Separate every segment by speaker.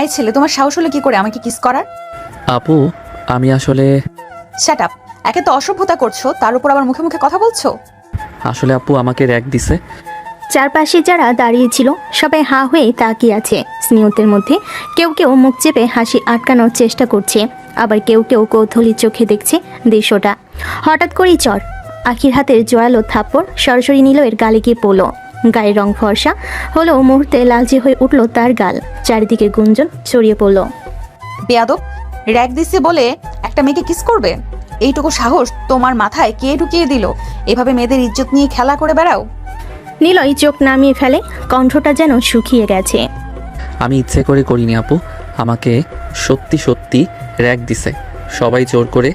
Speaker 1: এই ছেলে, তোমার সাহস হলো কি করে আমাকে কিস করার?
Speaker 2: আপু আমি আসলে
Speaker 1: শাট আপ। একে তো অসভ্যতা করছো, তার উপর আবার মুখে মুখে কথা বলছো।
Speaker 2: আসলে আপু আমাকে র‍্যাক দিছে।
Speaker 3: চারপাশে যারা দাঁড়িয়েছিল সবাই হাঁ হয়ে তাকিয়ে আছে। স্নেহতের মধ্যে কেউ কেউ মুখ চেপে হাসি আটকানোর চেষ্টা করছে, আবার কেউ কেউ কৌতূহলী চোখে দেখছে দৃশ্যটা। হঠাৎ করেই চর আখির হাতের জোরালো থাপ্পড় সরাসরি নিলয়ের গালে গিয়ে পড়ল। গায়ের রং ফর্সা হলেও মুহূর্তে লালচে হয়ে উঠল তার গাল। চারিদিকে গুঞ্জন ছড়িয়ে পড়ল।
Speaker 1: বেয়াদব, র‍্যাক দিছে বলে একটা মেয়েকে কিস করবে? এইটুকু সাহস তোমার মাথায় কে ঢুকিয়ে দিল? এভাবে মেয়েদের ইজ্জত নিয়ে খেলা করে বেড়াও?
Speaker 3: নিলয় চোখ নামিয়ে ফেলে, কণ্ঠটা যেন শুকিয়ে গেছে।
Speaker 2: আমি ইচ্ছে করে করিনি আপু, আমাকে সত্যি সত্যি র‍্যাক দিছে সবাই জোর করে।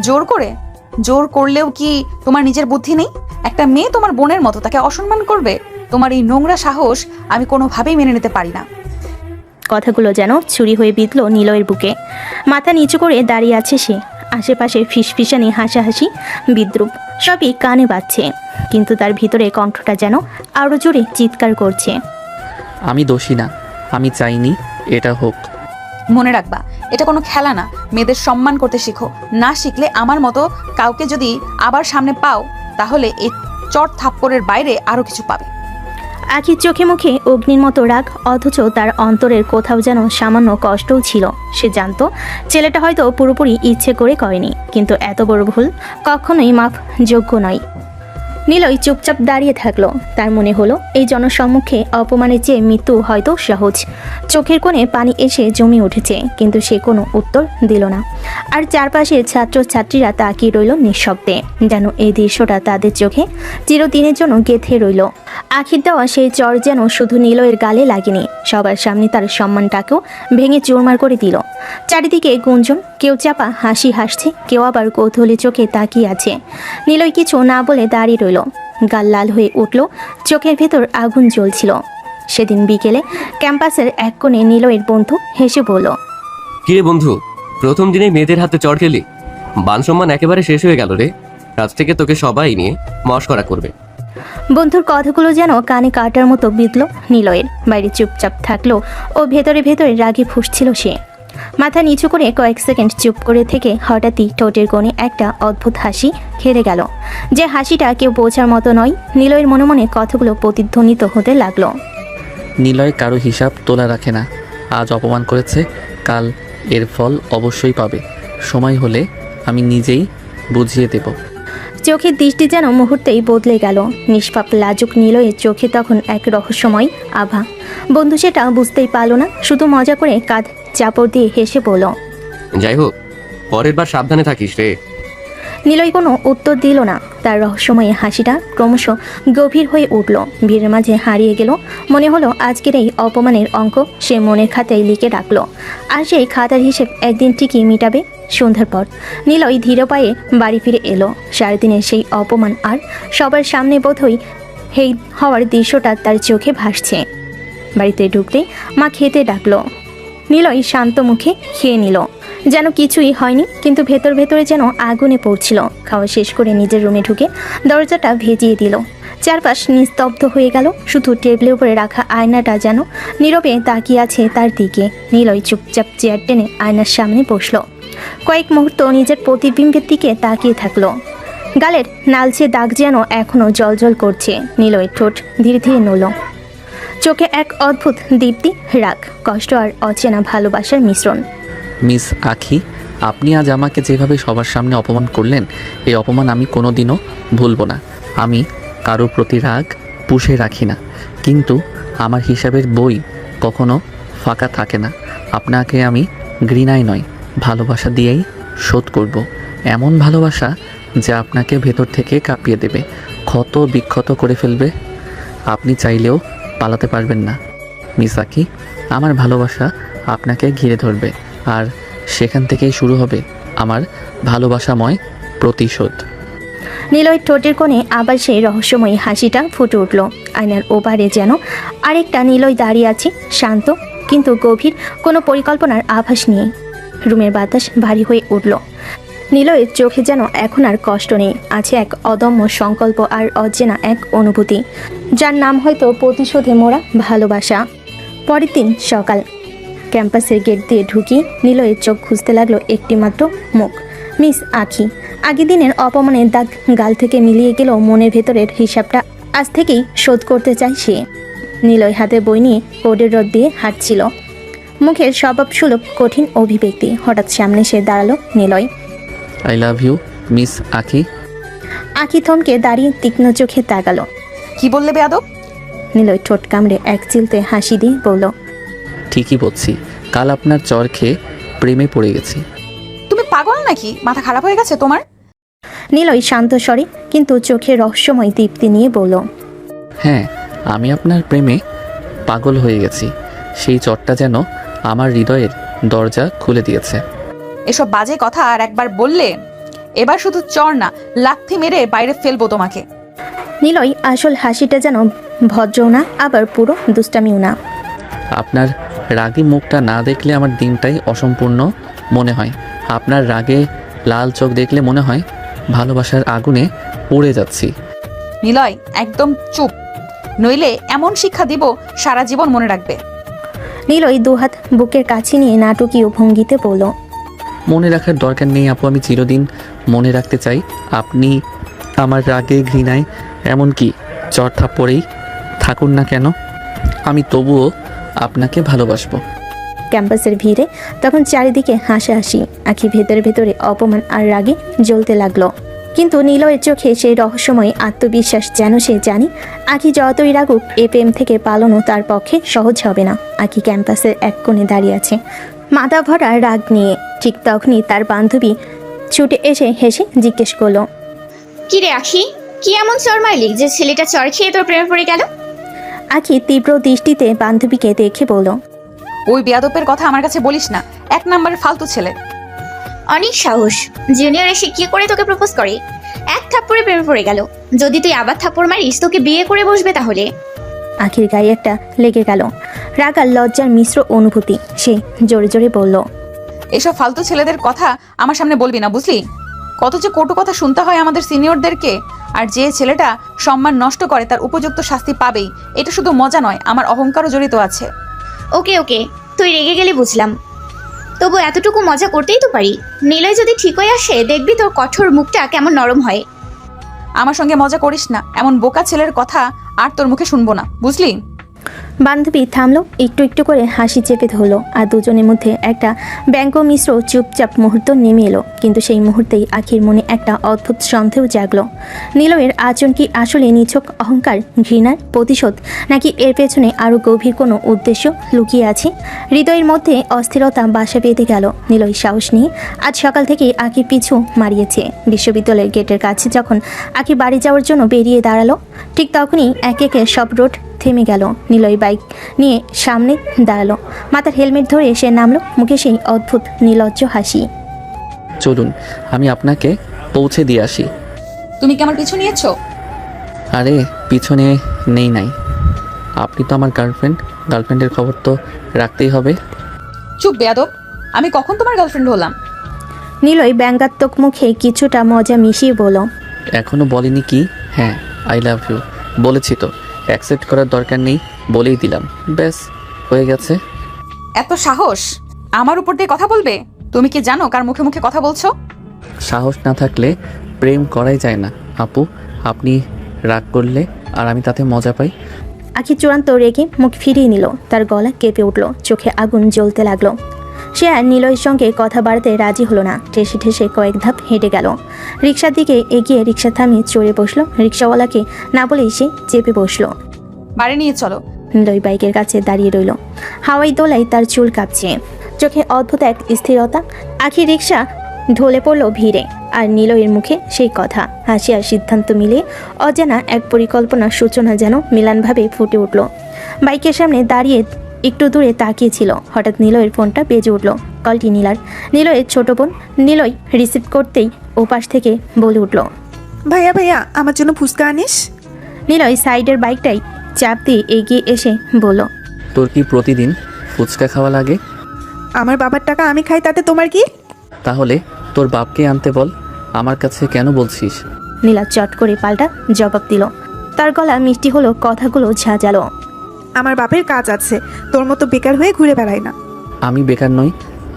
Speaker 1: জোর করে? জোর করলেও কি তোমার নিজের বুদ্ধি নেই? একটা মেয়ে তোমার বোনের মতো, তাকে অসম্মান করবে? তোমার এই নোংরা সাহস আমি কোনোভাবেই মেনে নিতে পারি না।
Speaker 3: কথাগুলো যেন ছুরি হয়ে বিঁধল নিলয়ের বুকে। মাথা নিচু করে দাঁড়িয়ে আছে সে। আশেপাশে ফিসফিসানি হাসাহাসি বিদ্রুপ সবই কানে বাজছে, কিন্তু তার ভিতরে কণ্ঠটা যেন আরও জোরে চিৎকার করছে।
Speaker 2: আমি দোষী না, আমি চাইনি এটা হোক।
Speaker 1: মনে রাখবা, এটা কোনো খেলা না। মেয়েদের সম্মান করতে শিখো। না শিখলে আমার মতো কাউকে যদি আবার সামনে পাও, তাহলে এই চট থাপ্পড়ের বাইরে আরো কিছু পাবে।
Speaker 3: আখির চোখে মুখে অগ্নির মতো রাগ, অথচ তার অন্তরের কোথাও যেন সামান্য কষ্টও ছিল। সে জানতো ছেলেটা হয়তো পুরোপুরি ইচ্ছে করে করেনি, কিন্তু এত বড় ভুল কখনোই মাফ যোগ্য নয়। নিলয় চুপচাপ দাঁড়িয়ে থাকলো। তার মনে হলো এই জনসম্মুখে অপমানের চেয়ে মৃত্যু হয়তো সহজ। চোখের কোণে পানি এসে জমে উঠেছে, কিন্তু সে কোনো উত্তর দিল না। আর চারপাশের ছাত্রছাত্রীরা তাকিয়ে রইল নিঃশব্দে, যেন এই দৃশ্যটা তাদের চোখে চিরদিনের জন্য গেঁথে রইল। আখির দেওয়া সেই চর যেন শুধু নিলয়ের গালে লাগেনি, সবার সামনে তার সম্মানটাকেও ভেঙে চুরমার করে দিল। চারিদিকে গুঞ্জন, কেউ চাপা হাসি হাসছে, কেউ আবার কৌতূহলী চোখে তাকিয়ে আছে। নিলয় কিছু না বলে দাঁড়িয়ে রইল। গাল লাল হয়ে উঠল, চোখের ভেতর আগুন জ্বলছিল। সেদিন বিকেলে ক্যাম্পাসের এক কোণে নিলয়ের বন্ধু হেসে বলল,
Speaker 4: কিরে বন্ধু, প্রথম দিনেই মেয়েদের হাতে চড় খেলি? মান সম্মান একেবারে শেষ হয়ে গেল রে। আজ থেকে তোকে সবাই নিয়ে মশকরা করবে।
Speaker 3: বন্ধুর কথাগুলো যেন কানে কাটার মতো বিঁধল নিলয়ের। বাইরে চুপচাপ থাকলো ও ভেতরে ভেতরে রাগে ফুঁসছিল সে। মাথা নিচু করে কয়েক সেকেন্ড চুপ করে থেকে হঠাৎই ঠোঁটের কোণে একটা অদ্ভুত হাসি খেলে গেল, যে হাসিটা কেউ বোঝার মতো নয়। নিলয়ের মনে মনে কথাগুলো প্রতিধ্বনিত হতে লাগলো।
Speaker 2: নিলয় কারো হিসাব তোলা রাখে না। আজ অপমান করেছে, কাল এর ফল অবশ্যই পাবে। সময় হলে আমি নিজেই বুঝিয়ে দেব।
Speaker 3: চোখের দৃষ্টি যেন মুহূর্তেই বদলে গেল। নিষ্পাপ লাজুক নিলয়ের চোখে তখন এক রহস্যময় আভা। বন্ধু সেটা বুঝতেই পারল না, শুধু মজা করে কাঁধ চাপড় দিয়ে হেসে বলল,
Speaker 4: যাই হোক, পরের বার সাবধানে থাকিস রে।
Speaker 3: নিলয় কোনো উত্তর দিল না। তার রহস্যময় হাসিটা ক্রমশ গভীর হয়ে উঠল, ভিড়ের মাঝে হারিয়ে গেল। মনে হলো আজকের এই অপমানের অঙ্ক সে মনের খাতায় লিখে রাখলো, আর সেই খাতার হিসেব একদিন ঠিকই মিটাবে। সন্ধ্যার পর নিলয় ধীর পায়ে বাড়ি ফিরে এলো। সারাদিনের সেই অপমান আর সবার সামনে বোধহয় হেই হওয়ার দৃশ্যটা তার চোখে ভাসছে। বাড়িতে ঢুকতেই মা খেতে ডাকলো। নিলয় শান্ত মুখে খেয়ে নিল, যেন কিছুই হয়নি, কিন্তু ভেতর ভেতরে যেন আগুনে পড়ছিল। খাওয়া শেষ করে নিজের রুমে ঢুকে দরজাটা ভেজিয়ে দিল। চারপাশ নিস্তব্ধ হয়ে গেল, শুধু টেবিলের উপরে রাখা আয়নাটা যেন নীরবে তাকিয়ে আছে তার দিকে। নিলয় চুপচাপ চেয়ার টেনে আয়নার সামনে বসলো। কয়েক মুহূর্ত নিজের প্রতিবিম্বের দিকে তাকিয়ে থাকলো। গালের নালচে দাগ যেন এখনও জলজল করছে। নিলয় ঠোঁট ধীরে ধীরে নড়ল। চোখে এক অদ্ভুত দীপ্তি, রাগ, কষ্ট আর অচেনা ভালোবাসার মিশ্রণ।
Speaker 2: মিস আখি, আপনি আজ আমাকে যেভাবে সবার সামনে অপমান করলেন, এই অপমান আমি কোনোদিনও ভুলব না। আমি কারোর প্রতি রাগ পুষে রাখি না, কিন্তু আমার হিসাবের বই কখনো ফাঁকা থাকে না। আপনাকে আমি ঘৃণায় নয়, ভালোবাসা দিয়েই শোধ করব। এমন ভালোবাসা যা আপনাকে ভেতর থেকে কাঁপিয়ে দেবে, ক্ষত বিক্ষত করে ফেলবে। আপনি চাইলেও পালাতে পারবেন না মিস আখি। আমার ভালোবাসা আপনাকে ঘিরে ধরবে, আর সেখান থেকেই শুরু হবে আমার ভালোবাসাময় প্রতিশোধ।
Speaker 3: নিলয়ের ঠোঁটের কোণে আবার সেই রহস্যময়ী হাসিটা ফুটে উঠল। আয়নার ওপারে যেন আরেকটা নিলয় দাঁড়িয়ে আছে, শান্ত কিন্তু গভীর, কোনো পরিকল্পনার আভাস নিয়ে। রুমের বাতাস ভারী হয়ে উঠল। নিলয়ের চোখে যেন এখন আর কষ্ট নেই, আছে এক অদম্য সংকল্প আর অচেনা এক অনুভূতি, যার নাম হয়তো প্রতিশোধে মোড়া ভালোবাসা। পরের দিন সকাল। ক্যাম্পাসের গেট দিয়ে ঢুকিয়ে নিলয়ের চোখ খুঁজতে লাগলো একটিমাত্র মুখ, মিস আখি। আগের দিনের অপমানের দাগ গাল থেকে মিলিয়ে গেল মনের ভেতরের হিসাবটা আজ থেকেই শোধ করতে চায় সে। নিলয় হাতে বই নিয়ে কোডের রোড দিয়ে হাঁটছিল, মুখের স্বভাবসুলভ কঠিন অভিব্যক্তি। হঠাৎ সামনে সে দাঁড়ালো Niloy.
Speaker 2: I love you miss Akhi.
Speaker 3: Akhi থমকে দাঁড়িয়ে তীক্ষ্ণ চোখে তাকালো।
Speaker 1: কি বললে বেয়াদব?
Speaker 3: নিলয় ঠোঁট কামড়ে এক চিলতে হাসি দিয়ে বলল,
Speaker 2: ঠিকই বলছি, কাল আপনার চর খেয়ে প্রেমে পড়ে গেছি।
Speaker 1: তুমি পাগল নাকি? মাথা খারাপ হয়ে গেছে তোমার?
Speaker 3: নিলয় শান্ত স্বরে কিন্তু চোখে রহস্যময় দীপ্তি নিয়ে বলল,
Speaker 2: হ্যাঁ, আমি আপনার প্রেমে পাগল হয়ে গেছি। সেই চরটা যেন আমার হৃদয়ের দরজা খুলে দিয়েছে।
Speaker 1: এসব বাজে কথা আর একবার বললে এবার শুধু চর না, লাথি মেরে বাইরে ফেলবো তোমাকে।
Speaker 3: নিলয় আসল হাসিটা যেন ভদ্রও না আবার পুরো দুষ্টামিও না।
Speaker 2: আপনার রাগী মুখটা না দেখলে আমার দিনটাই অসম্পূর্ণ মনে হয়। আপনার রাগে লাল চোখ দেখলে মনে হয় ভালোবাসার আগুনে পুড়ে যাচ্ছি।
Speaker 1: নিলয় একদম চুপ, নইলে এমন শিক্ষা দিব সারা জীবন মনে রাখবে।
Speaker 3: নিলয় দুহাত বুকের কাছে নিয়ে নাটকীয় ভঙ্গিতে বলল,
Speaker 2: মনে রাখার দরকার নেই আপু, আমি চিরদিন মনে রাখতে চাই। আপনি আমার রাগে ঘৃণায় এমনকি চর থাপ্পড়েই থাকুন না কেন, আমি তবুও আপনাকে ভালোবাসবো।
Speaker 3: ক্যাম্পাসের ভিড়ে তখন চারিদিকে হাসাহাসি। আখি ভেতরে ভেতরে অপমান আর রাগে জ্বলতে লাগলো, কিন্তু নিলয়ের চোখে সেই রহস্যময় আত্মবিশ্বাস যেন সে জানে আখি যতই রাগুক এ প্রেম থেকে পালানো তার পক্ষে সহজ হবে না। আখি ক্যাম্পাসের এক কোণে দাঁড়িয়ে আছে মাথা ভরা রাগ নিয়ে। ঠিক তখনই তার বান্ধবী ছুটে এসে হেসে জিজ্ঞেস করলো,
Speaker 5: কি রে আখি, কি এমন চর মারলি যে ছেলেটা চর খেয়ে তোর প্রেমে পড়ে গেল?
Speaker 3: আখি তীব্র দৃষ্টিতে বান্ধবীকে দেখে বলল,
Speaker 1: ওই বেয়াদবের কথা আমার কাছে বলিস না, এক নম্বরের ফালতু ছেলে।
Speaker 5: অনেক সাহস, জুনিয়র এসে কি করে তোকে প্রপোজ করে? এক থাপ্পড়ে প্রেমে পড়ে গেল। যদি তুই আবার থাপ্পড় মারিস তোকে বিয়ে করে বসবে তাহলে।
Speaker 3: আখির গায়ে একটা লেগে গেল, রাগ আর লজ্জার মিশ্র অনুভূতি। সে জোরে জোরে বলল,
Speaker 1: এসব ফালতু ছেলেদের কথা আমার সামনে বলবি না, বুঝলি? কত যে কটু কথা শুনতে হয় আমাদের সিনিয়রদেরকে। আর যে ছেলেটা সম্মান নষ্ট করে তার উপযুক্ত শাস্তি পাবেই। এটা শুধু মজা নয়, আমার অহংকারও জড়িত আছে।
Speaker 5: ওকে ওকে, তুই রেগে গেলে বুঝলাম, তবু এতটুকু মজা করতেই তো পারি। নিলয় যদি ঠিক হয়ে আসে দেখবি তোর কঠোর মুখটা কেমন নরম হয়।
Speaker 1: আমার সঙ্গে মজা করিস না, এমন বোকা ছেলের কথা আর তোর মুখে শুনবো না, বুঝলি?
Speaker 3: বান্ধবী থামলো, একটু একটু করে হাসি চেপে ধরলো, আর দুজনের মধ্যে একটা ব্যঙ্গ মিশ্র চুপচাপ মুহূর্ত নেমে এলো। কিন্তু সেই মুহূর্তেই আখির মনে একটা অদ্ভুত সন্দেহ জাগলো। নিলয়ের আচরণ কি আসলে নিছক অহংকার, ঘৃণার প্রতিশোধ, নাকি এর পেছনে আরও গভীর কোনো উদ্দেশ্য লুকিয়ে আছে? হৃদয়ের মধ্যে অস্থিরতা বাসা বেঁধে গেল। নিলয় সাহস নিয়ে আজ সকাল থেকেই আখি পিছু মারিয়েছে। বিশ্ববিদ্যালয়ের গেটের কাছে যখন আখি বাড়ি যাওয়ার জন্য বেরিয়ে দাঁড়ালো, ঠিক তখনই একে একে সব রোড থেমে গেল। নিলয় বাইক নিয়ে সামনে দাঁড়ালো, মাথার হেলমেট ধরে সে নামলো, মুখে সেই অদ্ভুত নির্লজ্জ হাসি।
Speaker 2: চলুন আমি আপনাকে পৌঁছে দিয়ে আসি।
Speaker 1: তুমি কি আমার পিছু নিয়েছো?
Speaker 2: আরে পিছনে নেই নাই, আপনি তো আমার গার্লফ্রেন্ডের খবর তো রাখতেই হবে।
Speaker 1: চুপ বেয়াদব, আমি কখন তোমার গার্লফ্রেন্ড হলাম?
Speaker 3: নিলয় ব্যঙ্গাত্মক মুখে কিছুটা মজা মিশিয়ে বলল,
Speaker 2: এখনো বলিনি কি? হ্যাঁ, আই লাভ ইউ বলেছি তো, অ্যাকসেপ্ট করার দরকার নেই, বলেই দিলাম, ব্যাস হয়ে গেছে।
Speaker 1: এত সাহস আমার উপর দিয়ে কথা বলবে? তুমি কি জানো কার মুখে মুখে কথা বলছো?
Speaker 2: সাহস না থাকলে প্রেম করাই যায় না আপু। আপনি রাগ করলে আর আমি তাতে মজা পাই।
Speaker 3: আখি চূড়ান্ত রেগে মুখ ফিরিয়ে নিল, তার গলা কেঁপে উঠল, চোখে আগুন জ্বলতে লাগলো। সে আর নিলয়ের সঙ্গে কথা বাড়াতে রাজি হলো না। ঠেসে ঠেসে কয়েক ধাপ হেঁটে গেল, রিক্সার দিকে এগিয়ে রিক্সা থামিয়ে চড়ে বসলো। রিক্সাওয়ালাকে না বলেই সে চেপে বসলো।
Speaker 1: বাড়ি নিয়ে চলো।
Speaker 3: নিলয় বাইকের কাছে দাঁড়িয়ে রইল, হাওয়াই দোলায় তার চুল কাঁপছে, চোখে অদ্ভুত এক স্থিরতা। আখি রিক্সা ঢলে পড়ল ভিড়ে, আর নিলয়ের মুখে সেই কথা, হাসি আর সিদ্ধান্ত মিলে অজানা এক পরিকল্পনার সূচনা যেন মিলানভাবে ফুটে উঠল। বাইকের সামনে দাঁড়িয়ে একটু দূরে তাকিয়েছিল, হঠাৎ নিলয়ের ফোনটা বেজে উঠল। কলটি নীলার, নিলয়ের ছোট বোন। নিলয় রিসিভ করতেই ওপাশ থেকে বলে উঠল,
Speaker 6: ভাইয়া ভাইয়া আমার জন্য ফুচকা আনিস।
Speaker 3: নিলয় সাইডের বাইকটাই চাপ দিয়ে এগিয়ে এসে বলল,
Speaker 2: তোর কি প্রতিদিন ফুচকা খাওয়া লাগে?
Speaker 6: আমার বাবার টাকা আমি খাই, তাতে তোমার কি?
Speaker 2: তাহলে তোর বাপকে আনতে বল, আমার কাছে কেন বলছিস?
Speaker 3: নীলা চট করে পাল্টা জবাব দিল, তার গলা মিষ্টি হলো, কথাগুলো ঝাঁঝালো।
Speaker 6: আমার বাপের কাজ আছে, তোর মতো বেকার হয়ে ঘুরে বেড়ায় না।
Speaker 2: আমি বেকার নই,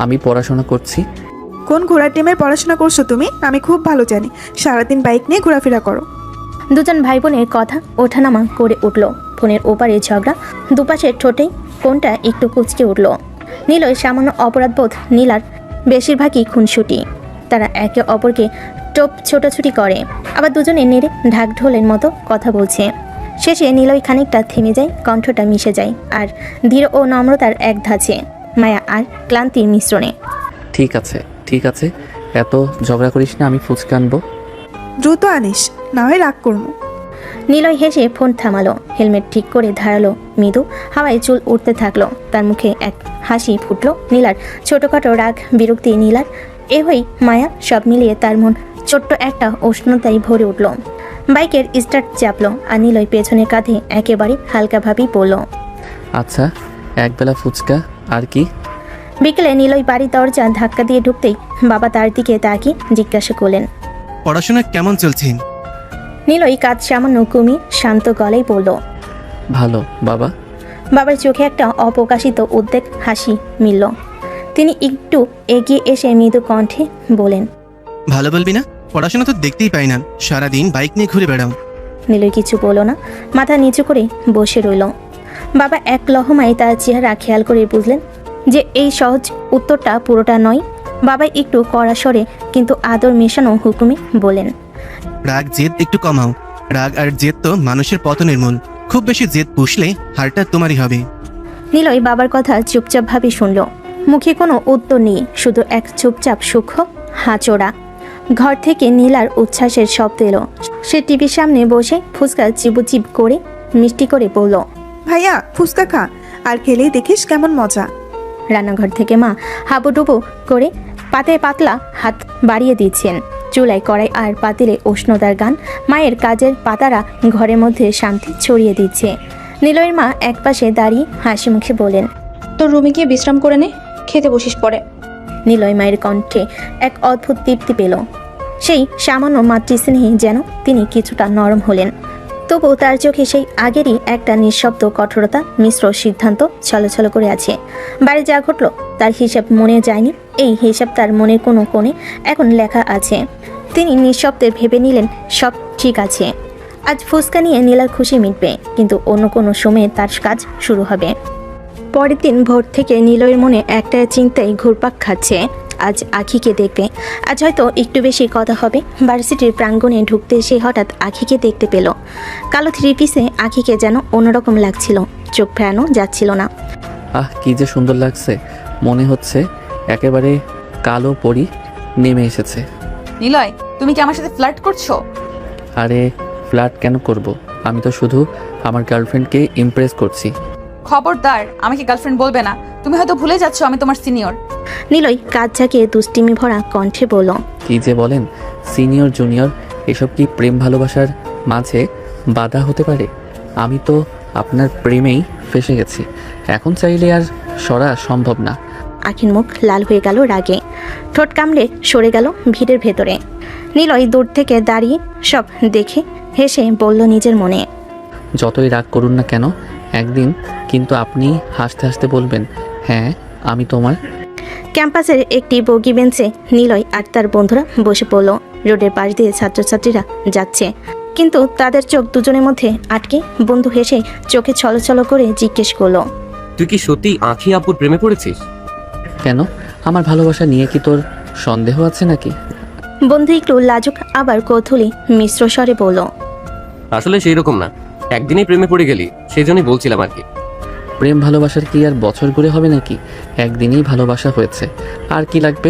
Speaker 2: আমি পড়াশোনা করছি।
Speaker 6: কোন ঘোড়ার টিমের পড়াশোনা করছো তুমি? আমি খুব ভালো জানি, সারাদিন বাইক নিয়ে ঘোরাফেরা করো।
Speaker 3: দুজন ভাই বোনের কথা ওঠানামা করে উঠল। ফোনের ওপারে ঝগড়া, দুপাশের ঠোঁটেই কোনটা একটু কুচকে উঠল। নীলয় সামান্য অপরাধবোধ, নীলার বেশিরভাগই খুনসুটি। তারা একে অপরকে টোপ ছোটাছুটি করে, আবার দুজনে নেড়ে ঢাক ঢোলের মতো কথা বলছে। শেষে নীলয় খানিকটা থেমে যায়, কণ্ঠটা মিশে যায় আর ধীর ও নম্রতার এক ধাঁচে, মায়া আর ক্লান্তির মিশ্রণে।
Speaker 2: ঠিক আছে ঠিক আছে, এত ঝগড়া করিস না, আমি ফুচকা আনবো।
Speaker 6: দ্রুত আনিস, না হয় রাগ করবো।
Speaker 3: নীলয় হেসে ফোন থামালো, হেলমেট ঠিক করে ধারালো, মৃদু হাওয়ায় চুল উঠতে থাকলো। তার মুখে এক হাসি ফুটলো নীলার, ছোটোখাটো রাগ, বিরক্তি, নীলার এহই মায়া, সব মিলিয়ে তার মন ছোট্ট একটা উষ্ণতায় ভরে উঠল। বাইকের স্টার্ট চাপলো আর নীলয় পেছনের কাঁধে একেবারে হালকাভাবেই পড়ল।
Speaker 2: আচ্ছা, একবেলা ফুচকা আর কি?
Speaker 3: বিকেলে নীলয় বাড়ির দরজা ধাক্কা দিয়ে ঢুকতেই বাবা তার দিকে তাকিয়ে জিজ্ঞাসা করলেন।
Speaker 7: পড়াশোনা কেমন চলছে?
Speaker 3: নীলয় কাজ সামান্য কমিয়ে শান্ত গলায় বলল,
Speaker 2: ভালো বাবা।
Speaker 3: বাবার চোখে একটা অপ্রকাশিত উদ্বেগ হাসি মিলল। তিনি একটু এগিয়ে এসে মৃদু কণ্ঠে বলেন,
Speaker 7: ভালো বলবি না? পড়াশোনা তো দেখতেই পাই না, সারাদিন বাইক নিয়ে ঘুরে বেড়াও।
Speaker 3: নীলয় কিছু বলল না, মাথা নিচু করে বসে রইল। বাবা এক লহমায় তার চেহারা খেয়াল করে বুঝলেন যে এই সহজ উত্তরটা পুরোটা নয়। বাবা একটু কড়া স্বরে কিন্তু আদর মেশানো হুকুমে বলেন,
Speaker 7: রাগ জেদ একটু কমাও। রাগ আর জেদ তো মানুষের পতনের মূল। খুব বেশি জেদ পুষলে হারটা তোমারই হবে।
Speaker 3: নীলয় বাবার কথা চুপচাপভাবে শুনল, মুখে কোনো উত্তর নেই, শুধু এক চুপচাপ সূক্ষ্ম হাঁচোড়া। ঘর থেকে নীলার উচ্ছ্বাসের শব্দ এলো। সে টিভির সামনে বসে ফুচকা চিবুচিব করে মিষ্টি করে বলল,
Speaker 6: ভাইয়া ফুচকা খা, আর খেলেই দেখিস কেমন মজা।
Speaker 3: রান্নাঘর থেকে মা হাবুডুবু করে পাতে পাতলা হাত বাড়িয়ে দিচ্ছেন। চুলায় কড়াই আর পাতিলে উষ্ণতার গান, মায়ের কাজের পাতারা ঘরের মধ্যে শান্তি ছড়িয়ে দিচ্ছে। নীলয়ের মা একপাশে দাঁড়িয়ে হাসি মুখে বলেন,
Speaker 8: তোর রুমে গিয়ে বিশ্রাম করে নে, খেতে বসিস পরে।
Speaker 3: নীলয় মায়ের কণ্ঠে এক অদ্ভুত তৃপ্তি পেল। সেই সামান্য মাতৃস্নেহে যেন তিনি কিছুটা নরম হলেন। তবু তার চোখে সেই আগেরই একটা নিঃশব্দ কঠোরতা মিশ্র সিদ্ধান্ত ছলছল করে আছে। বাড়ি যা ঘটল তার হিসাব মনে যায়নি, এই হিসাব তার মনের কোনো কোণে এখন লেখা আছে। তিনি নিঃশব্দে ভেবে নিলেন সব ঠিক আছে। আজ ফুচকা নিয়ে নীলার খুশি মিটবে, কিন্তু অন্য কোনো সময়ে তার কাজ শুরু হবে। পরের দিন ভোর থেকে নীলয়ের মনে একটা চিন্তায় ঘুরপাক খাচ্ছে। আজ আখিকে দেখবে, আজ হয়তো একটু বেশি কথা হবে। ভার্সিটির প্রাঙ্গণে ঢুকতে সে হঠাৎ আখিকে দেখতে পেল। কালো থ্রি পিসে আখিকে যেন অন্যরকম লাগছিল, চোখ ফেরানো যাচ্ছিল না।
Speaker 2: কি যে সুন্দর লাগছে, মনে হচ্ছে একেবারে কালো পরি নেমে এসেছে।
Speaker 1: নিলয়, তুমি কি আমার সাথে ফ্লার্ট করছো?
Speaker 2: আরে ফ্ল্যাট কেন করব, আমি তো শুধু আমার গার্লফ্রেন্ডকে ইমপ্রেস করছি।
Speaker 1: খবরদার, আমাকে গার্লফ্রেন্ড বলবে না। তুমি হয়তো ভুলে যাচ্ছ আমি তোমার সিনিয়র।
Speaker 3: নীলয় কাজ ঝাঁকিয়ে দুষ্টিমি ভরা কণ্ঠে বলল,
Speaker 2: কি যে বলেন, সিনিয়র জুনিয়র এসব কি প্রেম ভালোবাসার মাঝে বাধা হতে পারে? আমি তো আপনার প্রেমেই ফেসে গেছি, এখন চাইলে আর সরা সম্ভব না।
Speaker 3: আখির মুখ লাল হয়ে গেল রাগে, ঠোঁট কামড়ে সরে গেল ভিড়ের ভেতরে। নীলয় দূর থেকে দাঁড়িয়ে সব দেখে হেসে বলল নিজের মনে,
Speaker 2: যতই রাগ করুন না কেন, একদিন কিন্তু আপনি হাসতে হাসতে বলবেন, হ্যাঁ আমি তোমার।
Speaker 3: ক্যাম্পাসের একটি বগি বেঞ্চে নীলয় আর তার বন্ধুরা বসে পড়ল। রোডের পাশ দিয়ে ছাত্রছাত্রীরা যাচ্ছে, কিন্তু তাদের চোখ দুজনের মধ্যে আটকে। বন্ধু হেসে চোখে ছলছল করে জিজ্ঞেস করলো,
Speaker 4: তুই কি সত্যি আঁখি আপুর প্রেমে পড়েছিস?
Speaker 2: কেন, আমার ভালোবাসা নিয়ে কি তোর সন্দেহ আছে নাকি?
Speaker 3: বন্ধু একটু লাজুক আবার কৌতূহলী মিশ্র স্বরে বলল,
Speaker 4: আসলে সেই রকম না, একদিনেই প্রেমে পড়ে গেলি, সেই জন্যই বলছিলাম আর কি।
Speaker 2: প্রেম ভালোবাসার কি আর বছর ঘুরে হবে নাকি? একদিনই ভালোবাসা হয়েছে, আর কি লাগবে?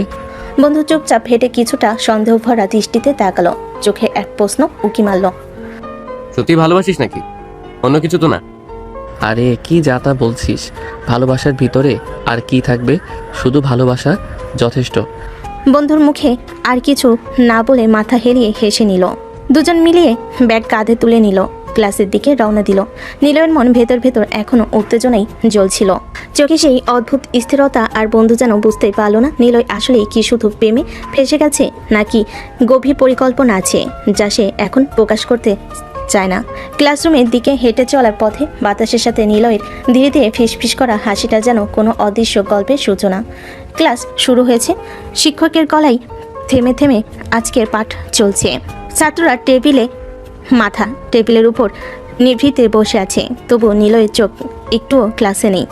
Speaker 3: বন্ধু চুপচাপ হেঁটে কিছুটা সন্দেহ ভরা দৃষ্টিতে তাকালো, চোখে এক প্রশ্ন উকি মারল।
Speaker 4: সত্যি ভালোবাসিস নাকি? অন্য কিছু তো না?
Speaker 2: আরে কি যা তা বলছিস, ভালোবাসার ভিতরে আর কি থাকবে, শুধু ভালোবাসা যথেষ্ট।
Speaker 3: বন্ধুর মুখে আর কিছু না বলে মাথা হেলিয়ে হেসে নিল। দুজন মিলিয়ে ব্যাগ কাঁধে তুলে নিল, ক্লাসের দিকে রওনা দিল। নীলয়ের মন ভেতর ভেতর এখনো উত্তেজনায় জ্বলছিল, চোখে সেই অদ্ভুত স্থিরতা। আর বন্ধু যেন বুঝতেই পারল না নীলয় আসলে কি শুধু প্রেমে ফেসে গেছে, নাকি গভীর পরিকল্পনা আছে যা সে এখন প্রকাশ করতে চায় না। ক্লাসরুমের দিকে হেঁটে চলার পথে বাতাসের সাথে নিলয়ের ধীরে ধীরে ফিসফিস করা হাসিটা যেন কোনো অদৃশ্য গল্পের সূচনা। ক্লাস শুরু হয়েছে। শিক্ষকের গলায় থেমে থেমে আজকের পাঠ চলছে। ছাত্ররা টেবিলের উপর নিভৃতে বসে আছে, তবুও নিলয়ের চোখ একটুও ক্লাসে নেই।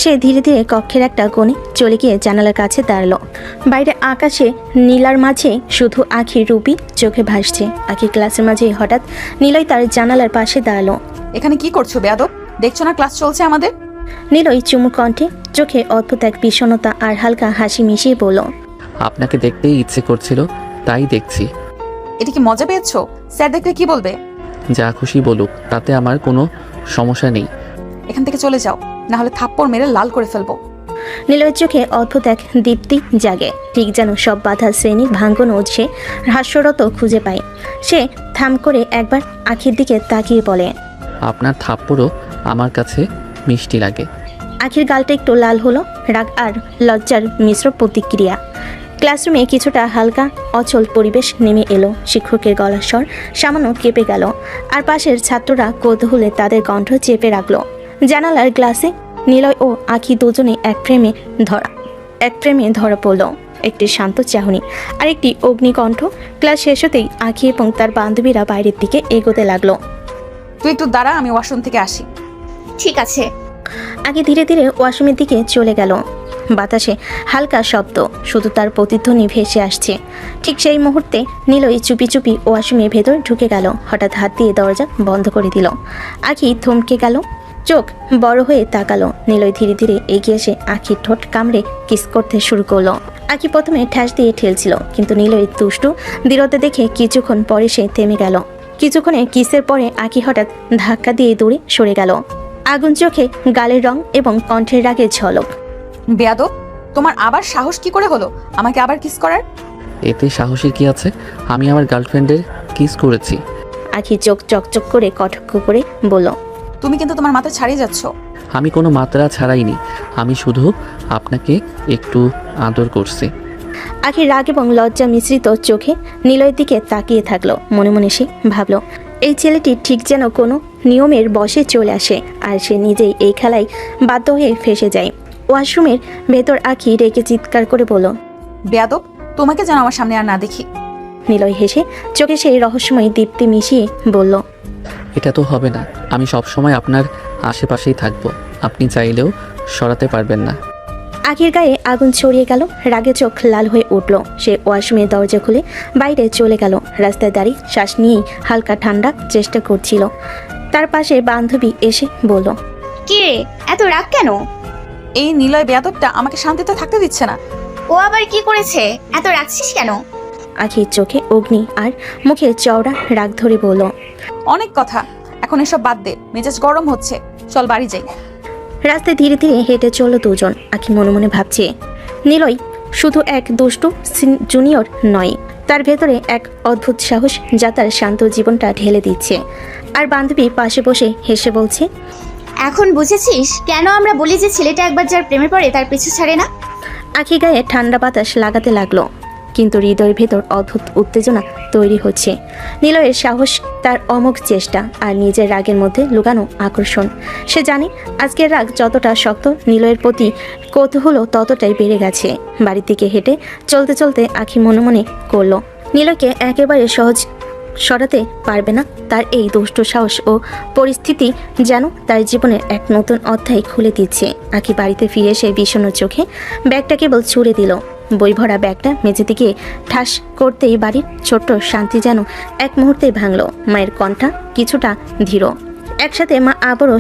Speaker 3: সে ধীরে ধীরে কক্ষের একটা কোণে চলে গিয়ে জানালার কাছে দাঁড়ালো। বাইরে আকাশে নীলার মাঝে শুধু আখির রূপী চোখে ভাসছে। আখি ক্লাসের মাঝে হঠাৎ নিলয় তার জানালার পাশে দাঁড়ালো।
Speaker 1: এখানে কি করছো বেয়াদব? দেখছো না ক্লাস চলছে আমাদের?
Speaker 3: নিলয় চুমু কণ্ঠে, চোখে অদ্ভুত এক বিষণ্ণতা আর হালকা হাসি মিশিয়ে বলল,
Speaker 2: আপনাকে দেখতেই ইচ্ছে করছিল, তাই দেখছি।
Speaker 1: এটা কি মজা পেয়েছো? স্যার দেখলে কি বলবে?
Speaker 2: যা খুশি বলুক, তাতে আমার কোনো সমস্যা নেই।
Speaker 1: এখান থেকে চলে যাও, না হলে থাপ্পড় মেরে লাল করে ফেলবো।
Speaker 3: নিলয়ের চোখে অদ্ভুত এক দীপ্তি জাগে, ঠিক যেন সব বাধা শ্রেণীর ভাঙ্গন ও সে হাস্যরত খুঁজে পায়। সে থাম করে একবার আখির দিকে তাকিয়ে বলে,
Speaker 2: আপনার থাপ্পড়ও আমার কাছে মিষ্টি লাগে।
Speaker 3: আখির গালটা একটু লাল হলো, রাগ আর লজ্জার মিশ্র প্রতিক্রিয়া। ক্লাসরুমে কিছুটা হালকা অচল পরিবেশ নেমে এলো। শিক্ষকের গলার স্বর সামান্য কেঁপে গেল, আর পাশের ছাত্ররা কৌতূহলে তাদের কণ্ঠ চেপে রাখলো। জানালার গ্লাসে নিলয় ও আখি দুজনে এক প্রেমে ধরা পড়ল। একটি শান্ত চাহনি আর একটি অগ্নিকণ্ঠ। ক্লাস শেষ হতেই আখি এবং তার বান্ধবীরা বাইরের দিকে এগোতে লাগলো।
Speaker 1: তুই একটু দাঁড়া, আমি ওয়াশরুম থেকে আসি।
Speaker 5: ঠিক আছে।
Speaker 3: আগে ধীরে ধীরে ওয়াশরুমের দিকে চলে গেল। বাতাসে হালকা শব্দ, শুধু তার প্রতিধ্বনি ভেসে আসছে। ঠিক সেই মুহূর্তে নিলয় চুপি চুপি ওয়াশরুমের ভেতর ঢুকে গেল। হঠাৎ হাত দিয়ে দরজা বন্ধ করে দিল। আখি থমকে গেল, চোখ বড় হয়ে তাকালো। নিলয় ধীরে ধীরে এগিয়ে এসে আখির ঠোঁট কামড়ে কিস করতে শুরু করলো। আখি প্রথমে ঠ্যাস দিয়ে ঠেলছিল, কিন্তু নিলয়ের দুষ্টু দৃঢ়তা দেখে কিছুক্ষণ পরে সে থেমে গেল। কিছুক্ষণে কিসের পরে আখি হঠাৎ ধাক্কা দিয়ে দূরে সরে গেল। আগুন চোখে, গালের রং এবং কণ্ঠের রাগের ঝলক।
Speaker 1: বেয়াদব, তোমার আবার সাহস কি করে হলো আমাকে আবার কিস করার?
Speaker 2: এতে সাহসের কি আছে? আমি আমার গার্লফ্রেন্ডের কিস করেছি।
Speaker 3: আখি চোখ চকচক করে কটাক্ষ করে বলল,
Speaker 1: তুমি কিন্তু তোমার মাথা ছাড়িয়ে যাচ্ছ।
Speaker 2: আমি কোনো মাত্রা ছাড়াইনি, আমি শুধু আপনাকে একটু আদর করছি।
Speaker 3: আখি রাগ এবং লজ্জা মিশ্রিত চোখে নিলয়ের দিকে তাকিয়ে থাকলো। মনে মনে সে ভাবলো, এই ছেলেটি ঠিক যেন কোনো নিয়মের বশে চলে আসে, আর সে নিজেই এই খেলায় বাধ্য হয়ে ফেসে যায়। ওয়াশরুমের ভেতর আখি রেগে চিৎকার করে বলল,
Speaker 1: বেয়াদব, তোমাকে যেন আমার সামনে আর না দেখি।
Speaker 3: নিলয় হেসে চোখে সেই রহস্যময় দীপ্তি মিশিয়ে বলল,
Speaker 2: এটা তো হবে না। আমি সবসময় আপনার আশেপাশেই থাকবো, আপনি চাইলেও সরাতে পারবেন না।
Speaker 3: আখির গায়ে আগুন ছড়িয়ে গেল, রাগে চোখ লাল হয়ে উঠল। সে ওয়াশরুমের দরজা খুলে বাইরে চলে গেল। রাস্তায় দাঁড়িয়ে শ্বাস নিয়েই হালকা ঠান্ডা চেষ্টা করছিল। তার পাশে বান্ধবী এসে বলল,
Speaker 5: কি রে, এত রাগ কেন?
Speaker 1: এই নিলয় বেয়াদবটা আমাকে শান্তিতে থাকতে দিচ্ছে না।
Speaker 5: ও আবার কি করেছে? এত রাগছিস কেন?
Speaker 3: আখির চোখে অগ্নি আর মুখে চওড়া রাগ ধরে বলল,
Speaker 1: অনেক কথা, এখন এসব বাদ দে, মেজাজ গরম হচ্ছে, চল বাড়ি যাই।
Speaker 3: রাস্তায় ধীরে ধীরে হেঁটে চলল দুজন। আখি মনে মনে ভাবছে, নিলয় শুধু এক দুষ্টু জুনিয়র নয়, তার ভেতরে এক অদ্ভুত সাহস যা তার শান্ত জীবনটা ঢেলে দিচ্ছে। আর বান্ধবী পাশে বসে হেসে বলছে,
Speaker 5: এখন বুঝেছিস কেন আমরা বলি যে ছেলেটা একবার যার প্রেমে পড়ে তার পিছু ছাড়ে না?
Speaker 3: আখি গায়ে ঠান্ডা বাতাস লাগাতে লাগলো, কিন্তু হৃদয়ের ভেতর অদ্ভুত উত্তেজনা তৈরি হচ্ছে। নিলয়ের সাহস, তার অমোঘ চেষ্টা, আর নিজের রাগের মধ্যে লুকানো আকর্ষণ। সে জানে আজকের রাগ যতটা শক্ত, নিলয়ের প্রতি কৌতূহল ততটাই বেড়ে গেছে। বাড়ির দিকে হেঁটে চলতে চলতে আখি মনে মনে করলো, নিলয়কে একেবারে সহজ সরাতে পারবে না। তার এই দুষ্ট সাহস ও পরিস্থিতি যেন তার জীবনের এক নতুন অধ্যায় খুলে দিচ্ছে। আখি বাড়িতে ফিরে এসে বিষণ্ণ চোখে ব্যাগটা কেবল ছুঁড়ে দিল। বই ভরা ব্যাগটা মেঝেতে গিয়ে ঠাস করতেই বাড়ির ছোট্ট শান্তি যেন এক মুহূর্তে ভাঙলো। মায়ের কণ্ঠা কিছুটা ধীর। একসাথে মা আবারও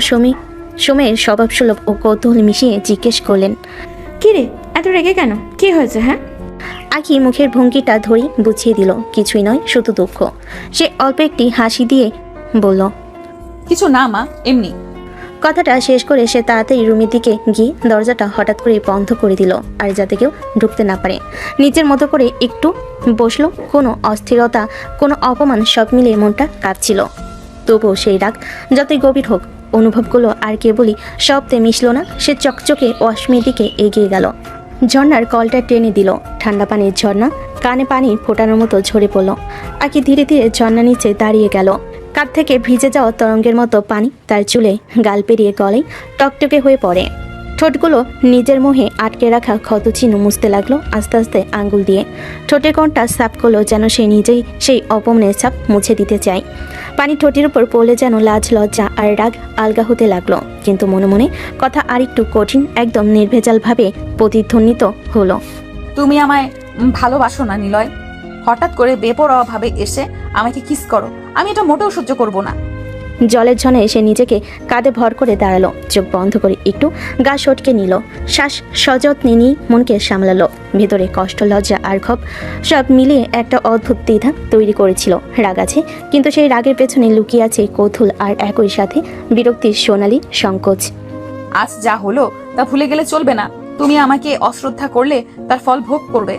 Speaker 3: সময়ের স্বভাবসুলভ ও কৌতূহল মিশিয়ে জিজ্ঞেস করলেন,
Speaker 8: কি রে, এত রেগে কেন? কি হয়েছে? হ্যাঁ,
Speaker 3: আখি মুখের ভঙ্গিটা ধরেই বুঝিয়ে দিল, কিছুই নয়, শুধু দুঃখ। সে অল্প একটি হাসি দিয়ে বলল,
Speaker 1: কিছু না মা, এমনি।
Speaker 3: কথাটা শেষ করে সে তাড়াতাড়ি রুমের দিকে গিয়ে দরজাটা হঠাৎ করে বন্ধ করে দিল, আর যাতে কেউ ঢুকতে না পারে। নিজের মতো করে একটু বসলো। কোনো অস্থিরতা, কোনো অপমান সব মিলিয়ে মনটা কাঁপছিল। তবুও সেই রাগ যতই গভীর হোক, অনুভবগুলো আর কেবলই শব্দে মিশল না। সে চকচকে ওয়াশরুমের দিকে এগিয়ে গেল। ঝর্ণার কলটা টেনে দিল। ঠান্ডা পানির ঝর্ণা কানে পানি ফোটানোর মতো ঝরে পড়ল। আখি ধীরে ধীরে ঝর্ণা নিচে দাঁড়িয়ে গেল। কাঁধ থেকে ভিজে যাওয়া তরঙ্গের মতো পানি তার চুলে গাল পেরিয়ে গলায় টকটকে হয়ে পড়ে। ঠোঁটগুলো নিজের মোহে আটকে রাখা ক্ষত চিহ্ন মুছতে লাগলো আস্তে আস্তে আঙ্গুল দিয়ে। ঠোঁটের কোণটা সাফ করলো যেন সে নিজেই সেই অপমানের ছাপ মুছে দিতে চায়। পানি ঠোঁটের উপর পড়লে যেন লাজ লজ্জা আর রাগ আলগা হতে লাগলো, কিন্তু মনে মনে কথা আরেকটু কঠিন, একদম নির্ভেজালভাবে প্রতিধ্বনিত হলো।
Speaker 1: তুমি আমায় ভালোবাসো না নিলয়? হঠাৎ করে বেপরোয়াভাবে এসে আমাকে কিস করো, আমি এটা মোটেও সহ্য করব না।
Speaker 3: জলের ঝনে এসে নিজেকে কাঁধে ভর করে দাঁড়ালো, চোখ বন্ধ করে একটু গা সটকে নিল, শ্বাস সযত্নে নিয়ে মনকে সামলালো। ভেতরে কষ্ট, লজ্জা আর ক্ষোভ সব মিলিয়ে একটা অদ্ভুত দ্বিধা তৈরি করেছিল। রাগ আছে, কিন্তু সেই রাগের পেছনে লুকিয়ে আছে কৌতূহল আর একই সাথে বিরক্তির সোনালি সংকোচ।
Speaker 1: আজ যা হলো তা ভুলে গেলে চলবে না। তুমি আমাকে অশ্রদ্ধা করলে তার ফল ভোগ করবে।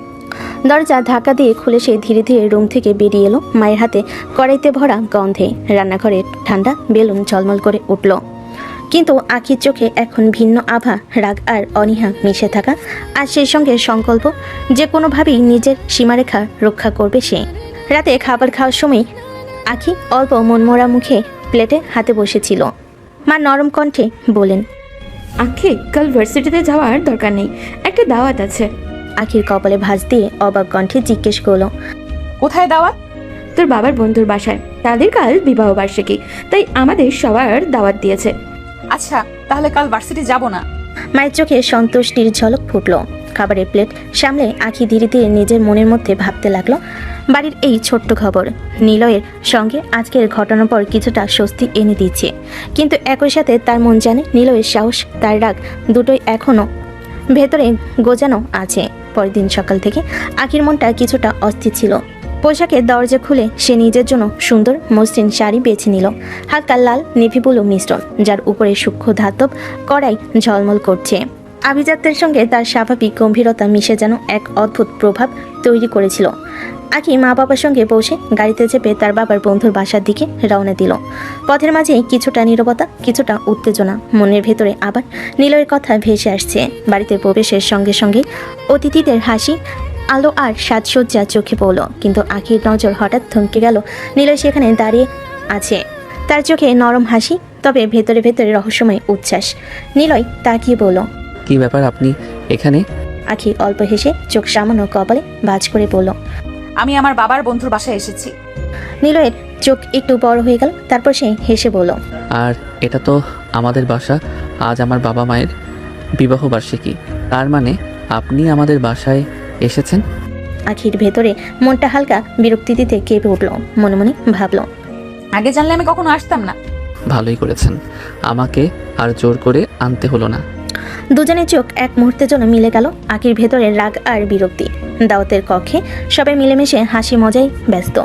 Speaker 3: দরজা ধাক্কা দিয়ে খুলে সে ধীরে ধীরে রুম থেকে বেরিয়ে এলো। মায়ের হাতে কড়াইতে ভরা গন্ধে রান্নাঘরে ঠান্ডা বেলুন ঝলমল করে উঠল, কিন্তু আখির চোখে এখন ভিন্ন আভা, রাগ আর অনীহা মিশে থাকা, আর সেই সঙ্গে সংকল্প যে কোনোভাবেই নিজের সীমারেখা রক্ষা করবে সে। রাতে খাবার খাওয়ার সময় আখি অল্প মনমরা মুখে প্লেটে হাতে বসেছিল। মা নরম কণ্ঠে বলেন,
Speaker 8: আখি, কাল ভার্সিটিতে যাওয়ার দরকার নেই, একটা দাওয়াত আছে।
Speaker 3: আখির কপালে ভাঁজ দিয়ে অবাক কণ্ঠে জিজ্ঞেস করলো,
Speaker 1: কোথায় দাওয়াত?
Speaker 8: তোর বাবার বন্ধুর বাসায়, তাদের কাল বিবাহ বার্ষিকী, তাই আমাদের সবার দাওয়াত দিয়েছে।
Speaker 1: আচ্ছা, তাহলে কাল ভার্সিটি যাব না।
Speaker 3: মায়ের চোখে সন্তুষ্টির ঝলক ফুটল। খাবারের প্লেট সামলে আখি ধীরে ধীরে নিজের মনের মধ্যে ভাবতে লাগলো, বাড়ির এই ছোট্ট খবর নিলয়ের সঙ্গে আজকের ঘটনার পর কিছুটা স্বস্তি এনে দিচ্ছে, কিন্তু একই সাথে তার মন জানে নিলয়ের সাহস, তার রাগ দুটোই এখনও ভেতরে গোজানো আছে। পরের দিন সকাল থেকে আখির মনটা কিছুটা অস্থির ছিল। পোশাকের দরজা খুলে সে নিজের জন্য সুন্দর মসৃণ শাড়ি বেছে নিল, হালকা লাল নেভি ব্লু মিশ্রণ, যার উপরে সূক্ষ্ম ধাতব কড়াই ঝলমল করছে। আভিজাত্যের সঙ্গে তার স্বাভাবিক গম্ভীরতা মিশে যেন এক অদ্ভুত প্রভাব তৈরি করেছিল। আখি মা বাবার সঙ্গে বসে গাড়িতে চেপে তার বাবার বন্ধুর বাসার দিকে রওনা দিল। পথের মাঝে কিছুটা নীরবতা, কিছুটা উত্তেজনা, মনের ভেতরে আবার নিলয়ের কথা ভেসে আসছে। বাড়িতে প্রবেশের সঙ্গে সঙ্গে অতিথিদের হাসি, আলো আর সাজসজ্জা চোখে পড়ল, কিন্তু আখির নজর হঠাৎ থমকে গেল। নিলয় সেখানে দাঁড়িয়ে আছে, তার চোখে নরম হাসি, তবে ভেতরে ভেতরে রহস্যময় উচ্ছ্বাস। নিলয় তাকিয়ে বলল,
Speaker 2: কি ব্যাপার আপনি এখানে?
Speaker 3: আখি অল্প হেসে চোখ সামান্য কপালে ভাঁজ করে বলল,
Speaker 1: আমি আমার বাবার বন্ধুর বাসায় এসেছি।
Speaker 3: নিলয়ের চোখ একটু বড় হয়ে গেল, তারপর সে হেসে বলল,
Speaker 2: আর এটা তো আমাদের বাসা। আজ আমার বাবা মায়ের বিবাহ বার্ষিকী, তার মানে আপনি আমাদের বাসায় এসেছেন?
Speaker 3: আখির ভেতরে মনটা হালকা বিরক্তি দিতে কেঁপে উঠল। মনে মনে ভাবল,
Speaker 1: আগে জানলে আমি কখনো আসতাম না।
Speaker 2: ভালোই করেছেন, আমাকে আর জোর করে আনতে হলো না।
Speaker 3: দুজনের চোখ এক মুহূর্তের জন্য মিলে গেল। আখির ভেতরে রাগ আর বিরক্তি। দাওয়াতের কক্ষে সবাই মিলেমিশে হাসি মজায় ব্যস্ত।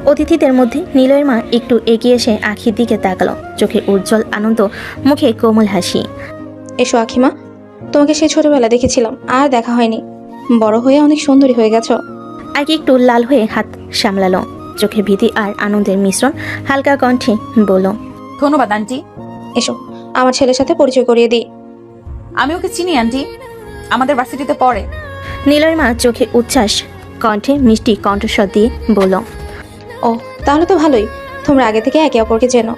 Speaker 3: অতিথিদের মধ্যে নিলয়ের মা একটু এগিয়ে এসে আখির দিকে তাকালো, চোখে উজ্জ্বল আনন্দ, মুখে কোমল হাসি।
Speaker 9: এসো আখিমা, তোমাকে সেই ছোটবেলা দেখেছিলাম, আর দেখা হয়নি। বড় হয়ে অনেক সুন্দরী হয়ে গেছো।
Speaker 3: আখি একটু লাল হয়ে হাত সামলালো, চোখে ভীতি আর আনন্দের মিশ্রণ, হালকা কণ্ঠে বলল,
Speaker 1: ধন্যবাদ আন্টি।
Speaker 9: এসো, আমার ছেলের সাথে পরিচয় করিয়ে দিই।
Speaker 1: আমি ওকে চিনি আন্টি, আমাদের ভার্সিটিতে পড়ে।
Speaker 3: নিলয়ের মা চোখে উচ্ছ্বাস, কণ্ঠে মিষ্টি কণ্ঠস্বর দিয়ে বলল,
Speaker 9: ও, তাহলে তো ভালোই, তোমরা আগে থেকে একে অপরকে চেনো।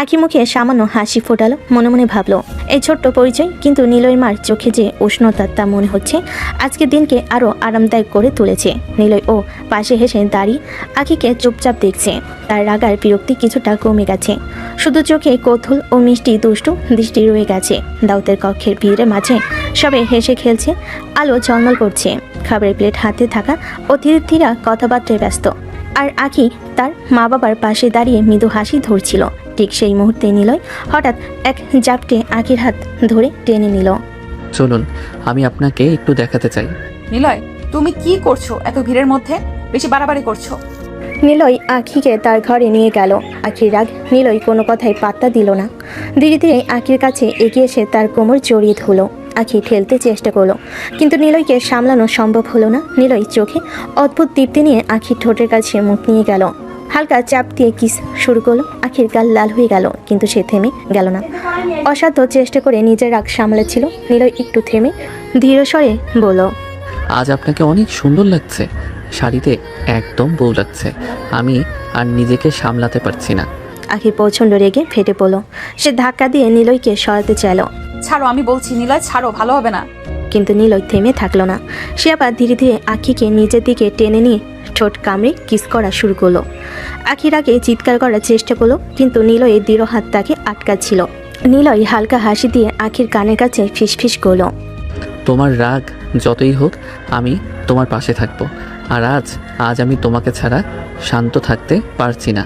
Speaker 3: আখি মুখে সামান্য হাসি ফোটালো, মনে মনে ভাবলো এই ছোট্ট পরিচয়, কিন্তু নিলয় মার চোখে যে উষ্ণতা, তা মনে হচ্ছে আজকের দিনকে আরো আরামদায়ক করে তুলেছে। নিলয় ও পাশে হেসে দাঁড়িয়ে আখিকে চুপচাপ দেখছে, তার রাগার বিরক্তি কিছুটা কমে গেছে, শুধু চোখে কৌতূহল ও মিষ্টি দুষ্টু দৃষ্টি রয়ে গেছে। দাউতের কক্ষের ভিড়ের মাঝে সবে হেসে খেলছে, আলো ঝলমল করছে, খাবারের প্লেট হাতে থাকা অতিথিরা কথাবার্তায় ব্যস্ত, আর আখি তার মা বাবার পাশে দাঁড়িয়ে মৃদু হাসি ধরছিল। ঠিক সেই মুহূর্তে নিলয় হঠাৎ এক জাপটে আখির হাত ধরে টেনে নিল।
Speaker 2: চলুন, আমি আপনাকে একটু দেখাতে চাই।
Speaker 1: নিলয়, তুমি কি করছো এত ভিড়ের মধ্যে? বেশি বাড়াবাড়ি করছো।
Speaker 3: নিলয় আখিকে তার ঘরে নিয়ে গেল। আখির রাগ নিলয় কোনো কথাই পাত্তা দিল না। ধীরে ধীরে আখির কাছে এগিয়ে এসে তার কোমর জড়িয়ে ধরল। আখি ঠেলতে চেষ্টা করলো, কিন্তু নিলয়কে সামলানো সম্ভব হলো না। নিলয় চোখে অদ্ভুত তৃপ্তি নিয়ে আখির ঠোঁটের কাছে মুখ নিয়ে গেল, হালকা চাপ দিয়ে কিস শুরু করলো। আখির গাল লাল হয়ে গেল, কিন্তু সে থেমে গেল না। অসাধ্য চেষ্টা করে নিজের রাগ সামলাচ্ছিল। নিলয় একটু থেমে ধীর স্বরে বলল,
Speaker 2: আজ আপনাকে অনেক সুন্দর লাগছে, শাড়িতে একদম বউ লাগছে। আমি আর নিজেকে সামলাতে পারছি না।
Speaker 3: আখি প্রচণ্ড রেগে ফেটে পড়ল। সে ধাক্কা দিয়ে নিলয়কে সরাতে চাইল,
Speaker 1: ছাড়ো, আমি বলছি নিলয়, ছাড়ো, ভালো হবে না।
Speaker 3: কিন্তু নিলয় থেমে থাকলো না। সে আবার ধীরে ধীরে আখিকে নিজের দিকে টেনে নিয়ে ঠোঁট কামড়ে কিস করা শুরু করলো। আখির আগে চিৎকার করার চেষ্টা করলো, কিন্তু নিলয়ের দৃঢ় হাত তাকে আটকাচ্ছিল। নিলয় হালকা হাসি দিয়ে আখির কানের কাছে ফিসফিস করলো,
Speaker 2: তোমার রাগ যতই হোক আমি তোমার পাশে থাকবো। আর আজ আমি তোমাকে ছাড়া শান্ত থাকতে পারছি না।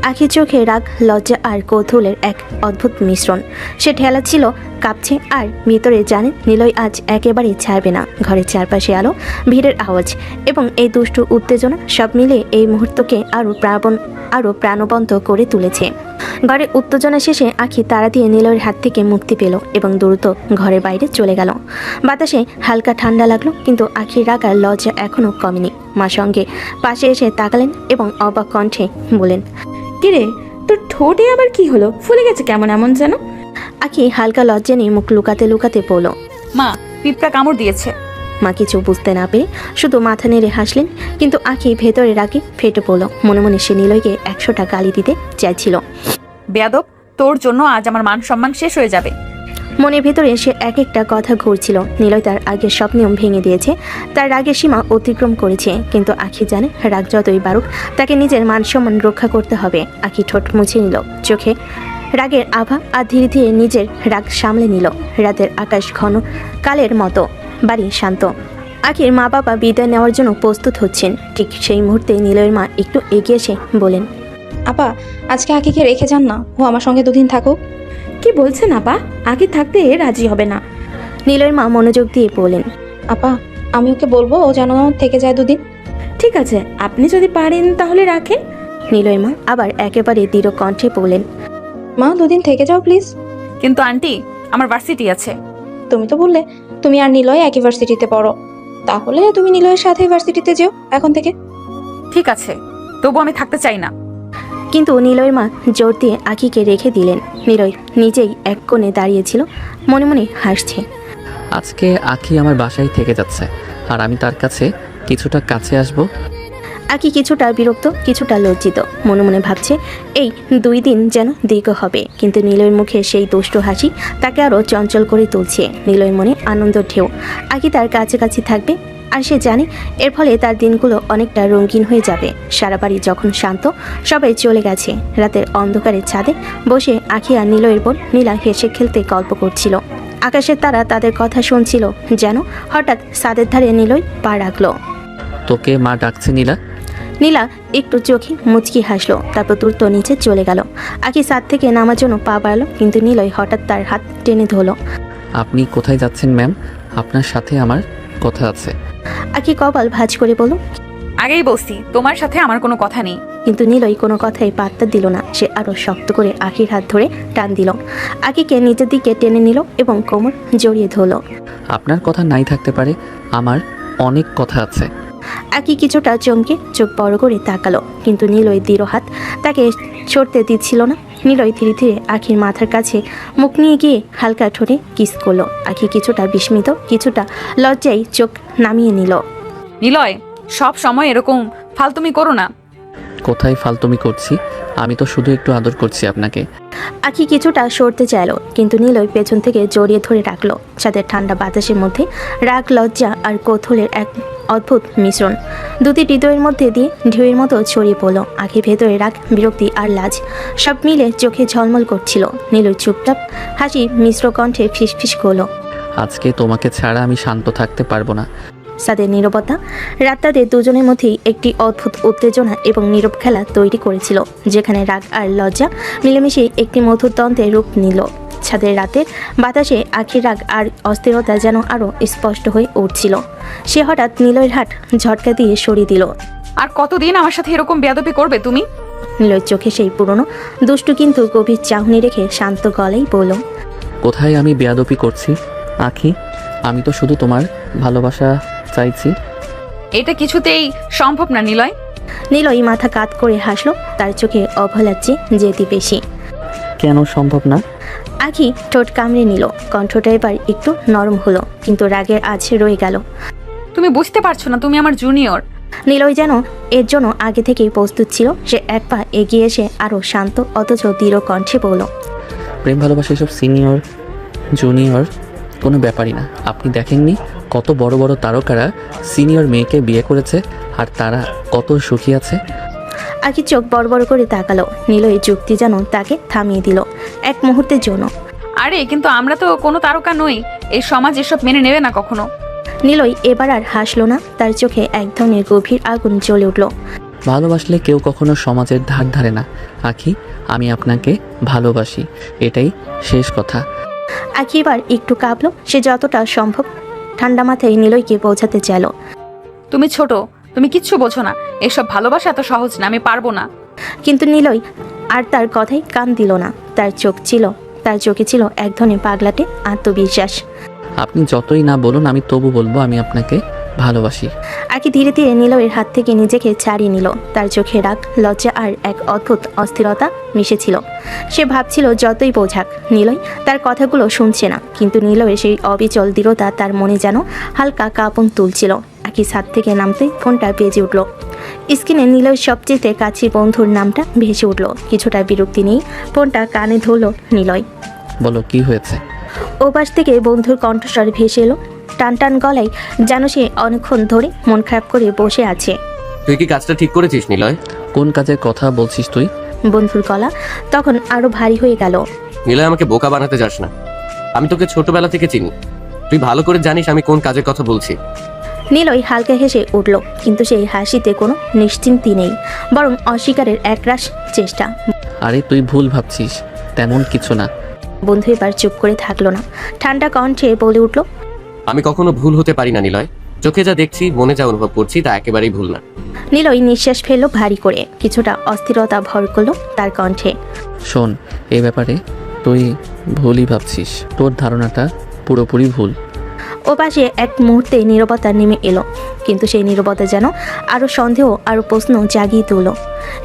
Speaker 3: আখির চোখে রাগ, লজ্জা আর কৌতূহলের এক অদ্ভুত মিশ্রণ। সে ঠেলাচ্ছিল, কাঁপছে, আর ভিতরে জানে নিলয় আজ একেবারেই ছাড়বে না। ঘরের চারপাশে আলো, ভিড়ের আওয়াজ এবং এই দুষ্টু উত্তেজনা সব মিলে এই মুহূর্তকে আরও প্রাণবন্ত করে তুলেছে। ঘরে উত্তেজনা শেষে আখি তাড়া দিয়ে নিলয়ের হাত থেকে মুক্তি পেল এবং দ্রুত ঘরের বাইরে চলে গেল। বাতাসে হালকা ঠান্ডা লাগলো, কিন্তু আখির রাগ আর লজ্জা এখনও কমেনি। মা সঙ্গে পাশে এসে তাকালেন এবং অবাক কণ্ঠে বলেন,
Speaker 8: কিরে, তোর ঠোঁটে আবার কি হলো? ফুলে গেছে কেমন এমন যেন?
Speaker 3: আখি হালকা লজ্জা নিয়ে মুখ লুকাতে লুকাতে বলল,
Speaker 1: মা, পিঁপড়া কামড় দিয়েছে।
Speaker 3: মা কিছু বুঝতে না পেরে শুধু মাথা নেড়ে হাসলেন, কিন্তু আখি ভেতরে রাগে ফেটে পড়ল। মনে মনে সে নিলয়কে 100টা গালি দিতে চাইছিল।
Speaker 1: বেয়াদব, তোর জন্য আজ আমার মান সম্মান শেষ হয়ে যাবে।
Speaker 3: মনের ভেতরে সে এক একটা কথা ঘুরছিল। নিলয় তার আগের সব নিয়ম ভেঙে দিয়েছে, তার রাগের সীমা অতিক্রম করেছে, কিন্তু আখি জানে রাগ যতই বাড়ুক তাকে নিজের মান সম্মান রক্ষা করতে হবে। আখি ঠোঁট মুছে নিল, চোখে রাগের আভা, আর ধীরে ধীরে নিজের রাগ সামলে নিল। রাতের আকাশ ঘন কালের মতো, বাড়ি শান্ত। আখির মা বাবা বিদায় নেওয়ার জন্য প্রস্তুত হচ্ছেন। ঠিক সেই মুহূর্তে নিলয়ের মা একটু এগিয়ে এসে বলেন,
Speaker 9: আপা, আজকে আকিকে রেখে যান না, ও আমার সঙ্গে দুদিন থাকুক।
Speaker 8: কি বলছেন আপা? আগে থাকতে রাজি হবে না।
Speaker 3: নিলয়ের মা মনোযোগ দিয়ে বলেন,
Speaker 9: আপা, আমি ওকে বলবো ও যেন থেকে যায় দুদিন।
Speaker 8: ঠিক আছে, আপনি যদি পারেন তাহলে রাখেন।
Speaker 3: নিলয়ের মা আবার একেবারে দৃঢ় কণ্ঠে বললেন,
Speaker 9: মা, দুদিন থেকে যাও প্লিজ।
Speaker 1: কিন্তু আন্টি, আমার ভার্সিটি আছে।
Speaker 9: তুমি তো বললে তুমি আর নিলয় একই ভার্সিটিতে পড়ো, তাহলে তুমি নিলয়ের সাথে ভার্সিটিতে যেও এখন থেকে।
Speaker 1: ঠিক আছে, তবু আমি থাকতে চাই না।
Speaker 3: কিন্তু নিলয়ের মা জোর দিয়ে আখিকে রেখে দিলেন। নিলয় নিজেই এক কোণে দাঁড়িয়েছিল, মনে মনে হাসছে।
Speaker 2: আজকে আখি আমার বাসায় থেকে যাচ্ছে, আর আমি তার কাছে কিছুটা কাছে আসব।
Speaker 3: আখি কিছুটা বিরক্ত, কিছুটা লজ্জিত। মনে মনে ভাবছে এই 2 দিন যেন দীর্ঘ হবে, কিন্তু নিলয়ের মুখে সেই দুষ্ট হাসি তাকে আরও চঞ্চল করে তুলছে। নিলয়ের মনে আনন্দ ঢেউ। আখি তার কাছাকাছি থাকবে, আর সে জানে এর ফলে তার দিনগুলো অনেকটা রঙিন হয়ে যাবে। সারা বাড়ি যখন শান্ত, সবাই চলে গেছে। রাতের অন্ধকারে ছাদে বসে আখি আর নিলয়ের বোন নীলা হেসে খেলতে গল্প করছিল। আকাশের তারা তাদের কথা শুনছিল। যেন হঠাৎ ছাদের ধারে নিলয় পা রাখলো।
Speaker 2: তোকে মা ডাকছে নীলা।
Speaker 3: নীলা একটু চোখে মুচকি হাসলো, তারপর দ্রুত নিচে চলে গেল। আখি ছাদ থেকে নামার জন্য পা বাড়ালো, কিন্তু নিলয় হঠাৎ তার হাত টেনে ধরলো।
Speaker 2: আপনি কোথায় যাচ্ছেন ম্যাম? আপনার সাথে আমার কথা আছে।
Speaker 3: আখি কপাল ভাঁজ করে বলল,
Speaker 1: আগেই বলছি, তোমার সাথে আমার কোনো কথা নেই।
Speaker 3: কিন্তু নিলয় কোনো কথাই পাত্তা দিল না। সে আরো শক্ত করে আখির হাত ধরে টান দিল। আখিকে নিজের দিকে টেনে নিল এবং কোমর জড়িয়ে ধরলো।
Speaker 2: আপনার কথা নাই থাকতে পারে, আমার অনেক কথা আছে।
Speaker 3: আখি কিছুটা চমকে চোখ বড় করে তাকালো, কিন্তু নিলয় দৃঢ় হাত তাকে ছড়তে দিচ্ছিল না। নিলয় ধীরে ধীরে আখির মাথার কাছে মুখ নিয়ে গিয়ে হালকা ঠোঁটে কিস করলো। আখি কিছুটা বিস্মিত, কিছুটা লজ্জায় চোখ নামিয়ে নিল।
Speaker 1: নিলয়, সব সময় এরকম ফালতুমি করো না।
Speaker 2: কোথায় ফালতুমি করছি? আমি তো শুধু একটু আদর করছি আপনাকে।
Speaker 3: আখি কিছুটা সরতে চাইলো, কিন্তু নিলয় পেছন থেকে জড়িয়ে ধরে রাখলো। ছাদের ঠান্ডা বাতাসের মধ্যে রাগ, লজ্জা আর কৌতূহলের এক অদ্ভুত মিশ্রণ দুটি হৃদয়ের মধ্যে দিয়ে ঢেউয়ের মতো ছড়িয়ে পড়লো। আখি ভেতরে রাগ, বিরক্তি আর লাজ সব মিলে চোখে ঝলমল করছিল। নিলয় চুপচাপ হাসি মিশ্র কণ্ঠে ফিসফিস করলো,
Speaker 2: আজকে তোমাকে ছাড়া আমি শান্ত থাকতে পারবো না।
Speaker 3: তাদের নীরবতা রাত তাদের দুজনের মধ্যেই একটি অদ্ভুত উত্তেজনা এবং নীরব খেলা তৈরি করেছিল, যেখানে রাগ আর লজ্জা মিলেমিশে একটি মধুর দ্বন্দ্বের রূপ নিল। ছাদের রাতের বাতাসে আখির রাগ আর অস্থিরতা যেন আরও স্পষ্ট হয়ে উঠছিল। সে হঠাৎ নিলয়ের হাত ঝটকা দিয়ে সরিয়ে দিল।
Speaker 1: আর কতদিন আমার সাথে এরকম বেয়াদবি করবে তুমি?
Speaker 3: নিলয়ের চোখে সেই পুরনো দুষ্টু কিন্তু গভীর চাহনি রেখে শান্ত গলায় বলল,
Speaker 2: কোথায় আমি বেয়াদপি করছি আখি? আমি তো শুধু তোমার ভালোবাসা চাইছি।
Speaker 1: এটা কিছুতেই সম্ভব না নিলয়।
Speaker 3: নিলয় মাথা কাত করে হাসলো, তার চোখে অবহেলার চেয়ে জেদি বেশি।
Speaker 2: কেন সম্ভব না?
Speaker 3: আখি ঠোঁট কামড়ে নিল, কণ্ঠটা এবার একটু নরম হলো, কিন্তু রাগের আঁচ রয়ে গেল।
Speaker 1: তুমি বুঝতে পারছো না, তুমি আমার জুনিয়র।
Speaker 3: নিলয় যেন এর জন্য আগে থেকেই প্রস্তুত ছিল। সে এক পা এগিয়ে এসে আরও শান্ত অথচ দৃঢ় কণ্ঠে বলল,
Speaker 2: প্রেম ভালোবাসা এসব সিনিয়র জুনিয়র কোনো ব্যাপারই না। আপনি দেখেননি কত বড় বড় তারকারা সিনিয়র মেয়েকে বিয়ে করেছে আর তারা কত সুখী আছে।
Speaker 3: আখি চোখ বড় বড় করে তাকালো। নিলয়ের যুক্তি যেন তাকে থামিয়ে দিল এক মুহূর্তের জন্য।
Speaker 1: আরে কিন্তু আমরা তো কোনো তারকা নই, এই সমাজ এসব মেনে নেবে না কখনো।
Speaker 3: নিলয় এবার আর হাসলো না, তার চোখে এক ধরনের গভীর আগুন জ্বলে উঠল।
Speaker 2: ভালোবাসলে কেউ কখনো সমাজের ধার ধারে না আখি। আমি আপনাকে ভালোবাসি, এটাই শেষ কথা।
Speaker 3: আখি এবার একটু কাঁপলো। সে যতটা সম্ভব ঠান্ডা মাথায় নিলয়কে বোঝাতে চাইল,
Speaker 1: তুমি ছোট, তুমি কিচ্ছু বোঝো না, এসব ভালোবাসা এত সহজ না, আমি পারবো না।
Speaker 3: কিন্তু নিলয় আর তার কথাই কান দিল না। তার চোখে ছিল এক ধরনের পাগলাটে আত্মবিশ্বাস।
Speaker 2: আপনি যতই না বলুন আমি তবু বলবো আমি আপনাকে ভালোবাসি।
Speaker 3: আখি ধীরে ধীরে নিলয়ের হাত থেকে নিজেকে ছাড়িয়ে নিল। তার চোখে রাগ, লজ্জা আর এক অদ্ভুত অস্থিরতা মিশেছিল। সে ভাবছিল যতই বোঝাক নিলয় তার কথাগুলো শুনছে না, কিন্তু নিলয়ের সেই অবিচল দৃঢ়তা তার মনে যেন হালকা কাঁপন তুলছিল। আখি ছাদ থেকে নামতে ফোনটা বেজে উঠল। স্ক্রিনে নিলয়ের সবচেয়ে কাছের বন্ধুর নামটা ভেসে উঠল। কিছুটা বিরক্তি নিয়ে ফোনটা কানে ধরল নিলয়।
Speaker 2: বলো কি হয়েছে?
Speaker 3: ওপাশ থেকে বন্ধুর কণ্ঠস্বর ভেসে এলো টান টান গলায়, যেন সে অনেকক্ষণ ধরে মন খারাপ করে বসে আছে।
Speaker 4: তুই কি কাজটা ঠিক করেছিস নিলয়?
Speaker 2: কোন কাজের কথা বলছিস তুই?
Speaker 3: বন্ধুর গলা তখন আরো ভারী হয়ে গেল।
Speaker 4: নিলয়, আমাকে বোকা বানাতে যাস না। আমি তোকে ছোটবেলা থেকে চিনি, তুই ভালো করে জানিস আমি কোন কাজের কথা বলছি।
Speaker 3: নিলয় হালকা হেসে উঠল, কিন্তু সেই হাসিতে কোনো নিশ্চিন্তি নেই, বরং অস্বীকারের একরাশ চেষ্টা।
Speaker 2: আরে তুই ভুল ভাবছিস, তেমন কিছু না।
Speaker 3: বন্ধু এবার চুপ করে থাকলো না, ঠান্ডা কণ্ঠে বলে উঠল,
Speaker 4: আমি কখনো ভুল হতে পারি না নিলয়। চোখে যা দেখছি, মনে যা অনুভব করছি তা একেবারেই ভুল না।
Speaker 3: নিলয় নিঃশ্বাস ফেললো ভারী করে, কিছুটা অস্থিরতা ভর করলো তার কণ্ঠে।
Speaker 2: শোন, এই ব্যাপারে তুই ভুলই ভাবছিস, তোর ধারণাটা পুরোপুরি ভুল।
Speaker 3: ওপাশে এক মুহূর্তে নীরবতা নেমে এলো, কিন্তু সেই নীরবতা যেন আরো সন্দেহ আরো প্রশ্ন জাগিয়ে তুলল।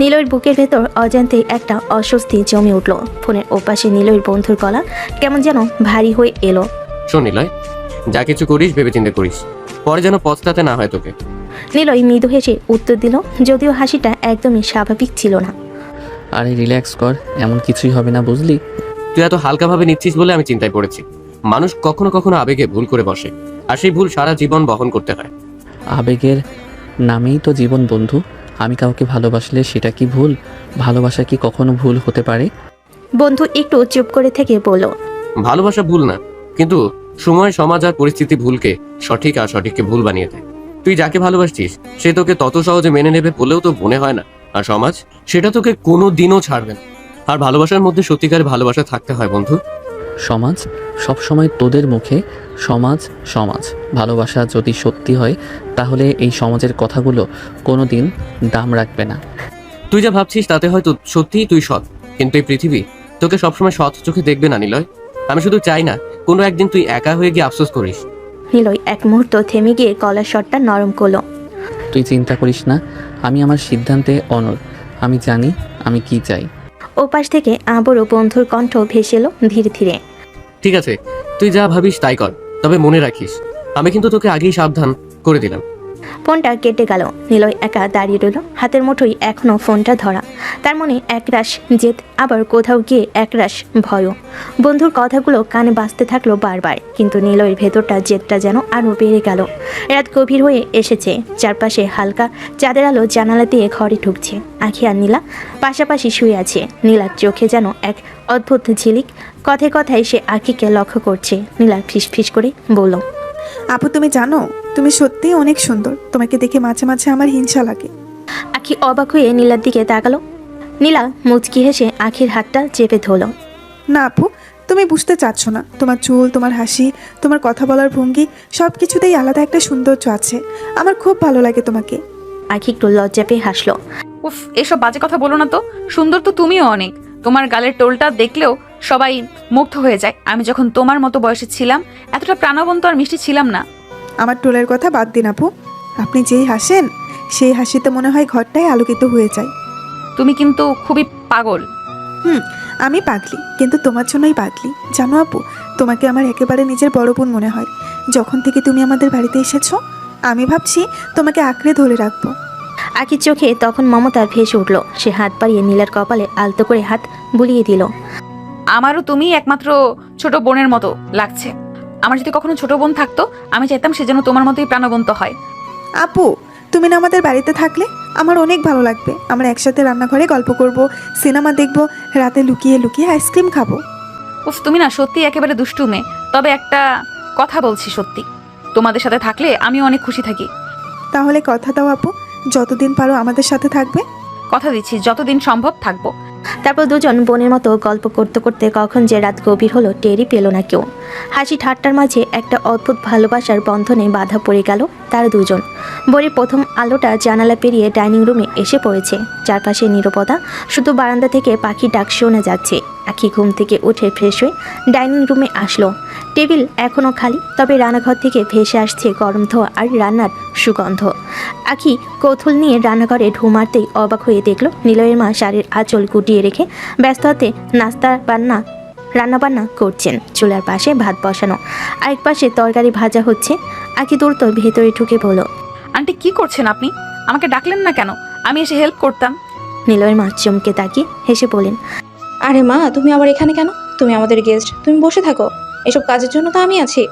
Speaker 3: নিলয়ের বুকের ভেতর অজান্তে একটা অস্বস্তি জমে উঠল। ফোনের ওপাশে নিলয়ের বন্ধুর গলা কেমন যেন ভারী হয়ে এলো।
Speaker 4: শোন নিলয়, যা কিছু করিস ভেবেচিন্তে করিস, পরে যেন পস্তাতে না হয় তোকে।
Speaker 3: নিলয় মৃদু হেসে উত্তর দিল, যদিও হাসিটা একদমই স্বাভাবিক ছিল না।
Speaker 2: আরে রিল্যাক্স কর, এমন কিছুই হবে না বুঝলি।
Speaker 4: তুই এত হালকাভাবে নিচ্ছিস বলে আমি চিন্তায় পড়েছি। মানুষ কখনো কখনো আবেগে ভুল করে বসে, আর সেই ভুল সারা জীবন বহন করতে হয়।
Speaker 2: আবেগের নামেই তো জীবন বন্ধু। আমি কাউকে ভালোবাসলে সেটা কি ভুল? ভালোবাসা কি কখনো ভুল হতে পারে?
Speaker 3: বন্ধু একটু চুপ করে থেকে বলল,
Speaker 4: ভালোবাসা ভুল না, কিন্তু সময়, সমাজ আর পরিস্থিতি ভুলকে সঠিক আর সঠিককে ভুল বানিয়ে দেয়। তুই যাকে ভালোবাসছিস সে তোকে তত সহজে মেনে নেবে বলেও তো মনে হয় না, আর সমাজ সেটা তোকে কোনো দিনও ছাড়বে না। আর ভালোবাসার মধ্যে সত্যিকারের ভালোবাসা থাকতে হয় বন্ধু।
Speaker 2: সমাজ সবসময় তোদের মুখে সমাজ সমাজ। ভালোবাসা যদি সত্যি হয় তাহলে এই সমাজের কথাগুলো কোনো দিন দাম রাখবে না।
Speaker 4: তুই যা ভাবছিস তাতে হয়তো সত্যিই তুই সৎ, কিন্তু এই পৃথিবী তোকে সবসময় সৎ চোখে দেখবে না নিলয়। আমি শুধু চাই না কোনো একদিন তুই একা হয়ে গিয়ে আফসোস করিস।
Speaker 3: নিলয় এক মুহূর্ত থেমে গিয়ে গলার স্বরটা নরম করলো।
Speaker 2: তুই চিন্তা করিস না, আমি আমার সিদ্ধান্তে অনড়। আমি জানি আমি কি চাই।
Speaker 3: ওপাশ থেকে আবারও বন্ধুর কণ্ঠ ভেসে এলো ধীরে ধীরে।
Speaker 4: ঠিক আছে, তুই যা ভাবিস তাই কর, তবে মনে রাখিস আমি কিন্তু তোকে আগেই সাবধান করে দিলাম।
Speaker 3: ফোনটা কেটে গেল। নিলয় একা দাঁড়িয়ে রইল, হাতের মুঠোই এখনো ফোনটা ধরা। তার মনে একরাশ জেদ, আবার কোথাও গিয়ে একরাশ ভয়ও। বন্ধুর কথাগুলো কানে বাজতে থাকলো বারবার, কিন্তু নিলয়ের ভেতরটা জেদটা যেন আরও বেড়ে গেল। রাত গভীর হয়ে এসেছে, চারপাশে হালকা চাঁদের আলো জানালা দিয়ে ঘরে ঢুকছে। আখি আর নীলা পাশাপাশি শুয়ে আছে। নীলার চোখে যেন এক অদ্ভুত ঝিলিক। কথায় কথায় সে আখিকে লক্ষ্য করছে। নীলা ফিসফিস করে বলল,
Speaker 6: আপু তুমি জানো, তুমি সত্যিই অনেক সুন্দর। তোমাকে দেখে মাঝে মাঝে আমার হিংসা লাগে।
Speaker 3: আখি অবাক হয়ে নীলার দিকে তাকালো। নীলা মুচকি হেসে আখির হাতটা চেপে ধরল।
Speaker 6: না আপু, তুমি বুঝতে চাচ্ছ না। তোমার চুল, তোমার হাসি, তোমার কথা বলার ভঙ্গি, সব কিছুতেই আলাদা একটা সৌন্দর্য আছে। আমার খুব ভালো লাগে তোমাকে।
Speaker 3: আখি একটু লজ্জা পেয়ে হাসলো।
Speaker 1: উফ, এসব বাজে কথা বলো না তো। সুন্দর তো তুমিও অনেক। তোমার গালের টোলটা দেখলেও সবাই মুগ্ধ হয়ে যায়। আমি যখন তোমার মতো বয়সে ছিলাম এতটা প্রাণবন্ত আর মিষ্টি ছিলাম না।
Speaker 6: আমার টোলের কথা বাদ দিন আপু, আপনি যেই হাসেন সেই হাসিতে মনে হয় ঘরটাই আলোকিত হয়ে যায়।
Speaker 1: তুমি কিন্তু খুবই পাগল।
Speaker 6: আমি পাগলি, কিন্তু তোমার জন্যই পাগলি। জানো আপু, তোমাকে আমার একেবারে নিজের বড় বোন মনে হয়। যখন থেকে তুমি আমাদের বাড়িতে এসেছো আমি ভাবছি তোমাকে আঁকড়ে ধরে রাখবো।
Speaker 3: আখির চোখে তখন মমতা ভেসে উঠল। সে হাত বাড়িয়ে নীলার কপালে আলতো করে হাত বুলিয়ে দিল।
Speaker 1: আমারও তুমি একমাত্র ছোট বোনের মতো লাগছে। আমার যদি কখনো ছোট বোন থাকতো, আমি চাইতাম সে যেন তোমার মতোই প্রাণবন্ত হয়।
Speaker 6: আপু, তুমি না আমাদের বাড়িতে থাকলে আমার অনেক ভালো লাগবে। আমরা একসাথে রান্নাঘরে গল্প করব, সিনেমা দেখব, রাতে লুকিয়ে লুকিয়ে আইসক্রিম খাবো।
Speaker 1: উফ, তুমি না সত্যি একেবারে দুষ্টু মেয়ে। তবে একটা কথা বলছি, সত্যি তোমাদের সাথে থাকলে আমিও অনেক খুশি থাকি।
Speaker 6: তাহলে কথা দাও আপু, যতদিন পারো আমাদের সাথে থাকবে।
Speaker 1: কথা দিচ্ছি যতদিন সম্ভব থাকবো।
Speaker 3: তারপর দুজন বোনের মতো গল্প করতে করতে কখন যে রাত গভীর হলো টেরই পেল না কেউ। হাসি ঠাট্টার মাঝে একটা অদ্ভুত ভালোবাসার বন্ধনে বাধা পড়ে গেল তারা দুজন। ভোরের প্রথম আলোটা জানালা পেরিয়ে ডাইনিং রুমে এসে পড়েছে। চারপাশে নীরবতা, শুধু বারান্দা থেকে পাখির ডাক শোনা যাচ্ছে। আখি ঘুম থেকে উঠে ফ্রেশ হয়ে ডাইনিং রুমে আসলো। টেবিল এখনও খালি, তবে রান্নাঘর থেকে ভেসে আসছে গরম ধোয়া আর রান্নার সুগন্ধ। আখি কৌতূহল নিয়ে রান্নাঘরে ঢু মারতেই অবাক হয়ে দেখল নিলয়ের মা শাড়ির আঁচল গুটিয়ে রেখে ব্যস্ত হাতে রান্নাবান্না করছেন। চুলার পাশে ভাত বসানো, আরেক পাশে তরকারি ভাজা হচ্ছে। আখি দ্রুত ভেতরে ঢুকে বলল,
Speaker 1: আন্টি কি করছেন আপনি? আমাকে ডাকলেন না কেন? আমি এসে হেল্প করতাম।
Speaker 3: নিলয়ের মা চমকে তাকিয়ে হেসে বলেন,
Speaker 9: আরে মা, তুমি আবার এখানে কেন? তুমি আমাদের গেস্ট, তুমি বসে থাকো। এসব কাজের জন্য তো আমি আছি।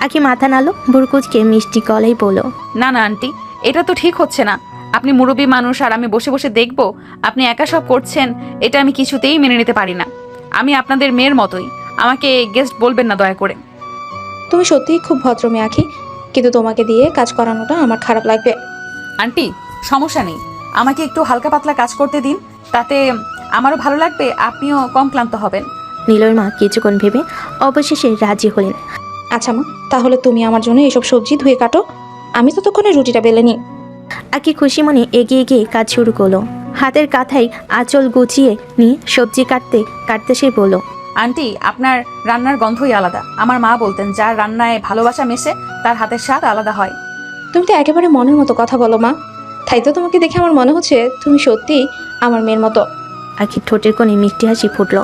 Speaker 3: আখি মাথা নাড়ল, ভুরকুচকে মিষ্টি গলায় বলল,
Speaker 1: না না আন্টি, এটা তো ঠিক হচ্ছে না। আপনি মুরব্বী মানুষ আর আমি বসে বসে দেখব আপনি একা সব করছেন, এটা আমি কিছুতেই মেনে নিতে পারি না। আমি আপনাদের মেয়ের মতোই, আমাকে গেস্ট বলবেন না দয়া করে।
Speaker 9: তুমি সত্যিই খুব ভদ্র মেয়ে আখি, কিন্তু তোমাকে দিয়ে কাজ করানোটা আমার খারাপ লাগবে।
Speaker 1: আন্টি সমস্যা নেই, আমাকে একটু হালকা পাতলা কাজ করতে দিন, তাতে আমারও ভালো লাগবে, আপনিও কম ক্লান্ত হবেন।
Speaker 3: নিলয়ের মা কিছুক্ষণ ভেবে অবশেষে রাজি হলেন।
Speaker 9: আচ্ছা মা, তাহলে তুমি আমার জন্য এসব সবজি ধুয়ে কাটো, আমি ততক্ষণে রুটিটা বেলে নিই।
Speaker 3: আকি খুশি মনে এগিয়ে গিয়ে কাজ শুরু করলো। হাতের কাঁথায় আঁচল গুছিয়ে নিয়ে সবজি কাটতে কাটতে সে বলল,
Speaker 1: আন্টি আপনার রান্নার গন্ধই আলাদা। আমার মা বলতেন, যার রান্নায় ভালোবাসা মেশে তার হাতের স্বাদ আলাদা হয়।
Speaker 9: তুমি তো একেবারে মনের মতো কথা বলো মা, তাই তো তোমাকে দেখে আমার মনে হচ্ছে তুমি সত্যিই আমার মেয়ের মতো।
Speaker 3: আখির ঠোঁটের কোণে মিষ্টি হাসি ফুটল।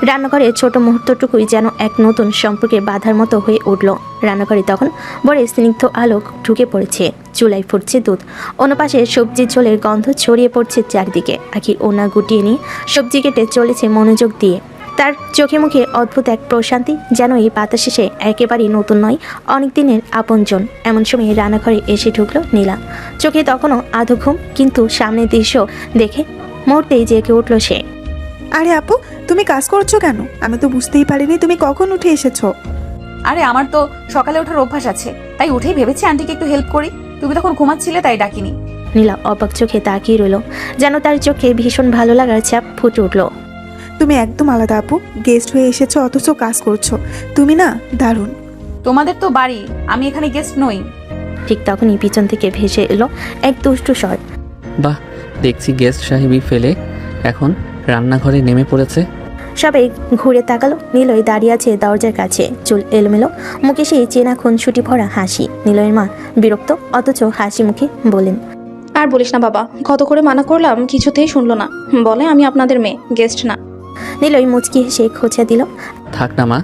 Speaker 3: রান্নাঘরে ছোট মুহূর্তটুকুই যেন এক নতুন সম্পর্কে বাধার মতো হয়ে উঠল। রান্নাঘরে তখন বড় স্নিগ্ধ আলোক ঢুকে পড়েছে, চুলায় ফুটছে দুধ, অন্য পাশে সবজির ঝোলের গন্ধ ছড়িয়ে পড়ছে চারদিকে। আখির ওনা গুটিয়ে নিয়ে সবজি কেটে চলেছে মনোযোগ দিয়ে। তার চোখে মুখে অদ্ভুত এক প্রশান্তি, যেন এই বাতাসে সে একেবারেই নতুন নয়, অনেক দিনের আপনজন। এমন সময় রান্নাঘরে এসে ঢুকলো নীলা। চোখে তখনও আধো ঘুম, কিন্তু সামনের দৃশ্য দেখে মুহূর্তেই জেগে উঠল সে।
Speaker 6: আরে আপু, তুমি কাজ করছো কেন? আমি তো বুঝতেই পারিনি তুমি কখন উঠে এসেছো।
Speaker 1: আরে আমার তো সকালে ওঠার অভ্যাস আছে, তাই উঠেই ভেবেছি আন্টিকে একটু হেল্প করি। তুমি তখন ঘুমাচ্ছিলে তাই ডাকিনি।
Speaker 3: নীলা অবাক চোখে তাকিয়ে রইল, যেন তার চোখে ভীষণ ভালো লাগার ছাপ ফুটে উঠল।
Speaker 6: তুমি একদম আলাদা আপু, গেস্ট হয়ে এসেছো অথচ কাজ করছো, তুমি না দারুণ।
Speaker 1: তোমাদের তো বাড়ি, আমি এখানে গেস্ট নই।
Speaker 3: ঠিক তখনই পিছন থেকে ভেসে এলো এক দুষ্টু স্বর।
Speaker 2: বাহ, দেখছি গেস্ট সাহেবই ফেলে এখন রান্নাঘরে নেমে পড়েছে।
Speaker 3: সবাই ঘুরে তাকালো। নিলয় দাঁড়িয়ে আছে দরজার কাছে, চুল এলোমেলো, মুখে সেই চেনা খুনসুটি ভরা হাসি। নিলয়ের মা বিরক্ত অথচ হাসি মুখে বলেন,
Speaker 9: আর বলিস না বাবা, কত করে মানা করলাম, কিছুতেই শুনলো না, বলে আমি আপনাদের মেয়ে, গেস্ট না।
Speaker 3: নিলয় মুচকি হেসে খোঁচা দিল।
Speaker 2: থাক না মা,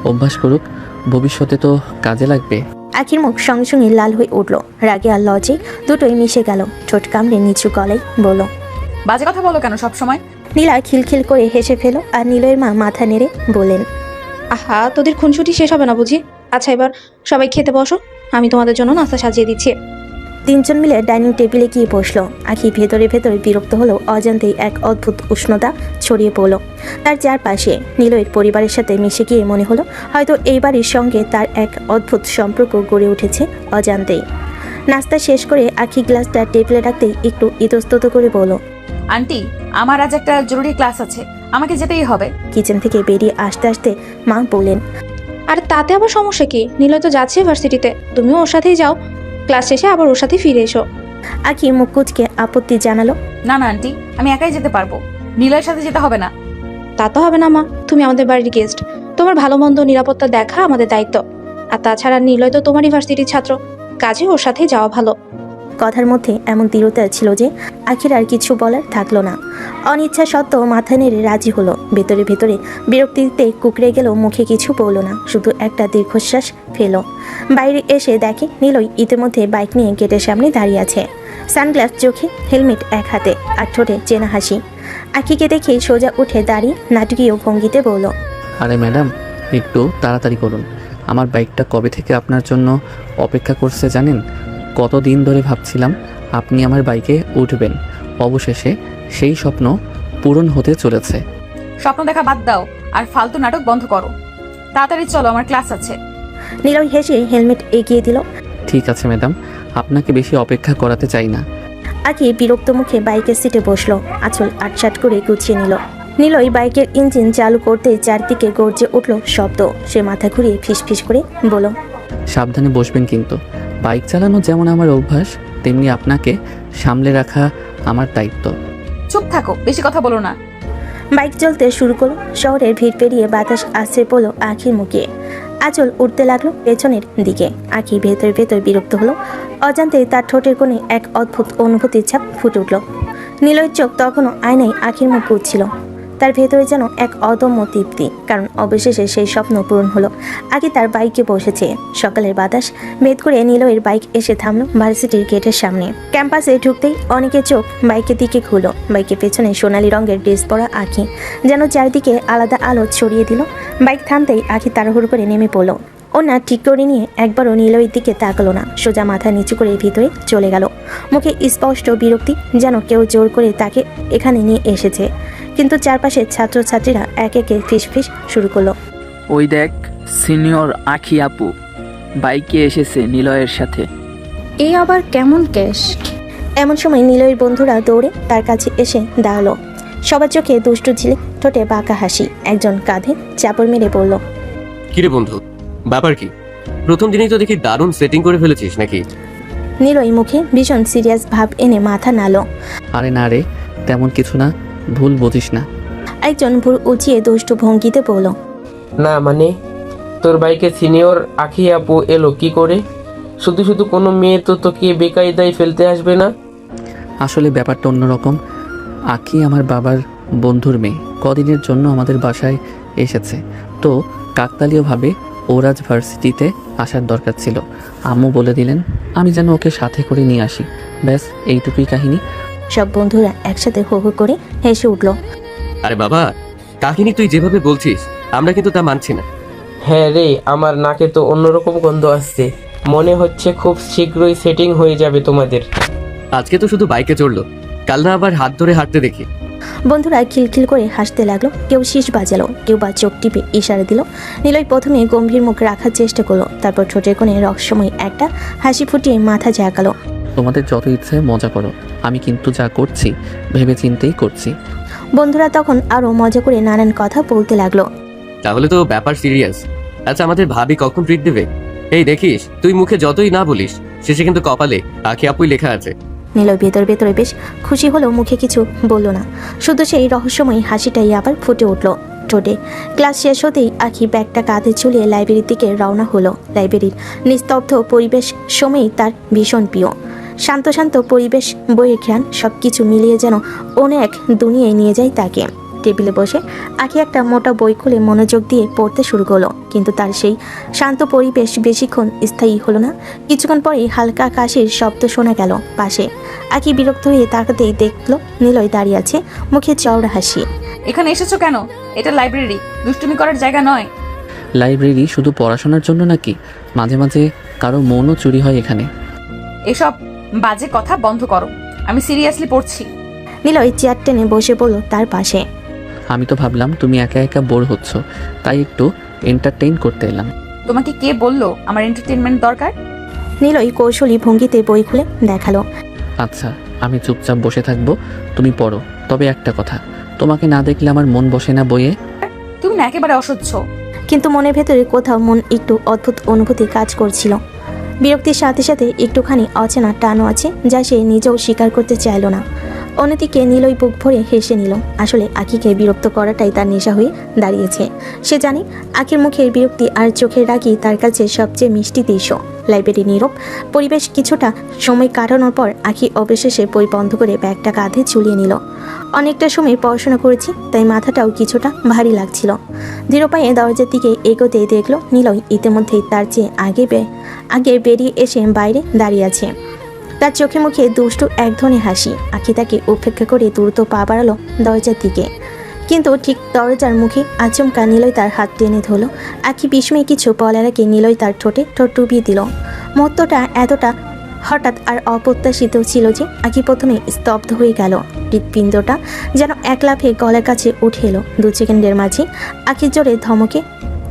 Speaker 2: অভ্যাস করুক, ভবিষ্যতে তো কাজে লাগবে।
Speaker 3: আখির মুখ সঙ্গে সঙ্গে লাল হয়ে উঠল, রাগে আর লজ্জায় দুটোই মিশে গেল। ঠোঁট কামড়ে নিচু গলায় বলল,
Speaker 1: বাজে কথা বলো কেন সব সময়?
Speaker 3: নীলা খিলখিল করে হেসে ফেল, আর নিলয়ের মা মাথা নেড়ে বলেন,
Speaker 9: আহা, তোদের খুনসুটি শেষ হবে না বুঝি? আচ্ছা এবার সবাই খেতে বসো, আমি তোমাদের জন্য নাস্তা সাজিয়ে দিচ্ছি।
Speaker 3: তিনজন মিলে ডাইনিং টেবিলে গিয়ে বসলো। আখি ভেতরে ভেতরে বিরক্ত হলো, অজান্তেই এক অদ্ভুত উষ্ণতা ছড়িয়ে পড়লো তার চারপাশে। নিলয়ের পরিবারের সাথে মিশে গিয়ে মনে হলো হয়তো এই বাড়ির সঙ্গে তার এক অদ্ভুত সম্পর্ক গড়ে উঠেছে অজান্তেই। নাস্তা শেষ করে আখি গ্লাসটা টেবিলে রাখতেই একটু ইতস্তত করে বলল,
Speaker 1: আন্টি আমার আজ একটা জরুরি ক্লাস আছে, আমাকে যেতেই হবে।
Speaker 3: কিচেন থেকে বেরিয়ে আসতে আসতে মা বললেন,
Speaker 9: আর তাতে আবার সমস্যা কি? নিলয় তো যাচ্ছে ভার্সিটিতে, তুমিও ওর সাথেই যাও, ক্লাস শেষে আবার ওর সাথে ফিরে এসো।
Speaker 3: আখি মুখ কুচকে আপত্তি জানালো,
Speaker 1: না না আন্টি, আমি একাই যেতে পারবো, নিলয়ের সাথে যেতে হবে না।
Speaker 9: তা তো হবে না মা, তুমি আমাদের বাড়ির গেস্ট, তোমার ভালো মন্দ নিরাপত্তা দেখা আমাদের দায়িত্ব। আর তাছাড়া নিলয় তো তোমারই ভার্সিটির ছাত্র, কাজে ওর সাথেই যাওয়া ভালো।
Speaker 3: কথার মধ্যে এমন দৃঢ়তা ছিল যে আখির আর কিছু বলার থাকলো না। অনিচ্ছা সত্ত্বেও মাথা নেড়ে রাজি হলো। ভেতরে ভেতরে বিরক্তিতে কুকড়ে গেল, মুখে কিছু বলল না, শুধু একটা দীর্ঘশ্বাস ফেলো। বাইরে এসে দেখে নিলয় ইতিমধ্যে বাইক নিয়ে গেটের সামনে দাঁড়িয়ে আছে। সানগ্লাস চোখে, হেলমেট এক হাতে, আর ঠোঁটে চেনা হাসি। আখিকে দেখে সোজা উঠে দাঁড়িয়ে নাটকীয় ভঙ্গিতে বলল,
Speaker 2: আরে ম্যাডাম, একটু তাড়াতাড়ি করুন। আমার বাইকটা কবে থেকে আপনার জন্য অপেক্ষা করছে জানেন? কতদিন ধরে ভাবছিলাম আপনি আমার বাইকে উঠবেন। অবশেষে সেই স্বপ্ন পূরণ হতে চলেছে।
Speaker 1: স্বপ্ন দেখা বাদ দাও আর ফালতু নাটক বন্ধ করো। তাড়াতাড়ি চলো, আমার ক্লাস আছে।
Speaker 3: নিলয় হেসে হেলমেট এগিয়ে দিল।
Speaker 2: ঠিক আছে ম্যাডাম, আপনাকে বেশি অপেক্ষা করাতে চাই না।
Speaker 3: আখি বিরক্ত মুখে বাইকের সিটে বসলো, আঁচল আটসাট করে গুছিয়ে নিল। নিলয় বাইকের ইঞ্জিন চালু করতে চারদিকে গর্জে উঠল শব্দ। সে মাথা ঘুরিয়ে ফিসফিস করে বলল,
Speaker 2: সাবধানে বসবেন কিন্তু। বাইক চালানো যেমন আমার অভ্যাস, তেমনি আপনাকে সামলে রাখা আমার দায়িত্ব।
Speaker 1: চুপ থাকো, বেশি কথা বলো না।
Speaker 3: বাইক চলতে শুরু করলো। শহরের ভিড় পেরিয়ে বাতাস আসছে পড়লো আখির মুখে। আঁচল উঠতে লাগলো পেছনের দিকে। আখি ভেতর ভেতর বিরক্ত হলো। অজান্তে তার ঠোঁটের কোণে এক অদ্ভুত অনুভূতির ছাপ ফুটে উঠল। নিলয়ের চোখ তখনও আয়নায় আখির মুখ ঘুরছিল। তার ভেতরে যেন এক অদম্য তৃপ্তি, কারণ অবশেষে সেই স্বপ্ন পূরণ হলো। আগে তার বাইকে বসেছে। সকালের বাতাস ভেদ করে নিলয়ের বাইক এসে থামলো ভার্সিটির গেটের সামনে। ক্যাম্পাসে ঢুকতেই অনেকের চোখ বাইকের দিকে ঘুরলো। বাইকের পেছনে সোনালী রঙের ড্রেস পরা আখি যেন চারদিকে আলাদা আলো ছড়িয়ে দিল। বাইক থামতেই আখি তাড়াহুড়ো করে নেমে পড়লো। ওনা ঠিক করে নিয়ে একবারও নিলয়ের দিকে তাকালো না, সোজা মাথা নিচু করে ভিতরে চলে গেল। মুখে স্পষ্ট বিরক্তি, যেন কেউ জোর করে তাকে এখানে নিয়ে এসেছে। কিন্তু চারপাশের ছাত্রছাত্রীরা এক একে ফিসফিস শুরু করলো।
Speaker 10: ওই দেখ, সিনিয়র আখি আপু বাইকে এসেছে নিলয়ের সাথে।
Speaker 9: এই আবার কেমন কেস?
Speaker 3: এমন সময় নিলয়ের বন্ধুরা দৌড়ে তার কাছে এসে দাঁড়ালো। সবার চোখে দুষ্টু ঝিলে, ঠোঁটে বাঁকা হাসি। একজন কাঁধে চাপড় মেরে বলল,
Speaker 4: কিরে বন্ধু, ব্যাপার কি? প্রথম দিনেই তো দেখি দারুণ সেটিং করে ফেলেছিস নাকি?
Speaker 3: নিলয় মুখে ভীষণ সিরিয়াস ভাব এনে মাথা নাড়ল।
Speaker 2: আরে না রে, তেমন কিছু না, ভুল বুঝিস না।
Speaker 3: একজন ভুরু উঁচিয়ে দুষ্টু ভঙ্গিতে বলল,
Speaker 11: না মানে, তোর বাইকে সিনিয়র আখি আপু এলো কি করে? শুধু শুধু কোনো মেয়ে তো তোকে বেকায়দায় ফেলতে আসবে না?
Speaker 2: আসলে ব্যাপারটা অন্যরকম। আখি আমার বাবার বন্ধুর মেয়ে, কদিনের জন্য আমাদের বাসায় এসেছে। তো কাকতালীয়ভাবে ওর আজ ভার্সিটিতে আসার দরকার ছিল। আম্মু বলে দিলেন আমি যেন ওকে সাথে করে নিয়ে আসি। ব্যাস এইটুকুই কাহিনী।
Speaker 3: সব বন্ধুরা একসাথে হো হো করে হেসে উঠল।
Speaker 4: আরে বাবা, কাহিনী তুই যেভাবে বলছিস আমরা কিন্তু তা মানছি না।
Speaker 11: হ্যাঁ রে, আমার নাকে তো অন্যরকম গন্ধ আসছে। মনে হচ্ছে খুব শীঘ্রই সেটিং হয়ে যাবে তোমাদের।
Speaker 4: আজকে তো শুধু বাইকে চড়লো, কাল না আবার হাত ধরে হাঁটতে দেখি।
Speaker 3: বন্ধুরা খিলখিল করে হাসতে লাগলো। কেউ শীষ বাজালো, কেউ বা চোখ টিপে ইশারা দিল। নিলয় প্রথমে গম্ভীর মুখ রাখার চেষ্টা করলো, তারপর ঠোঁটের কোণে রহস্যময় একটা হাসি ফুটিয়ে মাথা ঝাঁকালো।
Speaker 2: তোমাদের যত ইচ্ছে মজা করো, আমি কিন্তু যা করছি ভেবে চিন্তেই করছি।
Speaker 3: বন্ধুরা তখন আরো মজা করে নানান কথা বলতে লাগলো।
Speaker 4: তাহলে তো ব্যাপার সিরিয়াস। আচ্ছা, আমাদের ভাবি কখন ট্রিট দেবে? এই দেখিস, তুই মুখে যতই না বলিস শেষে কিন্তু কপালে আখি আপুই লেখা আছে।
Speaker 3: নিলয় ভেতরে ভেতরে বেশ খুশি হলেও মুখে কিছু বলল না, শুধু সেই রহস্যময় হাসিটাই আবার ফুটে উঠল ঠোঁটে। ক্লাস শেষ হতেই আখি ব্যাগটা কাঁধে ঝুলিয়ে লাইব্রেরির দিকে রওনা হলো। লাইব্রেরির নিস্তব্ধ পরিবেশ সময়ই তার ভীষণ প্রিয়। শান্ত শান্ত পরিবেশ, বইয়ের ঘ্রাণ, সব কিছু মিলিয়ে যেন অন্য এক দুনিয়ায় নিয়ে যায় তাকে। টেবিলে বসে আখি একটা মোটা বই খুলে মনোযোগ দিয়ে পড়তে শুরু করলো। কিন্তু তার সেই শান্ত পরিবেশ বেশিক্ষণ স্থায়ী হলো না। কিছুক্ষণ পরেই হালকা কাশির শব্দ শোনা গেল পাশে। আখি বিরক্ত হয়ে তাকাতেই দেখলো নিলয় দাঁড়িয়ে আছে, মুখে চওড়া হাসি।
Speaker 1: এখানে এসেছো কেন? এটা লাইব্রেরি, দুষ্টুমি করার জায়গা নয়।
Speaker 2: লাইব্রেরি শুধু পড়াশোনার জন্য নাকি? মাঝে মাঝে কারো মনও চুরি হয় এখানে।
Speaker 1: এসব বাজে কথা বন্ধ করো, আমি সিরিয়াসলি পড়ছি।
Speaker 3: নিলয় চেয়ার টেনে বসে পড়লো তার পাশে।
Speaker 2: আমি তো ভাবলাম তুমি একা একা বোর হচ্ছ, তাই একটু এন্টারটেইন করতে এলাম।
Speaker 1: তোমাকে কে বললো আমার এন্টারটেনমেন্ট দরকার?
Speaker 3: নিলয় কৌশলী ভঙ্গিতে বই খুলে দেখালো।
Speaker 2: আচ্ছা, আমি চুপচাপ বসে থাকবো, তুমি পড়ো। তবে একটা কথা, তোমাকে না দেখলে আমার মন বসে না বইয়ে।
Speaker 1: তুমি না একেবারে অসহ্য।
Speaker 3: কিন্তু মনের ভেতরে কোথাও মন একটু অদ্ভুত অনুভূতি কাজ করছিল। বিরক্তির সাথে সাথে একটুখানি অচেনা টানও আছে, যা সে নিজেও স্বীকার করতে চাইল না। অন্যদিকে নিলয় বুক ভরে হেসে নিল। আসলে আখিকে বিরক্ত করাটাই তার নেশা হয়ে দাঁড়িয়েছে। সে জানে আখির মুখের বিরক্তি আর চোখের রাগই তার কাছে সবচেয়ে মিষ্টি দৃশ্য। লাইব্রেরি নীরব পরিবেশ। কিছুটা সময় কাটানোর পর আখি অবশেষে বই বন্ধ করে ব্যাগটা কাঁধে ঝুলিয়ে নিল। অনেকটা সময় পড়াশোনা করেছি, তাই মাথাটাও কিছুটা ভারী লাগছিল। ধীর পায়ে দরজার দিকে এগোতে দেখলো নিলয় ইতিমধ্যেই তার চেয়ে আগে বেরিয়ে এসে বাইরে দাঁড়িয়ে আছে। তার চোখে মুখে দুষ্টু এক ধরনের হাসি। আখি তাকে উপেক্ষা করে দ্রুত পা বাড়ালো দরজার দিকে, কিন্তু ঠিক দরজার মুখে আচমকা নিলয় তার হাত টেনে ধরলো। আখি বিস্ময়ে কিছু বলার আগে নিলয় তার ঠোঁটে ঠোঁট ডুবিয়ে দিল। মুহূর্তটা এতটা হঠাৎ আর অপ্রত্যাশিত ছিল যে আখি প্রথমে স্তব্ধ হয়ে গেল। হৃৎপিণ্ডটা যেন এক লাফে গলার কাছে উঠে এলো। 2 সেকেন্ডের মাঝে আখি জোরে ধমকে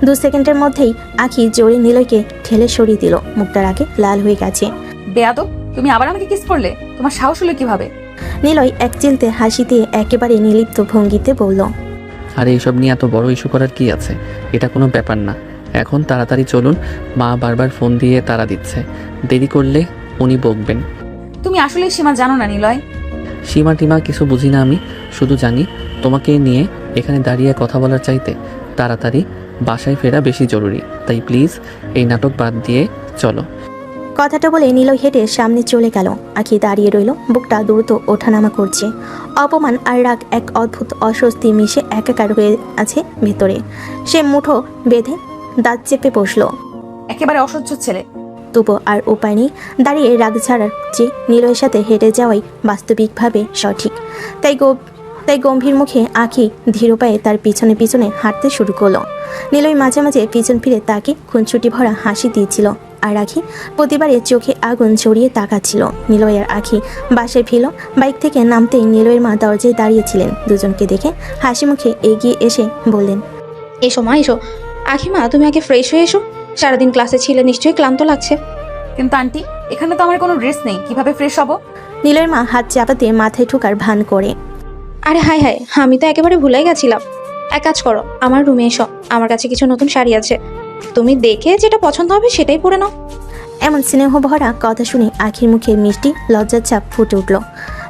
Speaker 3: 2 সেকেন্ডের মধ্যেই আখি জোরে নিলয়কে ঠেলে সরিয়ে দিল। মুখটার আগে লাল হয়ে গেছে।
Speaker 1: বেয়াদব, তুমি আবার আমাকে কিস করলে? তোমার সাহস হলো কিভাবে?
Speaker 3: নিলয় এক চিলতে হাসি দিয়ে একেবারে নির্লিপ্ত ভঙ্গিতে বলল,
Speaker 2: আর এইসব নিয়ে এত বড় ইস্যু করার কি আছে? এটা কোনো ব্যাপার না। এখন তাড়াতাড়ি চলুন, মা বারবার ফোন দিয়ে তাড়া দিচ্ছে। দেরি করলে উনি বকবেন।
Speaker 1: তুমি আসলেই সীমা জানো না নিলয়।
Speaker 2: সীমা টিমা কিছু বুঝি না আমি, শুধু জানি তোমাকে নিয়ে এখানে দাঁড়িয়ে কথা বলার চাইতে তাড়াতাড়ি বাসায় ফেরা বেশি জরুরি। তাই প্লিজ এই নাটক বাদ দিয়ে চলো।
Speaker 3: কথাটা বলে নিলয় হেঁটে সামনে চলে গেল। আখি দাঁড়িয়ে রইল, বুকটা দ্রুত ওঠানামা করছে। অপমান আর রাগ এক অদ্ভুত অস্বস্তি মিশে একাকার হয়ে আছে ভেতরে। সে মুঠো বেঁধে দাঁত চেপে বসলো।
Speaker 1: একেবারে অসহ্য ছেলে।
Speaker 3: তবু আর উপায় নেই, দাঁড়িয়ে রাগ ছাড়ার চেয়ে নিলয়ের সাথে হেঁটে যাওয়াই বাস্তবিকভাবে সঠিক। তাই গম্ভীর মুখে আখি ধীর পায়ে তার পিছনে পিছনে হাঁটতে শুরু করলো। নিলয় মাঝে মাঝে পিছন ফিরে তাকে খুনছুটি ভরা হাসি দিয়েছিল, আর আখি প্রতিবারে চোখে আগুন জড়িয়ে তাকাচ্ছিল। নিলয় আর আখি বাসায় ফিরল। বাইক থেকে নামতেই নিলয়ের মা দরজায় দাঁড়িয়েছিলেন। দুজনকে দেখে হাসি মুখে এগিয়ে এসে বললেন,
Speaker 9: এসো মা এসো। আখিমা, তুমি আগে ফ্রেশ হয়ে এসো। সারাদিন ক্লাসে ছিলে, নিশ্চয়ই ক্লান্ত লাগছে।
Speaker 1: কিন্তু আন্টি, এখানে তো আমার কোনো ড্রেস নেই, কিভাবে ফ্রেশ হব?
Speaker 3: নিলয়ের মা হাত চাপাতে মাথায় ঠোকার ভান করে।
Speaker 9: আরে হাই হাই, আমি তো একেবারে ভুলে গেছিলাম। এক কাজ করো, আমার রুমে এসো। আমার কাছে কিছু নতুন শাড়ি আছে, তুমি দেখে যেটা পছন্দ হবে সেটাই পরে নাও।
Speaker 3: এমন স্নেহ ভরা কথা শুনে আখির মুখে মিষ্টি লজ্জার ছাপ ফুটে উঠল।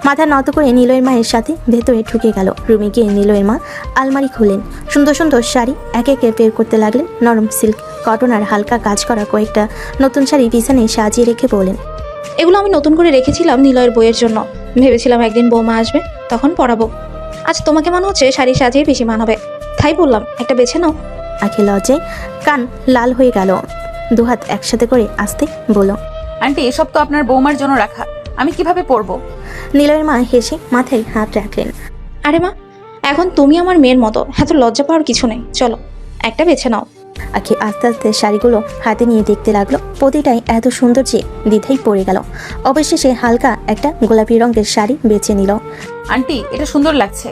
Speaker 3: মাথা নত করে নিলয়ের মায়ের সাথে ভেতরে ঢুকে গেল। রুমে গিয়ে নিলয়ের মা আলমারি খুললেন। সুন্দর সুন্দর শাড়ি একে একে বের করতে লাগলেন। নরম সিল্ক, কটন আর হালকা কাজ করা কয়েকটা নতুন শাড়ি বিছানায় সাজিয়ে রেখে বলেন,
Speaker 9: এগুলো আমি নতুন করে রেখেছিলাম নিলয়ের বইয়ের জন্য। ভেবেছিলাম একদিন বৌমা আসবে, তখন পরাবো। আজ তোমাকে মনে হচ্ছে শাড়ি সাজিয়ে বেশি মানাবে, তাই বললাম একটা বেছে নাও।
Speaker 3: আখি লজ্জায় কান লাল হয়ে গেল। 2 হাত একসাথে করে আসতে বলল,
Speaker 1: আন্টি, এসব তো আপনার বৌমার জন্য রাখা, আমি কিভাবে পরবো?
Speaker 3: নিলয়ের মা হেসে মাথায় হাত রাখলেন।
Speaker 9: আরে মা, এখন তুমি আমার মেয়ের মতো, এত লজ্জা পাওয়ার কিছু নেই। চলো একটা বেছে নাও।
Speaker 3: আখি আস্তে আস্তে শাড়িগুলো হাতে নিয়ে দেখতে লাগলো। প্রতিটাই এত সুন্দর যে দ্বিধাই পড়ে গেল। অবশেষে হালকা একটা গোলাপি রঙের শাড়ি বেছে নিল।
Speaker 1: আন্টি, এটা সুন্দর লাগছে।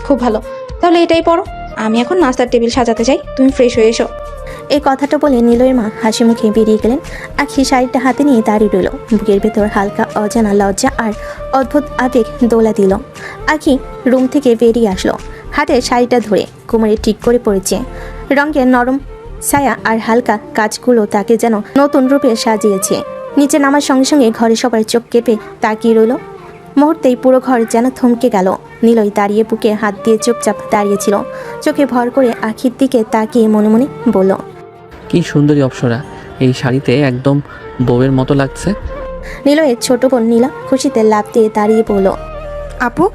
Speaker 9: খুব ভালো, তাহলে এটাই পরো। আমি এখন নাস্তার টেবিল সাজাতে চাই, তুমি ফ্রেশ হয়ে এসো।
Speaker 3: এই কথাটা বলে নিলয়ের মা হাসি মুখে বেরিয়ে গেলেন। আখি শাড়িটা হাতে নিয়ে দাঁড়িয়ে রইল। বুকের ভেতর হালকা অজানা লজ্জা আর অদ্ভুত আবেগ দোলা দিল। আখি রুম থেকে বেরিয়ে আসলো, হাতে শাড়িটা ধরে কোমরে ঠিক করে পড়েছে। রঙের নরম ছায়া আর হালকা কাজগুলো তাকে যেন নতুন রূপে সাজিয়েছে। নিচে নামার সঙ্গে সঙ্গে ঘরে সবার চোখ কেঁপে তাকিয়ে রইল। মুহূর্তেই পুরো ঘর যেন থমকে গেল। নিলয় দাঁড়িয়ে বুকে হাত দিয়ে চুপচাপ দাঁড়িয়েছিল। চোখে ভর করে আখির দিকে তাকিয়ে মনে মনে বলল,
Speaker 2: কি সুন্দরী অপ্সরা, এই শাড়িতে একদম বউয়ের মতো লাগছে।
Speaker 3: নিলয়ের ছোট বোন নীলা খুশিতে লাফ দিয়ে দাঁড়িয়ে বলল,
Speaker 6: আপু,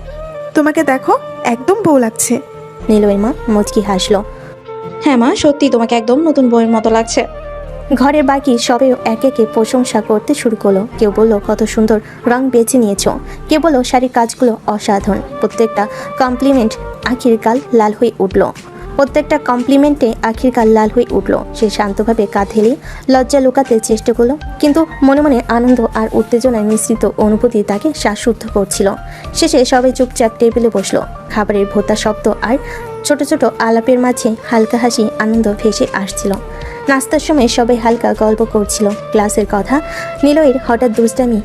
Speaker 6: তোমাকে দেখো, একদম বউ লাগছে।
Speaker 3: নিলয়ের মা মুচকি হাসলো।
Speaker 9: হ্যাঁ মা, সত্যি তোমাকে একদম নতুন বইয়ের মতো লাগছে।
Speaker 3: ঘরের বাকি সবেও একে একে প্রশংসা করতে শুরু করলো। কেউ বলল কত সুন্দর রং বেছে নিয়েছো, কেউ বলল শাড়ির কাজগুলো অসাধারণ। প্রত্যেকটা কমপ্লিমেন্টে আখির গাল লাল হয়ে উঠল। সে শান্তভাবে কাঁধ হেলিয়ে লজ্জা লুকাতে চেষ্টা করলো, কিন্তু মনে মনে আনন্দ আর উত্তেজনায় মিশ্রিত অনুভূতি তাকে শ্বাসরুদ্ধ করছিল। শেষে সবাই চুপচাপ টেবিলে বসলো। খাবারের ভোতা শব্দ আর ছোট ছোট আলাপের মাঝে হালকা হাসি আনন্দ ভেসে আসছিল। নাস্তার সময় সবাই হালকা গল্প করছিল, ক্লাসের কথা, নিলয়ের হঠাৎ দুষ্টামি,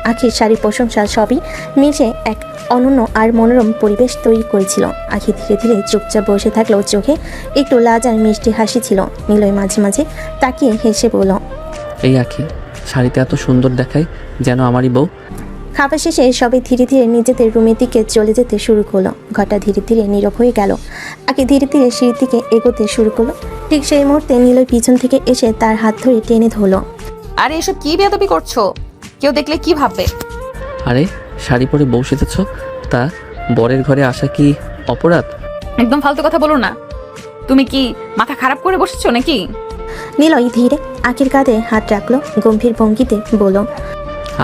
Speaker 3: আখির শাড়ির প্রশংসা, সবই মিশে এক অনন্য আর মনোরম পরিবেশ তৈরি করেছিল। আখি ধীরে ধীরে চুপচাপ বসে থাকলেও চোখে একটু লাজ আর মিষ্টি হাসি ছিল। নিলয় মাঝে মাঝে তাকিয়ে হেসে বলল,
Speaker 2: এই আখি, শাড়িতে এত সুন্দর দেখায়, যেন আমারই বউ।
Speaker 3: খাবার শেষে সবাই ধীরে ধীরে নিজেদের রুমের দিকে চলে যেতে শুরু করলো। ঘরটা ধীরে ধীরে নীরব হয়ে গেল। আগে ধীরে ধীরে সিঁড়ির দিকে এগোতে শুরু করলো। ঠিক সেই মুহূর্তে নিলয় পিছন থেকে এসে তার হাত ধরে টেনে ধরলো।
Speaker 1: আরে এসব কি বেয়াদবি করছো? কেউ দেখলে কি ভাববে?
Speaker 2: আরে শাড়ি পরে বউ সেজেছ, তা বরের ঘরে আসা কি অপরাধ?
Speaker 1: একদম ফালতু কথা বলো না। তুমি কি মাথা খারাপ করে বসেছো নাকি?
Speaker 3: নিলয় ধীরে আখির কাঁধে হাত রাখলো, গম্ভীর ভঙ্গিতে বলল,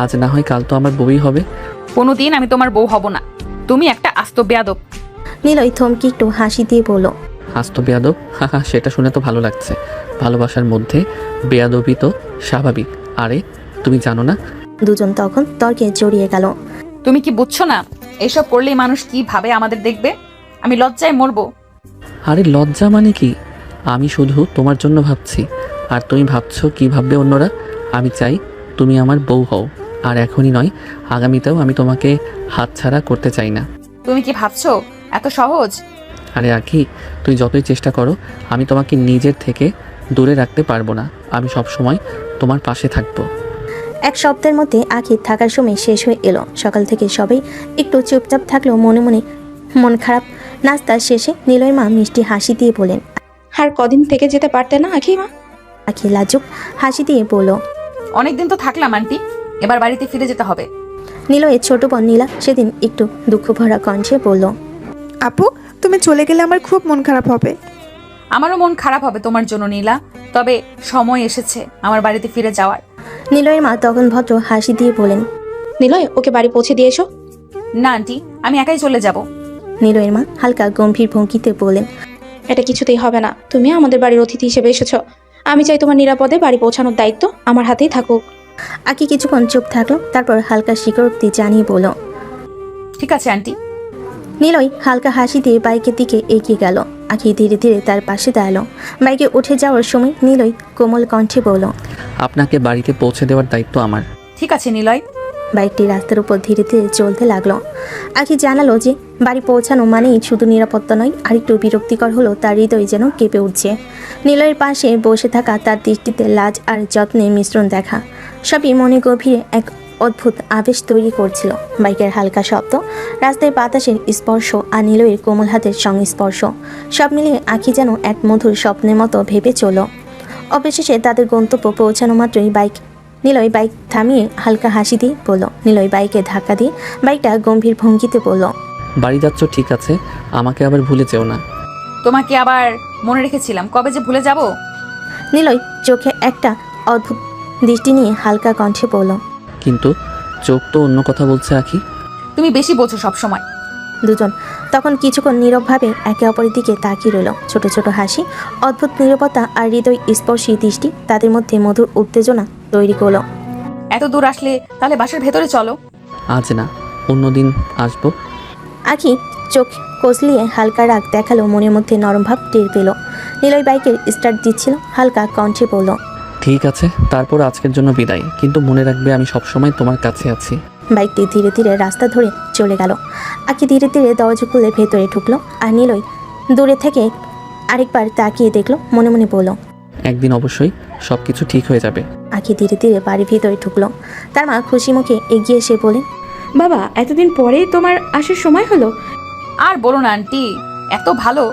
Speaker 2: আজ না হয় কাল তো আমার বউই হবে।
Speaker 1: কোনোদিন আমি তোমার বউ হব না। তুমি একটা আস্ত বেয়াদব।
Speaker 3: নিলয় থমকে একটু হাসি দিয়ে বলল,
Speaker 2: আজ তো বেয়াদব? হাহা, সেটা শুনে তো ভালো লাগছে। ভালোবাসার মধ্যে বেয়াদবি তো স্বাভাবিক। আরে তুমি জানো না?
Speaker 3: দুজন তখন তর্কে জড়িয়ে গেল।
Speaker 1: তুমি কি বুঝছো না এসব করলেই মানুষ কি ভাবে আমাদের দেখবে? আমি লজ্জায় মরবো।
Speaker 2: আরে লজ্জা মানে কি? আমি শুধু তোমার জন্য ভাবছি, আর তুমি ভাবছো কি ভাববে অন্যরা। আমি চাই তুমি আমার বউ হও, আর এখনই নয়, আগামীতেও আমি তোমাকে হাতছাড়া করতে চাই না।
Speaker 1: তুমি কি ভাবছো এত সহজ?
Speaker 2: আরে আখি, তুই যতই চেষ্টা করো আমি তোমাকে নিজের থেকে দূরে রাখতে পারবো না। আমি সব সময় তোমার পাশে থাকবো।
Speaker 3: এক সপ্তাহের মধ্যে আখির থাকার সময় শেষ হয়ে এলো। সকাল থেকে সবাই একটু চুপচাপ থাকলেও মনে মনে মন খারাপ। নাস্তার শেষে নিলয় মা মিষ্টি হাসি দিয়ে বলেন,
Speaker 9: আর কদিন থেকে যেতে পারতে না আখি মা?
Speaker 3: আখি লাজুক হাসি দিয়ে বলল,
Speaker 1: অনেকদিন তো থাকলাম আন্টি, এবার বাড়িতে ফিরে যেতে হবে।
Speaker 3: নিলয়ের ছোট বোন নীলা সেদিন একটু দুঃখ ভরা কণ্ঠে বলল,
Speaker 6: আপু, তুমি চলে গেলে আমার খুব মন খারাপ হবে।
Speaker 1: আমারও মন খারাপ হবে তোমার জন্য নীলা, তবে সময় এসেছে আমার বাড়িতে ফিরে যাওয়ার।
Speaker 3: নিলয়ের মা তখন ভদ্র হাসি দিয়ে বলেন,
Speaker 9: নিলয়, ওকে বাড়ি পৌঁছে দিয়ে এসো।
Speaker 1: না আন্টি, আমি একাই চলে যাব।
Speaker 3: নিলয়ের মা হালকা গম্ভীর ভঙ্গিতে বলেন,
Speaker 9: এটা কিছুতেই হবে না। তুমি আমাদের বাড়ির অতিথি হিসেবে এসেছো। আমি চাই তোমার নিরাপদে বাড়ি পৌঁছানোর দায়িত্ব আমার হাতেই থাকুক।
Speaker 3: আকি কিছুক্ষণ চুপ থাকলো, তারপর হালকা স্বীকারোক্তি জানিয়ে বলল,
Speaker 1: ঠিক আছে আন্টি।
Speaker 3: নিলয় হালকা হাসি দিয়ে বাইকের দিকে এগিয়ে গেল। আখি ধীরে ধীরে তার পাশে দাঁড়ালো। বাইকে উঠে যাওয়ার সময় নিলয় কোমল কণ্ঠে বলল,
Speaker 2: আপনাকে বাড়িতে পৌঁছে দেওয়ার দায়িত্ব আমার।
Speaker 1: ঠিক আছে নিলয়।
Speaker 3: বাইকটি রাস্তার উপর ধীরে ধীরে চলতে লাগলো। আখি জানালো যে বাড়ি পৌঁছানো মানেই শুধু নিরাপত্তা নয়, আরেকটু বিরক্তিকর হলো তার হৃদয় যেন কেঁপে উঠছে। নিলয়ের পাশে বসে থাকা তার দৃষ্টিতে লাজ আর যত্নের মিশ্রণ দেখা, সবই মনে গভীরে এক অদ্ভুত আবেশ তৈরি করছিল। বাইকের হালকা শব্দ, রাস্তায় বাতাসের স্পর্শ আর নিলয়ের কোমল হাতের সংস্পর্শ, সব মিলিয়ে আখি যেন এক মধুর স্বপ্নের মতো ভেবে চলল। অবশেষে তাদের গন্তব্য পৌঁছানো মাত্রই নিলয় বাইক থামিয়ে হালকা হাসি দিয়ে বলল, নিলয় বাইকে ধাক্কা দিয়ে বাইকটা গম্ভীর ভঙ্গিতে বলল,
Speaker 2: বাড়ি যাচ্ছ ঠিক আছে, আমাকে আবার ভুলে যেও না।
Speaker 1: তোমাকে আবার মনে রেখেছিলাম, কবে যে ভুলে যাব।
Speaker 3: নিলয় চোখে একটা অদ্ভুত দৃষ্টি নিয়ে হালকা কণ্ঠে বলল,
Speaker 2: কিন্তু চোখ তো অন্য কথা বলছে আখি।
Speaker 1: তুমি বেশি বোঝো সব সময়।
Speaker 3: দুজন তখন কিছুক্ষণ নীরবভাবে একে অপরের দিকে তাকিয়ে রইল। ছোট ছোট হাসি, অদ্ভুত নীরবতা আর হৃদয় স্পর্শী দৃষ্টি তাদের মধ্যে মধুর উত্তেজনা তৈরি করলো।
Speaker 1: এত দূর আসলে তাহলে বাসার ভেতরে চলো।
Speaker 2: আজ না, অন্যদিন আসবো।
Speaker 3: আখি চোখ কচলিয়ে হালকা রাগ দেখালো, মনের মধ্যে নরম ভাব টের পেল। নিলয় বাইকের স্টার্ট দিচ্ছিল, হালকা কণ্ঠে বলল,
Speaker 2: ঠিক আছে, তারপর আজকের জন্য বিদায়, কিন্তু মনে রাখবে আমি সবসময় তোমার কাছে আছি।
Speaker 3: বাইকটি ধীরে ধীরে রাস্তা ধরে চলে গেল। আখি ধীরে ধীরে দরজা খুলে ভেতরে ঢুকলো, আর নিলয় দূরে থেকে আরেকবার তাকিয়ে দেখলো, মনে মনে বলল,
Speaker 2: একদিন অবশ্যই সব কিছু ঠিক হয়ে যাবে।
Speaker 3: আখি ধীরে ধীরে বাড়ির ভিতরে ঢুকলো। তার মা খুশি মুখে এগিয়ে এসে বলেন,
Speaker 8: বাবা, এতদিন পরে তোমার আসার সময় হলো।
Speaker 1: আর বলো না আন্টি, এত ভালো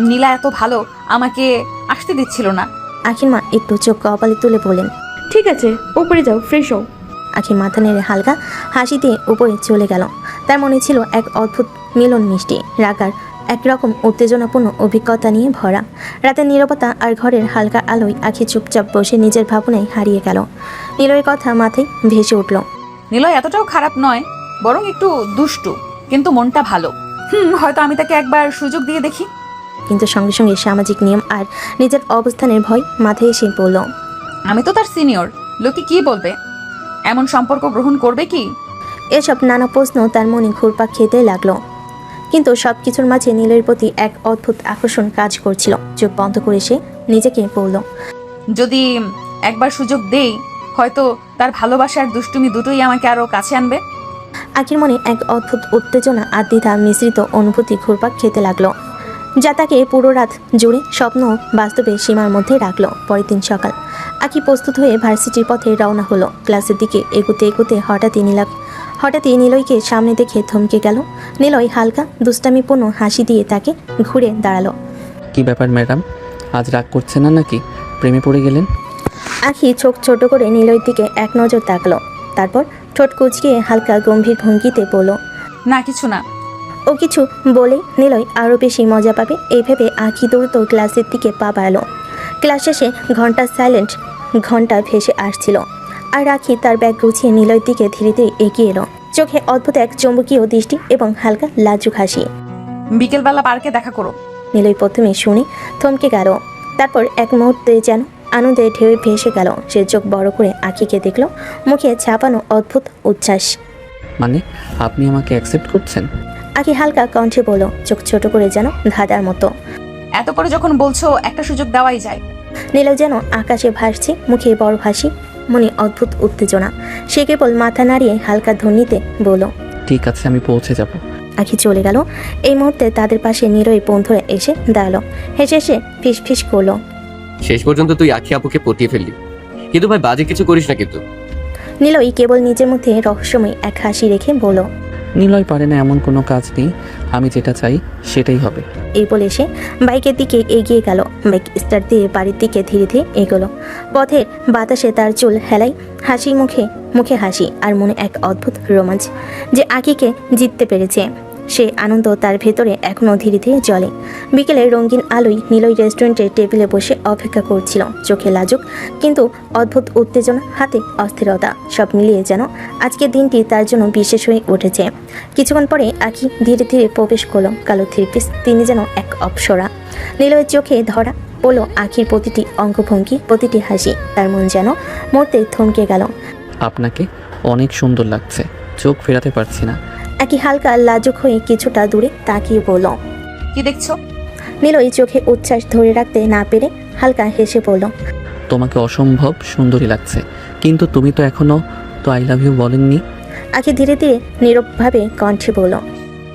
Speaker 1: নীলা, এত ভালো আমাকে আসতে দিচ্ছিল না।
Speaker 3: আখির মা একটু চোখ কপালে তুলে বলেন,
Speaker 8: ঠিক আছে, উপরে যাও, ফ্রেশ হও।
Speaker 3: আখি মাথা নেড়ে হালকা হাসি দিয়ে উপরে চলে গেল। তার মনে ছিল এক অদ্ভুত মিলন মিষ্টি রাগার একরকম উত্তেজনাপূর্ণ অভিজ্ঞতা নিয়ে ভরা। রাতের নীরবতা আর ঘরের হালকা আলোয় আখি চুপচাপ বসে নিজের ভাবনায় হারিয়ে গেল। নীলয়ের কথা মাথায় ভেসে উঠল।
Speaker 1: নিলয় এতটাও খারাপ নয়, বরং একটু দুষ্টু, কিন্তু মনটা ভালো। হয়তো আমি তাকে একবার সুযোগ দিয়ে দেখি।
Speaker 3: কিন্তু সঙ্গে সঙ্গে সামাজিক নিয়ম আর নিজের অবস্থানের ভয় মাথায় এসে পড়ল।
Speaker 1: আমি তো তার সিনিয়র, লোকে কি বলবে? এমন সম্পর্ক গ্রহণ করবে কি?
Speaker 3: এসব নানা প্রশ্ন তার মনে ঘুরপাক খেতে লাগলো। কিন্তু সবকিছুর মাঝে নীলের প্রতি এক অদ্ভুত আকর্ষণ কাজ করছিল। চোখ বন্ধ করে সে নিজেকে বলল,
Speaker 1: যদি একবার সুযোগ দেই, হয়তো তার ভালোবাসার দুষ্টুমি দুটোই আমাকে আরো কাছে আনবে।
Speaker 3: আখির মনে এক অদ্ভুত উত্তেজনা আর দ্বিধা মিশ্রিত অনুভূতি ঘুরপাক খেতে লাগলো, যা তাকে পুরো রাত জুড়ে স্বপ্ন বাস্তবে সীমার মধ্যে রাখলো। পরের দিন সকাল আখি প্রস্তুত হয়ে ভার্সিটির পথে রওনা হলো। ক্লাসের দিকে এগোতে এগোতে হঠাৎই নিলয়কে সামনে দেখে থমকে গেল। নিলয় হালকা দুষ্টামিপূর্ণ হাসি দিয়ে তাকে ঘুরে দাঁড়ালো।
Speaker 2: কি ব্যাপার ম্যাডাম, আজ রাগ করছেন না নাকি? প্রেমে পড়ে গেলেন?
Speaker 3: আখি চোখ ছোট করে নিলয়ের দিকে এক নজর তাকলো, তারপর ঠোঁট কুঁচকিয়ে হালকা গম্ভীর ভঙ্গিতে বলল,
Speaker 1: না কিছু না।
Speaker 3: ও কিছু বলে নিলয় আরও বেশি মজা পাবে এই ভেবে আখি দ্রুত ক্লাসের দিকে পা বাড়ালো। ক্লাস শেষে ঘন্টা সাইলেন্ট ঘন্টা ভেসে আসছিল, আর আখি তার ব্যাগ গুছিয়ে নিলয়ের দিকে ধীরে ধীরে এগিয়ে এলো, চোখে অদ্ভুত এক চুম্বকীয় দৃষ্টি এবং হালকা লাজুক হাসি।
Speaker 1: বিকেলবেলা পার্কে দেখা করো।
Speaker 3: নিলয় প্রথমে শুনে থমকে গেল, তারপর এক মুহূর্তে যেন আনন্দে ঢেউ ভেসে গেল। সে চোখ বড় করে আখিকে দেখল, মুখে ছাপানো অদ্ভুত উচ্ছ্বাস।
Speaker 2: মানে আপনি আমাকে অ্যাকসেপ্ট করছেন?
Speaker 3: আখি হালকা কণ্ঠে বলল, চোখ ছোট করে যেন ধাঁধার মতো।
Speaker 1: এত করে যখন বলছো একটা সুযোগ দেওয়াই যায়।
Speaker 3: নিলয় যেন আকাশে ভাসছে, মুখে বড় হাসি, মনে অদ্ভুত উত্তেজনা। সে কেবল মাথা নাড়িয়ে হালকা ধ্বনিতে বলল,
Speaker 2: ঠিক আছে, আমি পৌঁছে যাব।
Speaker 3: আখি চলে গেল। এই মুহূর্তে তাদের পাশে নিলয় বন্ধুরা এসে দাঁড়ালো, হেসে হেসে ফিস ফিস করলো।
Speaker 4: শেষ পর্যন্ত তুই আখি আপুকে পটিয়ে ফেললি, কিন্তু ভাই বাজে কিছু করিস না কিন্তু।
Speaker 3: নিলয় কেবল নিজের মধ্যে রহস্যময় এক হাসি রেখে বলল,
Speaker 2: নিলয় পারে না এমন কোনো কাজ নেই, আমি যেটা চাই সেটাই হবে।
Speaker 3: এই বলে সে বাইকের দিকে এগিয়ে গেল। বাইক স্টার্ট দিয়ে বাড়ির দিকে ধীরে ধীরে এগোলো। পথের বাতাসে তার চুল হেলাই, হাসি মুখে মুখে হাসি, আর মনে এক অদ্ভুত রোমাঞ্চ যে আকিকে জিততে পেরেছে। সে আনন্দ তার ভেতরে এখনও ধীরে ধীরে জ্বলে। বিকেলের রঙিন আলোয় নিলয় রেস্টুরেন্টের টেবিলে বসে অপেক্ষা করছিল, চোখে লাজুক কিন্তু অদ্ভুত উত্তেজনা, হাতে অস্থিরতা, সব মিলিয়ে যেন আজকের দিনটি তার জন্য বিশেষ হয়ে উঠেছে। কিছুক্ষণ পরে আখি ধীরে ধীরে প্রবেশ করলো। কালো থ্রিপিস, তিনি যেন এক অপ্সরা। নিলয়ের চোখে ধরা পড়ল আখির প্রতিটি অঙ্গভঙ্গি, প্রতিটি হাসি। তার মন যেন মরতে থমকে গেল।
Speaker 2: আপনাকে অনেক সুন্দর লাগছে, চোখ ফেরাতে পারছি না।
Speaker 3: আখি হালকা লাজুক হয়ে কিছুটা দূরে তাকিয়ে বলল,
Speaker 1: কি দেখছো?
Speaker 3: নিলয় চোখে উচ্ছ্বাস ধরে রাখতে না পেরে হালকা হেসে বলল,
Speaker 2: তোমাকে অসম্ভব সুন্দরী লাগছে, কিন্তু তুমি তো এখনো তো আই লাভ ইউ বলেননি।
Speaker 3: আখি ধীরে ধীরে নীরবভাবে কণ্ঠে বলল,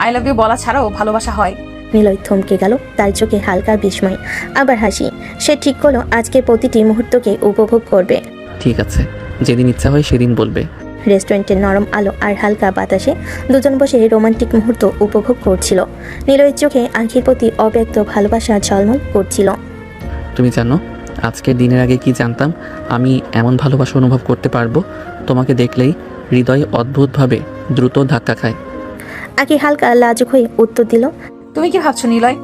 Speaker 1: আই লাভ ইউ বলা ছাড়াও ভালোবাসা হয়।
Speaker 3: নিলয় থমকে গেল, তার চোখে হালকা বিস্ময়, আবার হাসি। সে ঠিক করলো আজকের প্রতিটি মুহূর্তকে উপভোগ করবে।
Speaker 2: ঠিক আছে, যেদিন ইচ্ছা হয় সেদিন বলবে।
Speaker 3: রেস্টুরেন্টের নরম আলো আর হালকা বাতাসে দুজন বসে রোমান্টিক মুহূর্ত উপভোগ করছিল। নিলয়ের চোখে আখির প্রতি অব্যক্ত ভালোবাসা ঝলমল করছিল।
Speaker 2: তুমি জানো আজকের দিনের আগে কি জানতাম আমি এমন ভালোবাসা অনুভব করতে পারবো? তোমাকে দেখলেই হৃদয় অদ্ভুতভাবে দ্রুত ধাক্কা খায়।
Speaker 3: আখি হালকা লাজুক হয়ে উত্তর দিল,
Speaker 1: তুমি কি ভাবছো নিলয়?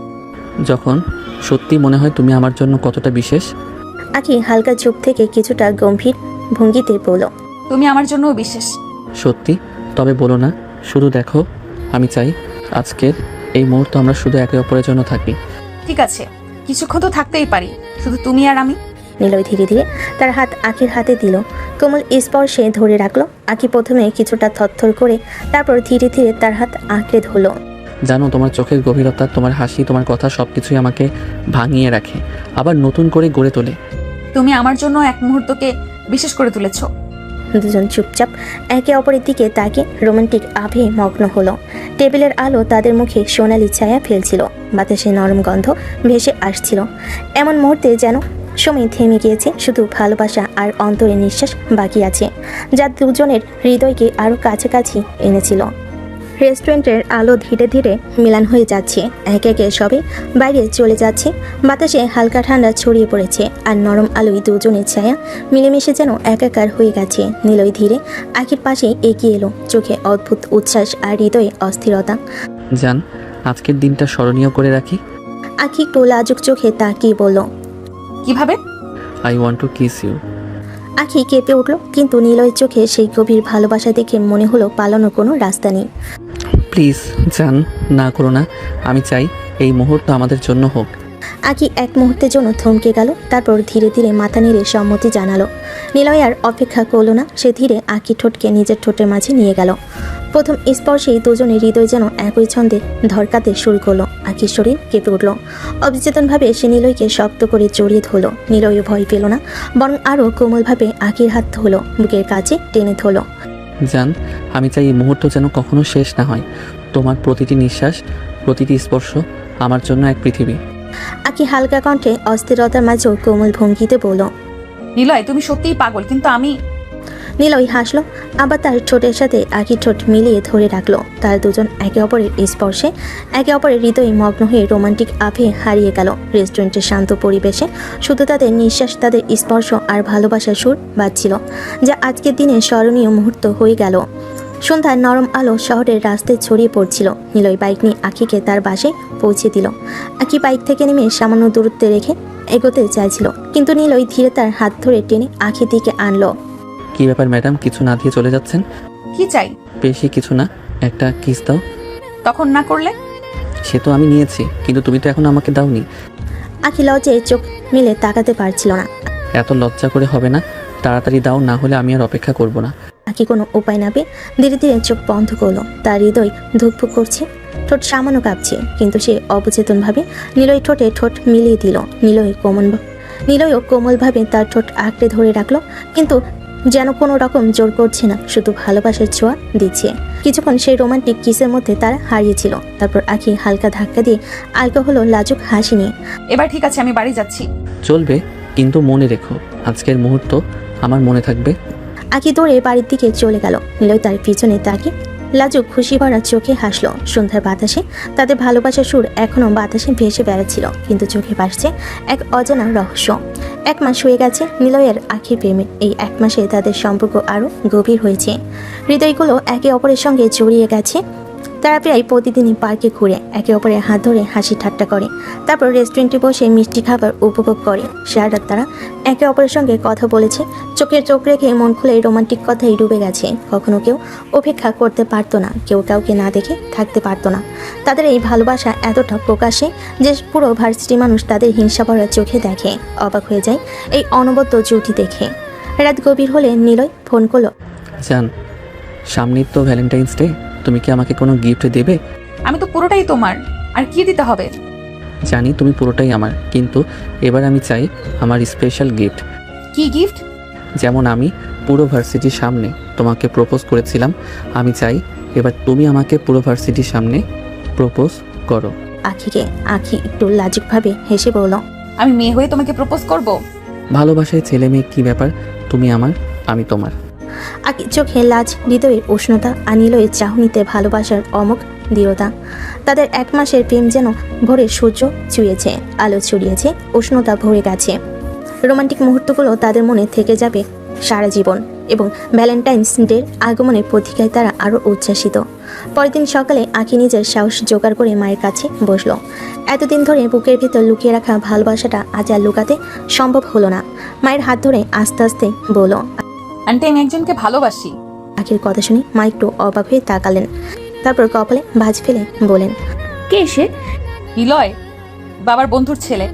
Speaker 2: যখন সত্যি মনে হয় তুমি আমার জন্য কতটা বিশেষ।
Speaker 3: আখি হালকা চুপ থেকে কিছুটা গম্ভীর ভঙ্গিতে বলল,
Speaker 1: তুমি আমার জন্যও বিশেষ।
Speaker 2: সত্যি? তবে বলো না, শুধু দেখো, আমি চাই আজকের এই মুহূর্ত আমরা শুধু একে অপরের জন্য থাকি।
Speaker 1: ঠিক আছে, কিছুক্ষণ তো থাকতেই পারি, শুধু তুমি আর আমি।
Speaker 3: নিলয় ধীরে ধীরে তার হাত আখির হাতে দিল, কোমল স্পর্শে ধরে রাখলো। আখি প্রথমে কিছুটা থরথর করে, তারপর ধীরে ধীরে তার হাত আঁকড়ে ধরলো।
Speaker 2: জানো তোমার চোখের গভীরতা, তোমার হাসি, তোমার কথা সবকিছুই আমাকে ভাঙিয়ে রাখে, আবার নতুন করে গড়ে তোলে।
Speaker 1: তুমি আমার জন্য এক মুহূর্তকে বিশেষ করে তুলেছো।
Speaker 3: দুজন চুপচাপ একে অপরের দিকে তাকে রোমান্টিক আভে মগ্ন হলো। টেবিলের আলো তাদের মুখে সোনালি ছায়া ফেলছিল, বাতাসে নরম গন্ধ ভেসে আসছিল। এমন মুহূর্তে যেন সময় থেমে গিয়েছে, শুধু ভালোবাসা আর অন্তরে নিঃশ্বাস বাকি আছে, যা দুজনের হৃদয়কে আরও কাছাকাছি এনেছিল। রেস্টুরেন্টের আলো ধীরে ধীরে মিলান হয়ে যাচ্ছে, একে একে সবে বাইরে চলে যাচ্ছে। বাতাসে হালকা ঠান্ডা ছড়িয়ে পড়েছে, আর নরম আলোয় দুজনের ছায়া মিলেমিশে যেন একাকার হয়ে গেছে। নিলয় ধীরে আখির পাশে এগিয়ে এলো, চোখে অদ্ভুত উচ্ছ্বাস আর হৃদয়ে অস্থিরতা।
Speaker 2: জান, আজকের দিনটা স্মরণীয় করে রাখি।
Speaker 3: আখি একটু লাজুক চোখে তাকিয়ে বলল,
Speaker 1: কিভাবে?
Speaker 2: I want to kiss you.
Speaker 3: Akhi কেঁপে উঠল, কিন্তু নিলয়ের চোখে সেই গভীর ভালোবাসা দেখে মনে হলো পালানোর কোনো রাস্তা নেই।
Speaker 2: প্লিজ জান, না করো না, আমি চাই এই মুহূর্ত আমাদের জন্য হোক।
Speaker 3: আখি এক মুহূর্তের জন্য থমকে গেল, তারপর ধীরে ধীরে মাথা নেড়ে সম্মতি জানালো। নিলয় আর অপেক্ষা করলো না, সে ধীরে আখি ঠোঁটকে নিজের ঠোঁটের মাঝে নিয়ে গেল। প্রথম স্পর্শেই দুজনের হৃদয় যেন একই ছন্দে ধরকাতে শুরু করলো। আখির শরীর কেঁপে উঠল, অবচেতনভাবে সে নিলয়কে শক্ত করে জড়িয়ে ধরল। নিলয়ও ভয় পেল না, বরং আরও কোমলভাবে আখির হাত ধরল, বুকের কাছে টেনে ধরল।
Speaker 2: জান, আমি চাই এই মুহূর্ত যেন কখনো শেষ না হয়। তোমার প্রতিটি নিঃশ্বাস, প্রতিটি স্পর্শ আমার জন্য এক পৃথিবী।
Speaker 3: আখি হালকা কণ্ঠে অস্থিরতার মাঝেও কোমল ভঙ্গিতে বলল,
Speaker 1: নিলয়, তুমি সত্যিই পাগল, কিন্তু আমি।
Speaker 3: নিলয় হাসলো, আবার তার ঠোঁটের সাথে আখির ঠোঁট মিলিয়ে ধরে রাখলো। তার দুজন একে অপরের স্পর্শে একে অপরের হৃদয়ে মগ্ন হয়ে রোমান্টিক আভে হারিয়ে গেল। রেস্টুরেন্টের শান্ত পরিবেশে শুধু তাদের নিঃশ্বাস, তাদের স্পর্শ আর ভালোবাসার সুর বাজছিল, যা আজকের দিনে স্মরণীয় মুহূর্ত হয়ে গেল। সন্ধ্যার নরম আলো শহরের রাস্তায় ছড়িয়ে পড়ছিল। নিলয় বাইক নিয়ে আখিকে তার বাসায় পৌঁছে দিল। আখি বাইক থেকে নেমে সামান্য দূরত্বে রেখে এগোতে চাইছিল, কিন্তু নিলয় ধীরে তার হাত ধরে টেনে আখির দিকে আনলো।
Speaker 2: কি ব্যাপার ম্যাডাম, কিছু না দিয়ে চলে যাচ্ছেন?
Speaker 1: কি চাই?
Speaker 2: বেশি কিছু না, একটা কিস দাও।
Speaker 1: তখন না করলে?
Speaker 2: সে তো আমি নিয়েছি, কিন্তু তুমি তো এখন আমাকে দাওনি।
Speaker 3: আখি লজ্জায় চোখ মেলে তাকাতে পারছিল না।
Speaker 2: এত লজ্জা করে হবে না, তাড়াতাড়ি দাও, না হলে আমি আর অপেক্ষা করব না।
Speaker 3: আখি কোনো উপায় না পেয়ে ধীরে ধীরে চোখ বন্ধ করলো। তার হৃদয় ধুকপুক করছে, ঠোঁট সামান্য কাঁপছে, কিন্তু সে অবচেতনভাবে নিলয় ঠোঁটে ঠোঁট মিলিয়ে দিল। নিলয়ও কোমলভাবে তার ঠোঁট আঁকড়ে ধরে রাখলো, কিন্তু যেন কোনো রকম জোর করছে না, শুধু ভালোবাসার ছোঁয়া দিচ্ছে। কিছুক্ষণ সেই রোমান্টিক কিসের মধ্যে তারা হারিয়েছিল। তারপর আখি হালকা ধাক্কা দিয়ে আলগা হলো লাজুক হাসি নিয়ে।
Speaker 1: এবার ঠিক আছে, আমি বাড়ি যাচ্ছি।
Speaker 2: চলবে, কিন্তু মনে রেখো আজকের মুহূর্ত আমার মনে থাকবে।
Speaker 3: আখি দৌড়ে বাড়ির দিকে চলে গেল। নিলয় তার পিছনে তাকিয়ে লাজুক খুশি ভরা চোখে হাসলো। সন্ধ্যার বাতাসে তাদের ভালোবাসার সুর এখনো বাতাসে ভেসে বেড়াচ্ছিল, কিন্তু চোখে ভাসছে এক অজানা রহস্য। 1 মাস হয়ে গেছে নিলয়ের আখির প্রেমের। এই 1 মাসে তাদের সম্পর্ক আরো গভীর হয়েছে, হৃদয়গুলো একে অপরের সঙ্গে জড়িয়ে গেছে। তারা প্রায় প্রতিদিনই পার্কে ঘুরে একে অপরের হাত ধরে হাসি ঠাট্টা করে, তারপর রেস্টুরেন্টে বসে মিষ্টি খাবার উপভোগ করে। সারা রাত তারা একে অপরের সঙ্গে কথা বলেছে, চোখের চোখ রেখে মন খুলে রোমান্টিক কথাই ডুবে গেছে। কখনো কেউ অপেক্ষা করতে পারতো না, কেউ কাউকে না দেখে থাকতে পারতো না। তাদের এই ভালোবাসা এতটা প্রকাশে যে পুরো ভার্সিটি মানুষ তাদের হিংসা ভরা চোখে দেখে, অবাক হয়ে যায় এই অনবদ্য জুটি দেখে। রাত গভীর হলে নিলয় ফোন করলো।
Speaker 2: জান, সামনেই তো ভ্যালেন্টাইন্স ডে, তুমি কি আমাকে কোনো গিফট দেবে?
Speaker 1: আমি তো পুরোটাই তোমার, আর কি দিতে হবে?
Speaker 2: জানি তুমি পুরোটাই আমার, কিন্তু এবার আমি চাই আমার স্পেশাল গিফট।
Speaker 1: কি গিফট?
Speaker 2: যেমন আমি পুরো ভার্সিটির সামনে তোমাকে প্রপোজ করেছিলাম, আমি চাই এবার তুমি আমাকে পুরো ভার্সিটির সামনে প্রপোজ করো।
Speaker 3: আখি একটু লাজুকভাবে হেসে বলল,
Speaker 1: আমি মেয়ে হয়ে তোমাকে প্রপোজ করব?
Speaker 2: ভালোবাসায় ছেলে মেয়ে কি ব্যাপার, তুমি আমার, আমি তোমার।
Speaker 3: আখি চোখে লাজ, হৃদয়ের উষ্ণতা, আর নিলয়ের চাহনিতে ভালোবাসার অমোঘ দৃঢ়তা। তাদের 1 মাসের প্রেম যেন ভোরের সূর্য ছুঁয়েছে, আলো ছড়িয়েছে, উষ্ণতা ভরে গেছে। রোমান্টিক মুহূর্তগুলো তাদের মনে থেকে যাবে সারা জীবন, এবং ভ্যালেন্টাইন্স ডের আগমনের প্রতীক্ষায় তারা আরও উচ্ছ্বাসিত। পরের দিন সকালে আখি নিজের সাহস জোগাড় করে মায়ের কাছে বসলো। এতদিন ধরে বুকের ভিতর লুকিয়ে রাখা ভালোবাসাটা আজ আর লুকাতে সম্ভব হলো না। মায়ের হাত ধরে আস্তে আস্তে বলল,
Speaker 1: আন্টি, আমি একজনকে ভালোবাসি।
Speaker 3: আখির কথা শুনে মা একটু অবাক হয়ে তাকালেন, তারপর কপালে ভাঁজ ফেলে বলেন,
Speaker 8: কে সে?
Speaker 1: নিলয়, বাবার বন্ধুর ছেলে।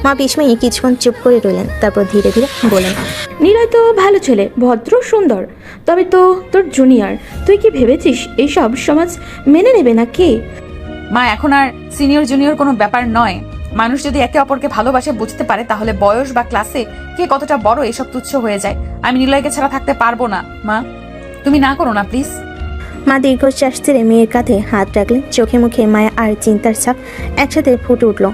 Speaker 3: মা বিস্ময়ে কিছুক্ষণ চুপ করে রইলেন, তারপর ধীরে ধীরে বলেন,
Speaker 8: নিলয় তো ভালো ছেলে, ভদ্র, সুন্দর, তবে তো তোর জুনিয়র। তুই কি ভেবেছিস এইসব সমাজ মেনে নেবে না? কে?
Speaker 1: মা, এখন আর সিনিয়র জুনিয়র কোনো ব্যাপার নয়। মানুষ যদি একে অপরকে ভালোবাসে বুঝতে পারে, তাহলে বয়স বা ক্লাসে কে কতটা বড় এসব তুচ্ছ হয়ে যায়। আমি নিলয়কে ছাড়া থাকতে পারবো না। মা, তুমি না করো না প্লিজ।
Speaker 3: মা দীর্ঘশ্বাস ছেড়ে মেয়ের কাঁধে হাত রাখলেন। চোখে মুখে মায়া আর চিন্তার ছাপ একসাথে ফুটে উঠল।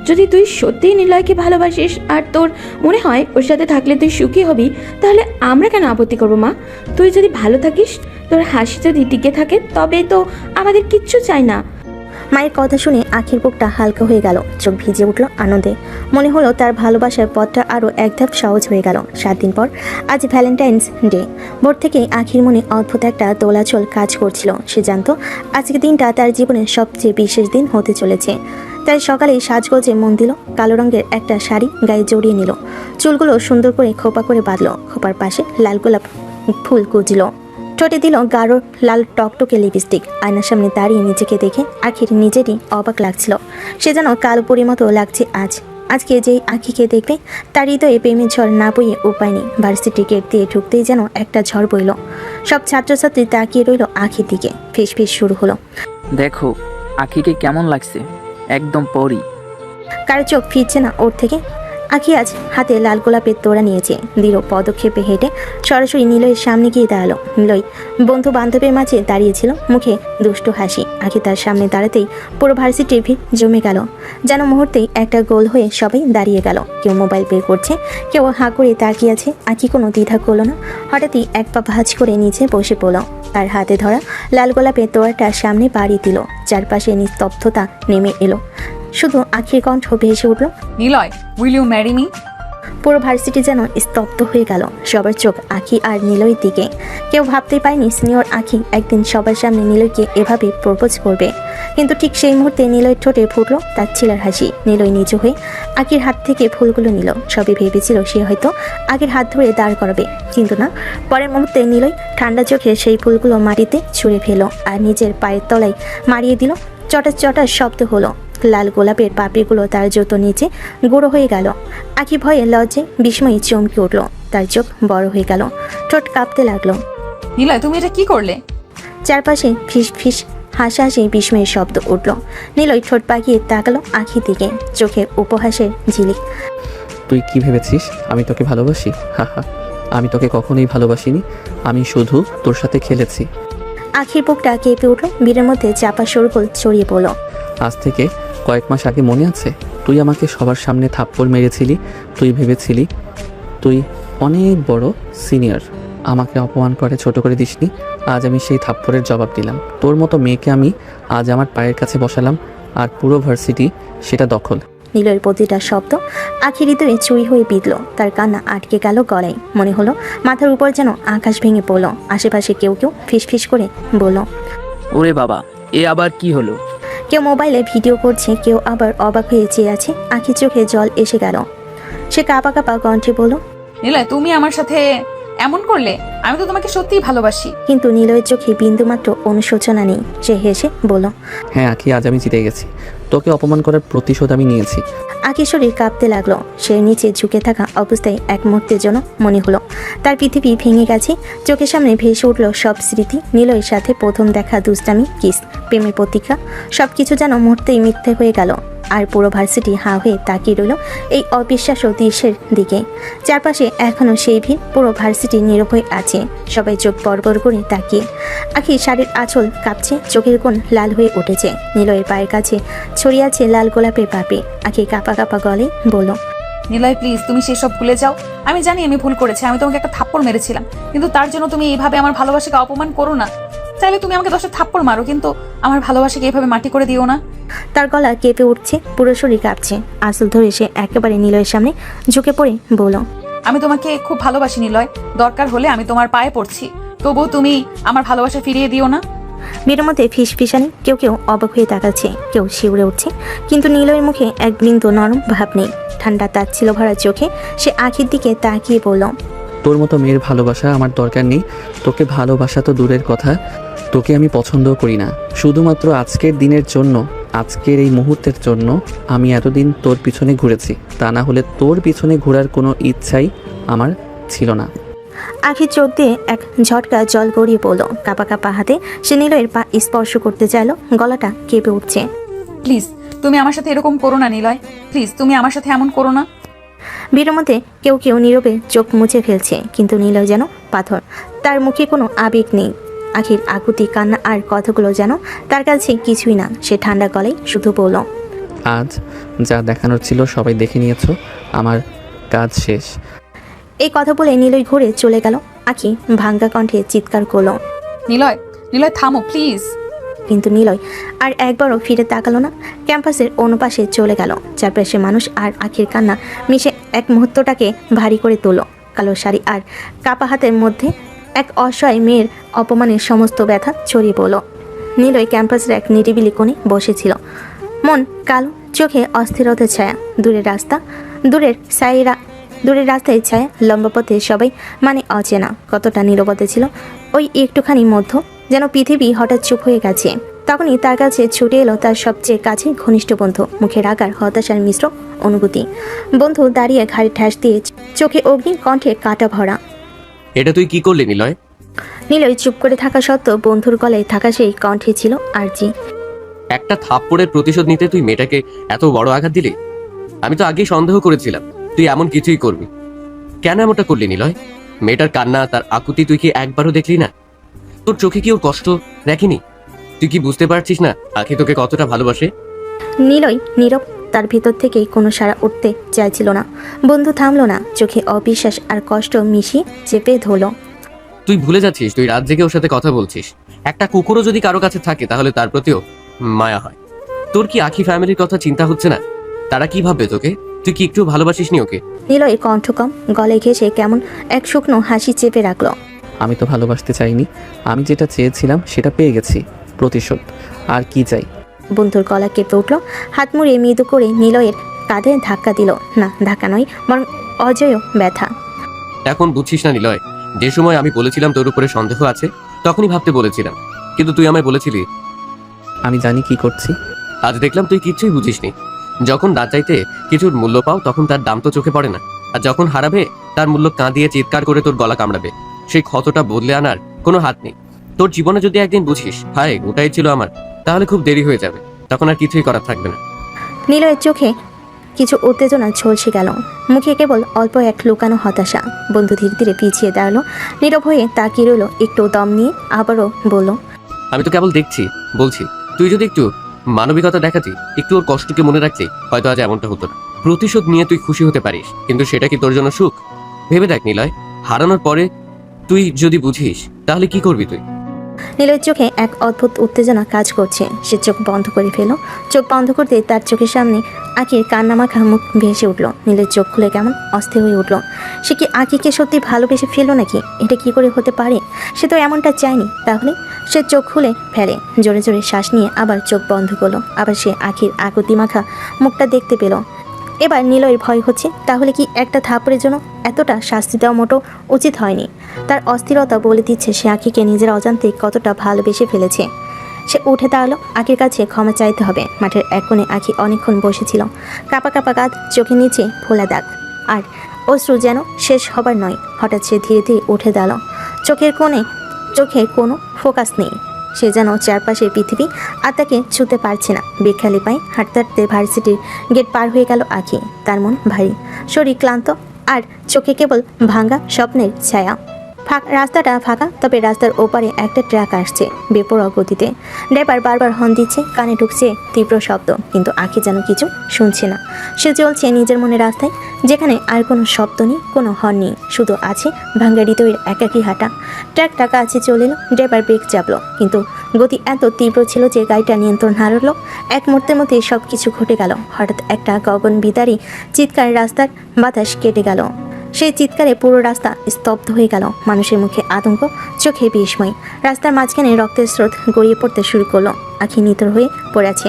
Speaker 8: যদি তুই সত্যিই নিলয়কে ভালোবাসিস আর তোর মনে হয় ওর সাথে থাকলে তুই সুখী হবি, তাহলে আমরা কেন আপত্তি করবো মা? তুই যদি ভালো থাকিস, তোর হাসি যদি টিকে থাকে, তবে তো আমাদের কিচ্ছু চাই না।
Speaker 3: মায়ের কথা শুনে আখির বুকটা হালকা হয়ে গেল, চোখ ভিজে উঠল আনন্দে। মনে হলো তার ভালোবাসার পথটা আরও এক ধাপ সহজ হয়ে গেল। 7 দিন পর আজ ভ্যালেন্টাইন্স ডে। ভোর থেকে আখির মনে অদ্ভুত একটা দোলাচল কাজ করছিল। সে জানতো আজকের দিনটা তার জীবনের সবচেয়ে বিশেষ দিন হতে চলেছে। তাই সকালেই সাজগোজে মন দিল, কালো রঙের একটা শাড়ি গায়ে জড়িয়ে নিল, চুলগুলো সুন্দর করে খোপা করে বাঁধলো, খোপার পাশে লাল গোলাপ ফুল গুজল, ঠোঁটে দিল গাঢ় লাল টকটকে লিপস্টিক। আয়নার সামনে দাঁড়িয়ে নিজেকে দেখে আখির নিজেরই অবাক লাগছিল। সে যেন কালো পরীর মতো লাগছে আজকে যেই আখিকে দেখবে তার হৃদয়ে প্রেমের ঝড় না বইয়ে উপায় নেই। ভার্সিটি গেট দিয়ে ঢুকতেই যেন একটা ঝড় বইল। সব ছাত্রছাত্রী তাকিয়ে রইল আখির দিকে। ফিস ফিস শুরু হলো,
Speaker 10: দেখো আখিকে কেমন লাগছে, একদম পরি।
Speaker 3: কারো চোখ ফিরছে না ওর থেকে। আখি আজ হাতে লাল গোলাপের তোড়া নিয়েছে। দৃঢ় পদক্ষেপে হেঁটে সরাসরি নিলয়ের সামনে গিয়ে দাঁড়ালো। নিলয় বন্ধু বান্ধবের মাঝে দাঁড়িয়েছিল, মুখে দুষ্টু হাসি। আখি তার সামনে দাঁড়াতেই পুরো ভার্সিটির ভিড় জমে গেল। যেন মুহূর্তেই একটা গোল হয়ে সবাই দাঁড়িয়ে গেল। কেউ মোবাইল বের করছে, কেউ হাঁ করে তাকিয়ে আছে। আখি কোনো দ্বিধা করলো না, হঠাৎই এক পা ভাঁজ করে নিচে বসে পড়ল। তার হাতে ধরা লাল গোলাপের তোড়াটা সামনে বাড়িয়ে দিল। চারপাশে নিস্তব্ধতা নেমে এলো, শুধু আখির কণ্ঠ ভেসে উঠল,
Speaker 1: Niloy, will you marry me?
Speaker 3: পুরো ভার্সিটি যেন স্তব্ধ হয়ে গেল। সবার চোখ আখি আর নিলয়ের দিকে। কেউ ভাবতেই পারেনি সিনিয়র আখি একদিন সবার সামনে নিলয়কে এভাবে প্রপোজ করবে। কিন্তু ঠিক সেই মুহূর্তে নিলয়ের ঠোঁটে ফুটল তার ছিলার হাসি। নিলয় নিচু হয়ে আখির হাত থেকে ফুলগুলো নিল। সবই ভেবেছিল সে হয়তো আগের হাত ধরে দাঁড় করাবে, কিন্তু না। পরের মুহূর্তে নিলয় ঠান্ডা চোখে সেই ফুলগুলো মাটিতে ছুঁড়ে ফেলো আর নিজের পায়ের তলায় মারিয়ে দিল। চটার চটার শব্দ হলো। লাল গোলাপের পাপড়িগুলো তার জুতো নিচে গুঁড়ো হয়ে গেল। আখি ভয়ে লজ্জায় বিস্ময়ে চমকে উঠল। তার চোখ বড় হয়ে গেল, ঠোঁট কাঁপতে লাগলো।
Speaker 1: নিলয়, তুমি এটা কি করলে?
Speaker 3: চারপাশে ফিস ফিস হাসাহাসি বিস্ময়ের শব্দ উঠল। নিলয় ঠোঁট পাকিয়ে তাকালো আখির দিকে, চোখে উপহাসের ঝিলিক।
Speaker 2: তুই কি ভেবেছিস আমি তোকে ভালোবাসি? হাহা, আমি তোকে কখনোই ভালোবাসিনি। আমি শুধু তোর সাথে খেলেছি।
Speaker 3: আখির বুকটা কেঁপে উঠল, ভিড়ের মধ্যে চাপা সরগোল ছড়িয়ে পড়ল।
Speaker 2: আজ থেকে কয়েক মাস আগে মনে আছে তুই আমাকে সবার সামনে থাপ্পড় মেরেছিলি? তুই ভেবেছিলি তুই অনেক বড় সিনিয়র, আমাকে অপমান করে ছোট করে দিসনি। আজ আমি সেই থাপ্পড়ের জবাব দিলাম। তোর মতো মেয়েকে আমি আজ আমার পায়ের কাছে বসালাম, আর পুরো ভার্সিটি সেটা দখল।
Speaker 3: নিলয়ের প্রতিটা শব্দ আখির হৃদয়ে চুরি হয়ে বিঁধল। তার কান্না আটকে গেল গলায়। মনে হলো মাথার উপর যেন আকাশ ভেঙে পড়ল। আশেপাশে কেউ কেউ ফিসফিস করে বলল,
Speaker 10: ওরে বাবা, এ আবার কি হলো?
Speaker 3: কেউ মোবাইলে ভিডিও করছে, কেউ আবার অবাক হয়ে চেয়ে আছে। আখির চোখে জল এসে গেল। সে কাঁপা কাঁপা কণ্ঠে বলল,
Speaker 1: নিলয়, তুমি আমার সাথে এমন করলে? আমি তো তোমাকে সত্যিই ভালোবাসি।
Speaker 3: কিন্তু নিলয়ের চোখে বিন্দুমাত্র অনুশোচনা নেই। সে হেসে বলল,
Speaker 2: হ্যাঁ আখি, আজ আমি জিতে গেছি। তোকে অপমান করার প্রতিশোধ আমি নিয়েছি।
Speaker 3: আখির শরীর কাঁপতে লাগলো। সে নিচে ঝুঁকে থাকা অবস্থায় এক মুহূর্তের জন্য মনে হলো তার পৃথিবী ভেঙে গেছে। চোখের সামনে ভেসে উঠল সব স্মৃতি। নিলয়ের সাথে প্রথম দেখা, দুষ্টামি, কিস, প্রেমের প্রতীক্ষা, সবকিছু যেন মুহূর্তেই মিথ্যে হয়ে গেল। আর পুরো ভার্সিটি হাঁ হয়ে তাকিয়ে রইল এই অবিশ্বাস্য দৃশ্যের দিকে। চারপাশে এখনও সেই ভিড়, পুরো ভার্সিটি নীরব হয়ে আছে, সবাই চোখ বড় করে তাকিয়ে। আখি শাড়ির আঁচল কাঁপছে, চোখের কোণ লাল হয়ে উঠেছে। নিলয়ের পায়ের কাছে ছড়িয়ে আছে লাল গোলাপের পাপড়ি। আখি কাঁপা কাঁপা গলে বলল,
Speaker 1: নিলয় প্লিজ, তুমি সেসব ভুলে যাও। আমি জানি আমি ভুল করেছি, আমি তোমাকে একটা থাপ্পড় মেরেছিলাম, কিন্তু তার জন্য তুমি এইভাবে আমার ভালোবাসাকে অপমান করো না। চাইলে তুমি আমাকে 10টা থাপ্পড় মারো, কিন্তু আমার ভালোবাসাকে এইভাবে মাটি করে দিও না।
Speaker 3: তার গলা কেঁপে উঠছে, পুরো শরীর কাঁপছে। আঁচল ধরে সে একেবারে নিলয়ের সামনে ঝুঁকে পড়ে বলল,
Speaker 1: আমি তোমাকে খুব ভালোবাসি নিলয়, দরকার হলে আমি তোমার পায়ে পড়ছি, তবুও তুমি আমার ভালোবাসা ফিরিয়ে দিও না।
Speaker 3: মেয়ের মধ্যে ফিসফিসানি। কেউ কেউ অবাক হয়ে তাকাচ্ছে, কেউ শিউরে উঠছে, কিন্তু নিলয়ের মুখে এক বিন্দু নরম ভাব নেই। ঠান্ডা তাচ্ছিল ভরা চোখে সে আখির দিকে তাকিয়ে বলল,
Speaker 2: তোর মতো মেয়ের ভালোবাসা আমার দরকার নেই। তোকে ভালোবাসা তো দূরের কথা, তোকে আমি পছন্দও করি না। শুধুমাত্র আজকের দিনের জন্য, আজকের এই মুহূর্তের জন্য আমি এতদিন তোর পিছনে ঘুরেছি। তা না হলে তোর পিছনে ঘোরার কোনো ইচ্ছাই আমার ছিল না।
Speaker 3: আখির চোখ দিয়ে এক ঝটকা জল গড়িয়ে পড়ল। কাঁপা কাঁপা হাতে সে নিলয়ের পা স্পর্শ করতে চাইল, গলাটা কেঁপে উঠছে।
Speaker 1: প্লিজ, তুমি আমার সাথে এরকম করো না নিলয়, প্লিজ তুমি আমার সাথে এমন করো না।
Speaker 3: ভিড়ের মধ্যে কেউ কেউ নীরবে চোখ মুছে ফেলছে, কিন্তু নিলয় যেন পাথর। তার মুখে কোনো আবেগ নেই। আখির আকুতি, কান্না আর কথাগুলো যেন তার কাছে কিছুই না। সে ঠান্ডা গলায় শুধু বলল,
Speaker 2: আজ যা দেখানোর ছিল সবাই দেখে নিয়েছো, আমার কাজ শেষ।
Speaker 3: এই কথা বলে নিলয় ঘুরে চলে গেল। আখি ভাঙ্গা কণ্ঠে চিৎকার করলো,
Speaker 1: নিলয়, নিলয় থামো প্লিজ।
Speaker 3: কিন্তু নিলয় আর একবারও ফিরে তাকালো না। ক্যাম্পাসের অন্য পাশে চলে গেল। চারপাশে মানুষ আর আখির কান্না মিশে এক মুহূর্তটাকে ভারী করে তোল। কালো শাড়ি আর কাপা হাতের মধ্যে এক অসহায় মেয়ের অপমানের সমস্ত ব্যথা ছড়িয়ে পড়ল। নিলয় ক্যাম্পাসের এক নিরিবিলি কোণে বসেছিল, মন কালো, চোখে অস্থিরতার ছায়া। দূরের রাস্তায় ছায়া, লম্বা পথে সবাই মানে অচেনা। কতটা নীরবতা ছিল ওই একটুখানি মধ্য, যেন পৃথিবী হঠাৎ চুপ হয়ে গেছে। তখনই তার কাছে ছুটে এলো তার সবচেয়ে কাছে ঘনিষ্ঠ বন্ধু। মুখে রাগার, হতাশার মিশ্র অনুভূতি। বন্ধু দাঁড়িয়ে ঘাড়ে ঠ্যাস দিয়ে, চোখে অগ্নি, কণ্ঠে কাটা ভরা।
Speaker 4: এটা তুই কি করলি নিলয়?
Speaker 3: নিলয় চুপ করে থাকা সত্ত্বেও বন্ধুর গলায় থাকা সেই কণ্ঠে ছিল আরজি।
Speaker 4: একটা থাপ্পড়ের প্রতিশোধ নিতে তুই মেয়েটাকে এত বড় আঘাত দিলি? আমি তো আগেই সন্দেহ করেছিলাম তুই এমন কিছুই করবি। কেন এমনটা করলি নিলয়? মেয়েটার কান্না, তার আকুতি তুই কি একবারও দেখলি না? তোর চোখে কি ওর কষ্ট দেখেনি? তুই কি বুঝতে পারছিস না আখি তোকে কতটা ভালোবাসে?
Speaker 3: নিলয় নীরব, তার ভিতর থেকেই কোনো সাড়া উঠতে চাইছিল না। বন্ধু থামলো না, চোখে অবিশ্বাস আর কষ্ট মিশিয়ে চেপে ধরল।
Speaker 4: তুই ভুলে যাচ্ছিস তুই রাত জেগে ওর সাথে কথা বলছিস। একটা কুকুরও যদি কারো কাছে থাকে তাহলে তার প্রতিও মায়া হয়। তোর কি আখি ফ্যামিলির কথা চিন্তা হচ্ছে না? তারা কি ভাববে তোকে? তুই কি একটু ভালোবাসিস নি ওকে?
Speaker 3: নিলয় কণ্ঠ কম, গলায় ঘেঁষে কেমন এক শুকনো হাসি চেপে রাখলো।
Speaker 2: আমি তো ভালোবাসতে চাইনি, আমি যেটা চেয়েছিলাম সেটা পেয়ে গেছি, প্রতিশোধ। আর কি চাই?
Speaker 3: বন্ধুর গলা কেঁপে উঠল, হাত মুড়িয়ে মৃদু করে নিলয়ের কাঁধে ধাক্কা দিল। না, ধাক্কা নয়, বরং অজয় ব্যথা।
Speaker 4: এখন বুঝছিস না নিলয়? যে সময় আমি বলেছিলাম তোর উপরে সন্দেহ আছে তখনই ভাবতে বলেছিলাম, কিন্তু তুই আমায় বলেছিলি।
Speaker 2: আমি জানি কি করছি।
Speaker 4: আজ দেখলাম তুই কিচ্ছুই বুঝিসনি। যখন দাঁত চাইতে কিছুর মূল্য পাও তখন তার দাম তো চোখে পড়ে না, আর যখন হারাবে তার মূল্য কাঁদিয়ে চিৎকার করে তোর গলা কামড়াবে। সেই ক্ষতটা বদলে আনার কোনো হাত নেই। তোর জীবনে যদি একদিন বুঝিস হায় ওটাই ছিল আমার, তাহলে খুব দেরি হয়ে যাবে, তখন আর কিছুই করার থাকবে না।
Speaker 3: নিলয়ের চোখে কিছু উত্তেজনা ঝলসে গেল, মুখে কেবল অল্প এক লুকানো হতাশা। বন্ধু ধীরে ধীরে পিছিয়ে দাঁড়ালো, নীরব হয়ে তাকিয়ে রইল, একটু দম নিয়ে আবারও বলল,
Speaker 4: আমি তো কেবল দেখছি, বলছি তুই যদি একটু মানবিকতা দেখাতি, একটু ওর কষ্টকে মনে রাখতি, হয়তো আজ এমনটা হতো না। প্রতিশোধ নিয়ে তুই খুশি হতে পারিস, কিন্তু সেটা কি তোর জন্য সুখ? ভেবে দেখ নিলয়, হারানোর পরে তুই যদি বুঝিস তাহলে কি করবি তুই?
Speaker 3: নীলয়ের চোখে এক অদ্ভুত উত্তেজনা কাজ করছে। সে চোখ বন্ধ করে ফেলল। চোখ বন্ধ করতে তার চোখের সামনে আঁকির কান্নামাখা মুখ ভেসে উঠল। নীলের চোখ খুলে কেমন অস্থির হয়ে উঠল। সে কি আঁকিকে সত্যি ভালোবেসে ফেললো নাকি? এটা কি করে হতে পারে? সে তো এমনটা চায়নি। তাহলে সে চোখ খুলে ফেলে, জোরে জোরে শ্বাস নিয়ে আবার চোখ বন্ধ করলো। আবার সে আঁকির আকুতি মাখা মুখটা দেখতে পেল। এবার নিলয়ের ভয় হচ্ছে, তাহলে কি একটা থাপড়ের জন্য এতটা শাস্তি দেওয়া মোটো উচিত হয়নি? তার অস্থিরতা বলে দিচ্ছে সে আঁকিকে নিজের অজান্তে কতটা ভালোবেসে ফেলেছে। সে উঠে দাঁড়ালো, আঁকির কাছে ক্ষমা চাইতে হবে। মাঠের এক কোণে আঁকি অনেকক্ষণ বসেছিল, কাপা কাপা কাঁধ, চোখের নিচে ফোলা দাগ, আর অশ্রু যেন শেষ হবার নয়। হঠাৎ সে ধীরে ধীরে উঠে দাঁড়ালো, চোখে কোনো ফোকাস নেই। সে যেন চারপাশের পৃথিবী আর তাকে ছুঁতে পারছে না। বেখালি পায়ে হাঁটতে হাঁটতে ভার্সিটির গেট পার হয়ে গেল আঁকি। তার মন ভারী, শরীর ক্লান্ত, আর চোখে কেবল ভাঙা স্বপ্নের ছায়া। রাস্তাটা ফাঁকা, তবে রাস্তার ওপারে একটা ট্রাক আসছে বেপরোয়া গতিতে। ড্রাইভার বারবার হর্ন দিচ্ছে, কানে ঢুকছে তীব্র শব্দ, কিন্তু আঁকি যেন কিছু শুনছে না। সে চলছে নিজের মনে রাস্তায়, যেখানে আর কোনো শব্দ নেই, কোনো হর্ন নেই, শুধু আছে ভাঙ্গা হৃদয়ের একাকী হাঁটা। ট্রাকটা কাছে চলে এলো, ড্রাইভার ব্রেক চাপলো, কিন্তু গতি এত তীব্র ছিল যে গাড়িটা নিয়ন্ত্রণ হারালো। এক মুহূর্তের মধ্যে সব কিছু ঘটে গেল। হঠাৎ একটা গগন বিদারী চিৎকার, রাস্তার বাতাস কেটে গেল। সেই চিৎকারে পুরো রাস্তা স্তব্ধ হয়ে গেল। মানুষের মুখে আতঙ্ক, চোখে বিস্ময়। রাস্তার মাঝখানে রক্তের স্রোত গড়িয়ে পড়তে শুরু করলো। আঁখি নিথর হয়ে পড়ে আছে।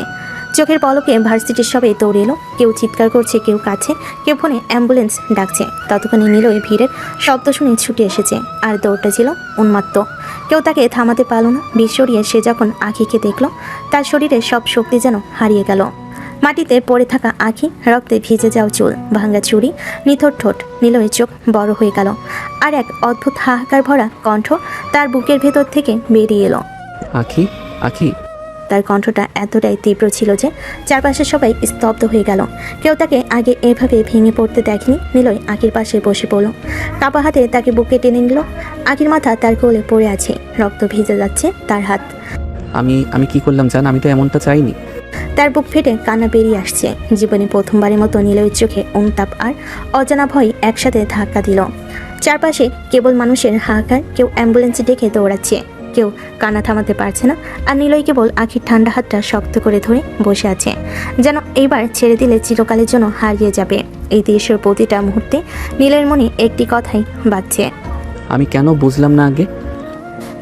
Speaker 3: চোখের পলকে ভার্সিটির সবাই দৌড়ে এলো। কেউ চিৎকার করছে, কেউ কাছে, কেউ ফোনে অ্যাম্বুলেন্স ডাকছে। ততক্ষণে নিলয় ভিড়ের শব্দ শুনে ছুটে এসেছে, আর দৌড়টা ছিল উন্মাত্ত। কেউ তাকে থামাতে পারল না। বিষ সরিয়ে সে যখন আঁখিকে দেখল, তার শরীরের সব শক্তি যেন হারিয়ে গেল। মাটিতে পড়ে থাকা আঁখি, রক্তে ভিজে যাওয়া চুল, ভাঙ্গা চুড়ি, নিথর ঠোঁট। নিলয়ের চোখ বড় হয়ে গেল, আর এক অদ্ভুত হাহাকার ভরা কণ্ঠ তার বুকের ভেতর থেকে বেরিয়ে এলো।
Speaker 2: আখি, আখি।
Speaker 3: তার কণ্ঠটা এতটাই তীব্র ছিল যে চারপাশে সবাই স্তব্ধ হয়ে গেল। কেউ তাকে আগে এভাবে ভেঙে পড়তে দেখেনি। নিলয় আঁকির পাশে বসে পড়ল, কাপা হাতে তাকে বুকে টেনে নিল। আঁকির মাথা তার কোলে পড়ে আছে, রক্ত ভিজে যাচ্ছে তার হাত।
Speaker 2: আমি কি করলাম জান? আমি তো এমনটা চাইনি।
Speaker 3: তার বুক ফেটে কান্না বেরিয়ে আসছে। জীবনে প্রথমবারের মতো নিলয়ের চোখে অনুতাপ আর অজানা ভয় একসাথে ধাক্কা দিল। চারপাশে কেবল মানুষের হাহাকার, কেউ অ্যাম্বুলেন্সে ডেকে দৌড়াচ্ছে, কেউ কান্না থামাতে পারছে না। আর নিলয় কেবল আঁখির ঠান্ডা হাতটা শক্ত করে ধরে বসে আছে, যেন এইবার ছেড়ে দিলে চিরকালের জন্য হারিয়ে যাবে। এই দৃশ্যের প্রতিটা মুহূর্তে নিলয়ের মনে একটি কথাই বাজছে,
Speaker 2: আমি কেন বুঝলাম না আগে?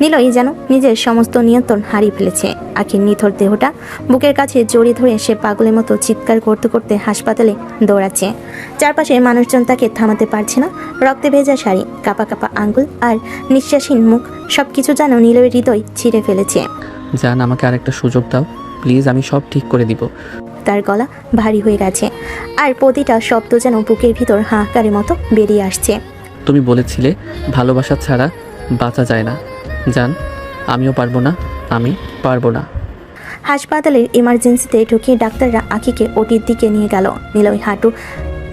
Speaker 3: নিলয় যেন নিজের সমস্ত নিয়ন্ত্রণ হারিয়ে ফেলেছে। আঁখির নিথর দেহটা বুকের কাছে জড়িয়ে ধরে সে পাগলের মতো চিৎকার করতে করতে হাসপাতালে দৌড়াচ্ছে। চারপাশে মানুষজন তাকে থামাতে পারছে না। রক্তে ভেজা শাড়ি, কাপা কাপা আঙ্গুল আর নিঃশ্বাসহীন মুখ, সব কিছু যেন নিলয়ের হৃদয় ছিঁড়ে ফেলেছে।
Speaker 2: জান, আমাকে আরেকটা সুযোগ দাও প্লিজ, আমি সব ঠিক করে দিব।
Speaker 3: তার গলা ভারী হয়ে গেছে, আর প্রতিটা শব্দ যেন বুকের ভিতর হাহাকারের মতো বেরিয়ে আসছে।
Speaker 2: তুমি বলেছিলে ভালোবাসা ছাড়া বাঁচা যায় না। জান, আমিও পারবো না, আমি পারবো না।
Speaker 3: হাসপাতালের ইমার্জেন্সিতে ঢুকিয়ে ডাক্তাররা আঁখিকে ওটির দিকে নিয়ে গেল। নিলয় হাঁটু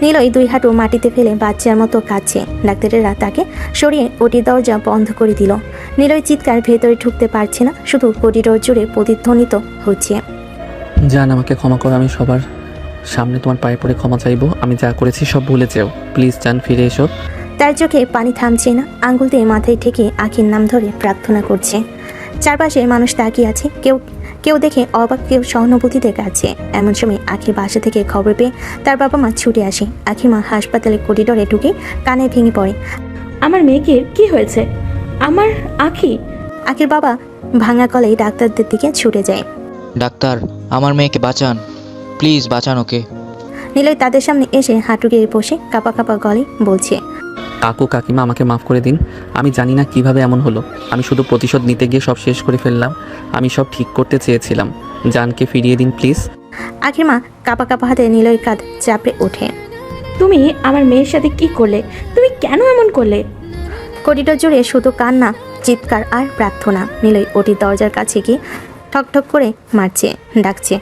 Speaker 3: নিলয় 2 হাঁটু মাটিতে ফেলে বাচ্চার মতো কাঁদছে। ডাক্তারেরা তাকে সরিয়ে ওটির দরজা বন্ধ করে দিল। নিলয় চিৎকার ভেতরে ঢুকতে পারছে না, শুধু করিডোর জুড়ে প্রতিধ্বনিত হচ্ছে।
Speaker 2: জান আমাকে ক্ষমা করো, আমি সবার সামনে তোমার পায়ে পড়ে ক্ষমা চাইবো। আমি যা করেছি সব ভুলে যেও, প্লিজ জান ফিরে এসো।
Speaker 3: তার চোখে পানি থামছে না, আঙ্গুল দিয়ে মাথায় ঠেকে আখির নাম ধরে প্রার্থনা করছে। চারপাশে মানুষ তাকিয়ে আছে, কেউ দেখে অবাক, কেউ সহানুভূতিতে কাছে। এমন সময় আখির বাসা থেকে খবর পেয়ে তার বাবা মা ছুটে আসে। আখির মা হাসপাতালের করিডোরে ঢুকে কানে ভেঙে পড়ে।
Speaker 8: আমার মেয়েকে কি হয়েছে? আমার আখি।
Speaker 3: আখির বাবা ভাঙা গলায় ডাক্তারদের দিকে ছুটে যায়।
Speaker 12: ডাক্তার, আমার মেয়েকে বাঁচান, প্লিজ বাঁচান ওকে।
Speaker 3: নিলয় তাদের সামনে এসে হাঁটু গেড়ে বসে কাঁপা কাঁপা গলায় বলছে,
Speaker 2: কাকু কাকিমা আমাকে মাফ করে দিন। আমি জানি না কিভাবে এমন হলো। আমি শুধু প্রতিশোধ নিতে গিয়ে সব শেষ করে ফেললাম। আমি সব ঠিক করতে চেয়েছিলাম। জানকে ফিরিয়ে দিন প্লিজ।
Speaker 3: আখির মা কাঁপা কাঁপা হাতে নিলয়ের কাঁধ চাপড়ে ওঠে।
Speaker 8: তুমি আমার মেয়ের সাথে কি করলে? তুমি কেন এমন করলে?
Speaker 3: করিডোর জুড়ে শুধু কান্না, চিৎকার আর প্রার্থনা। নিলয় ওটির দরজার কাছে গিয়ে ঠক ঠক করে মারছে, ডাকছে,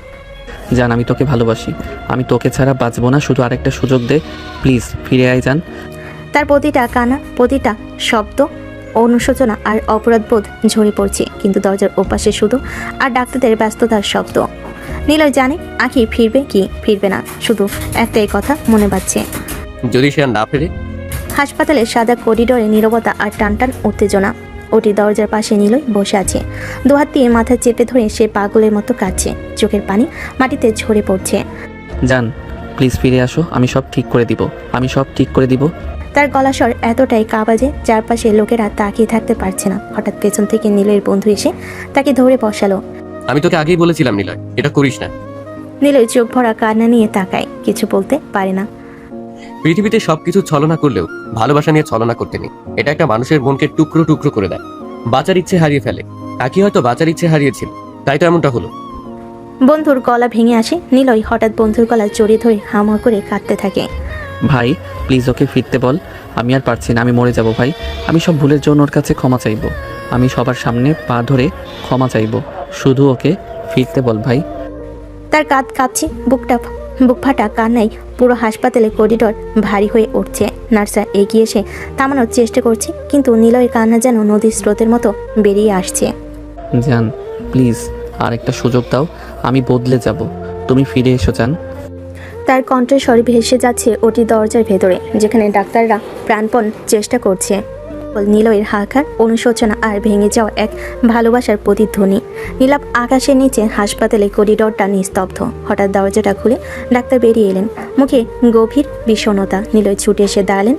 Speaker 2: জান আমি তোকে ভালোবাসি। আমি তোকে ছাড়া বাঁচবো না, শুধু আরেকটা সুযোগ দে প্লিজ, ফিরে আয় জান।
Speaker 3: তার প্রতিটা কান্না, প্রতিটা শব্দ অনুশোচনা আর অপরাধবোধ ঝরে পড়ছে। কিন্তু দরজার ওপাশে শুধু আর ডাক্তারদের ব্যস্ততার শব্দ। নিলয় জানে আখি ফিরবে কি ফিরবে না, শুধু একটাই কথা মনে বাজছে।
Speaker 4: যদি সে আর না ফেরে?
Speaker 3: হাসপাতালের সাদা করিডোরে নীরবতা আর টানটান উত্তেজনা। ওটি দরজার পাশে নিলয় বসে আছে, দুহাত দিয়ে মাথা চেপে ধরে সে পাগলের মতো কাঁদছে। চোখের পানি মাটিতে ঝরে পড়ছে।
Speaker 2: জান প্লিজ ফিরে আসো, আমি সব ঠিক করে দিব, আমি সব ঠিক করে দিব।
Speaker 3: তার গলাস্বর এতটাই কাঁপা যে চারপাশে লোকেরা তাকিয়ে থাকতে পারছে না। হঠাৎ পেছন থেকে নিলয়ের বন্ধু এসে তাকে ধরে বসালো।
Speaker 4: আমি তোকে আগেই বলেছিলাম নিলয়, এটা করিস না।
Speaker 3: নিলয় চোখ ভরা কান্না নিয়ে তাকায়, কিছু বলতে পারে না।
Speaker 4: পৃথিবীতে সবকিছু ছলনা করলেও ভালোবাসা নিয়ে ছলনা করতে নেই। এটা একটা মানুষের মনকে টুকরো টুকরো করে দেয়, বাঁচার ইচ্ছে হারিয়ে ফেলে। আকি হয়তো বাঁচার ইচ্ছে হারিয়েছিল, তাই তো এমনটা হলো।
Speaker 3: বন্ধুর গলা ভেঙে আসে। নিলয় হঠাৎ বন্ধুর গলা জড়িয়ে ধরে হামা করে কাঁদতে থাকে।
Speaker 2: ভাই প্লিজ ওকে ফিরতে বল, আমি আর পারছি না, আমি মরে যাব ভাই। আমি সব ভুলের জন্য ওর কাছে ক্ষমা চাইবো। আমি সবার সামনে পা ধরে ক্ষমা চাইবো, শুধু ওকে ফিরতে বল ভাই।
Speaker 3: তার কাঁধ কাঁপছে, বুক ফাটা কান্নায় পুরো হাসপাতালে করিডোর ভারী হয়ে উঠছে। নার্সরা এগিয়ে এসে থামানোর চেষ্টা করছে, কিন্তু নিলয়ের কান্না যেন নদীর স্রোতের মতো বেরিয়ে আসছে।
Speaker 2: জান প্লিজ আরেকটা সুযোগ দাও, আমি বদলে যাব, তুমি ফিরে এসো জান।
Speaker 3: তার কণ্ঠস্বর ভেসে যাচ্ছে ওটি দরজার ভেতরে, যেখানে ডাক্তাররা প্রাণপণ চেষ্টা করছে। নিলয়ের হাহাকার, অনুশোচনা আর ভেঙে যাওয়া এক ভালোবাসার প্রতিধ্বনি। নীলাপ আকাশের নিচে হাসপাতালে করিডোরটা নিস্তব্ধ। হঠাৎ দরজাটা খুলে ডাক্তার বেরিয়ে এলেন, মুখে গভীর বিষণ্ণতা। নিলয় ছুটে এসে দাঁড়ালেন,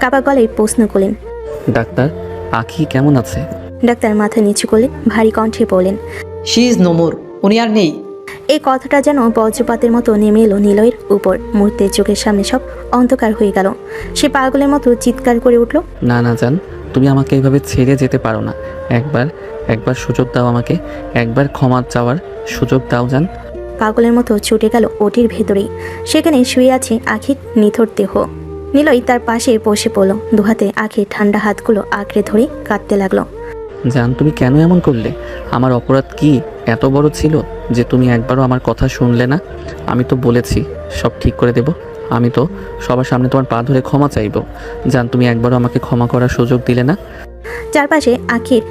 Speaker 3: কাঁপা গলায় প্রশ্ন করলেন,
Speaker 2: ডাক্তার আখি কেমন আছে?
Speaker 3: ডাক্তার মাথা নিচু করলেন, ভারী কণ্ঠে বললেন,
Speaker 13: শি ইজ নো মোর, উনি আর নেই।
Speaker 3: এই কথাটা যেন বজ্রপাতের মতো নেমে এলো নিলয়ের উপর। মুহূর্তে চোখের সামনে সব অন্ধকার হয়ে গেল। সে পাগলের মতো চিৎকার করে উঠল,
Speaker 2: না না জান, তুমি আমাকে এইভাবে ছেড়ে যেতে পারো না। একবার সুযোগ দাও আমাকে, একবার ক্ষমা চাওয়ার সুযোগ দাও জান।
Speaker 3: পাগলের মতো ছুটে গেল ওটির ভেতরেই। সেখানে শুয়ে আছে আখির নিথর দেহ। নিলয় তার পাশে বসে পড়ল, দুহাতে আখির ঠান্ডা হাতগুলো আঁকড়ে ধরে কাঁদতে লাগলো।
Speaker 2: জান তুমি কেন এমন করলে? আমার অপরাধ কি এত বড় ছিল যে তুমি একবারও আমার কথা শুনলে না? আমি তো বলেছি সব ঠিক করে দেব। আমি তো সবার সামনে তোমার পা ধরে ক্ষমা চাইবো। জান তুমি একবারও আমাকে ক্ষমা করার সুযোগ দিলে না।
Speaker 3: চারপাশে আখির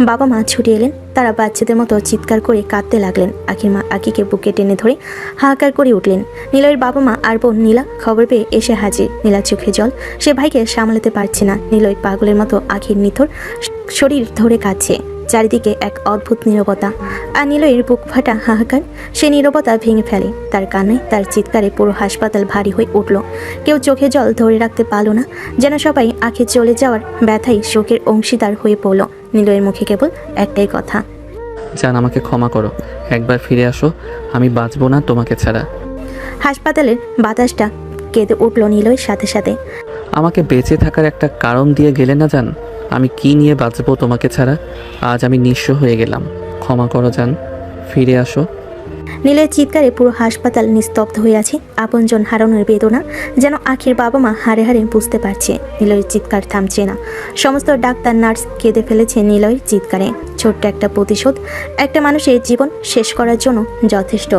Speaker 3: বাবা মা ছুটে এলেন। তারা বাচ্চাদের মতো চিৎকার করে কাঁদতে লাগলেন। আখির মা আখিকে বুকে টেনে ধরে হাহাকার করে উঠলেন। নিলয়ের বাবা মা আর বোন নীলা খবর পেয়ে এসে হাজির। নীলা চোখে জল, সে ভাইকে সামলাতে পারছে না। নিলয় পাগলের মতো আখির নিথর শরীর ধরে কাঁদছে। চারিদিকে এক অদ্ভুত নীরবতা, আর নিলয়ের বুক ফাটা হাহাকার। সে নীরবতা ভেঙে ফেলে। তার কান্নায়, তার চিৎকারে পুরো হাসপাতাল ভারী হয়ে উঠল। কেউ চোখে জল ধরে রাখতে পারল না, যেন সবাই আখে চলে যাওয়ার ব্যথায় শোকের অংশীদার হয়ে পড়ল। নিলয়ের মুখে কেবল একটাই কথা,
Speaker 2: জান আমাকে ক্ষমা করো, একবার ফিরে আসো, আমি বাঁচবো না তোমাকে ছাড়া।
Speaker 3: হাসপাতালের বাতাসটা কেঁদে উঠল নিলয়ের সাথে সাথে।
Speaker 2: আমাকে বেঁচে থাকার একটা কারণ দিয়ে গেলে না জান, আমি কি নিয়ে বাঁচবো তোমাকে ছাড়া? আজ আমি নিঃস্ব হয়ে গেলাম, ক্ষমা করো জান, ফিরে আসো।
Speaker 3: নীলের চিৎকারে পুরো হাসপাতাল নিস্তব্ধ হয়ে আছে। আপনজন হারানোর বেদনা যেন আখির বাবা মা হারে হারে বুঝতে পারছে। নিলয়ের চিৎকার থামছে না। সমস্ত ডাক্তার নার্স কেঁদে ফেলেছে নিলয়ের চিৎকারে। ছোট্ট একটা প্রতিশোধ একটা মানুষের জীবন শেষ করার জন্য যথেষ্ট।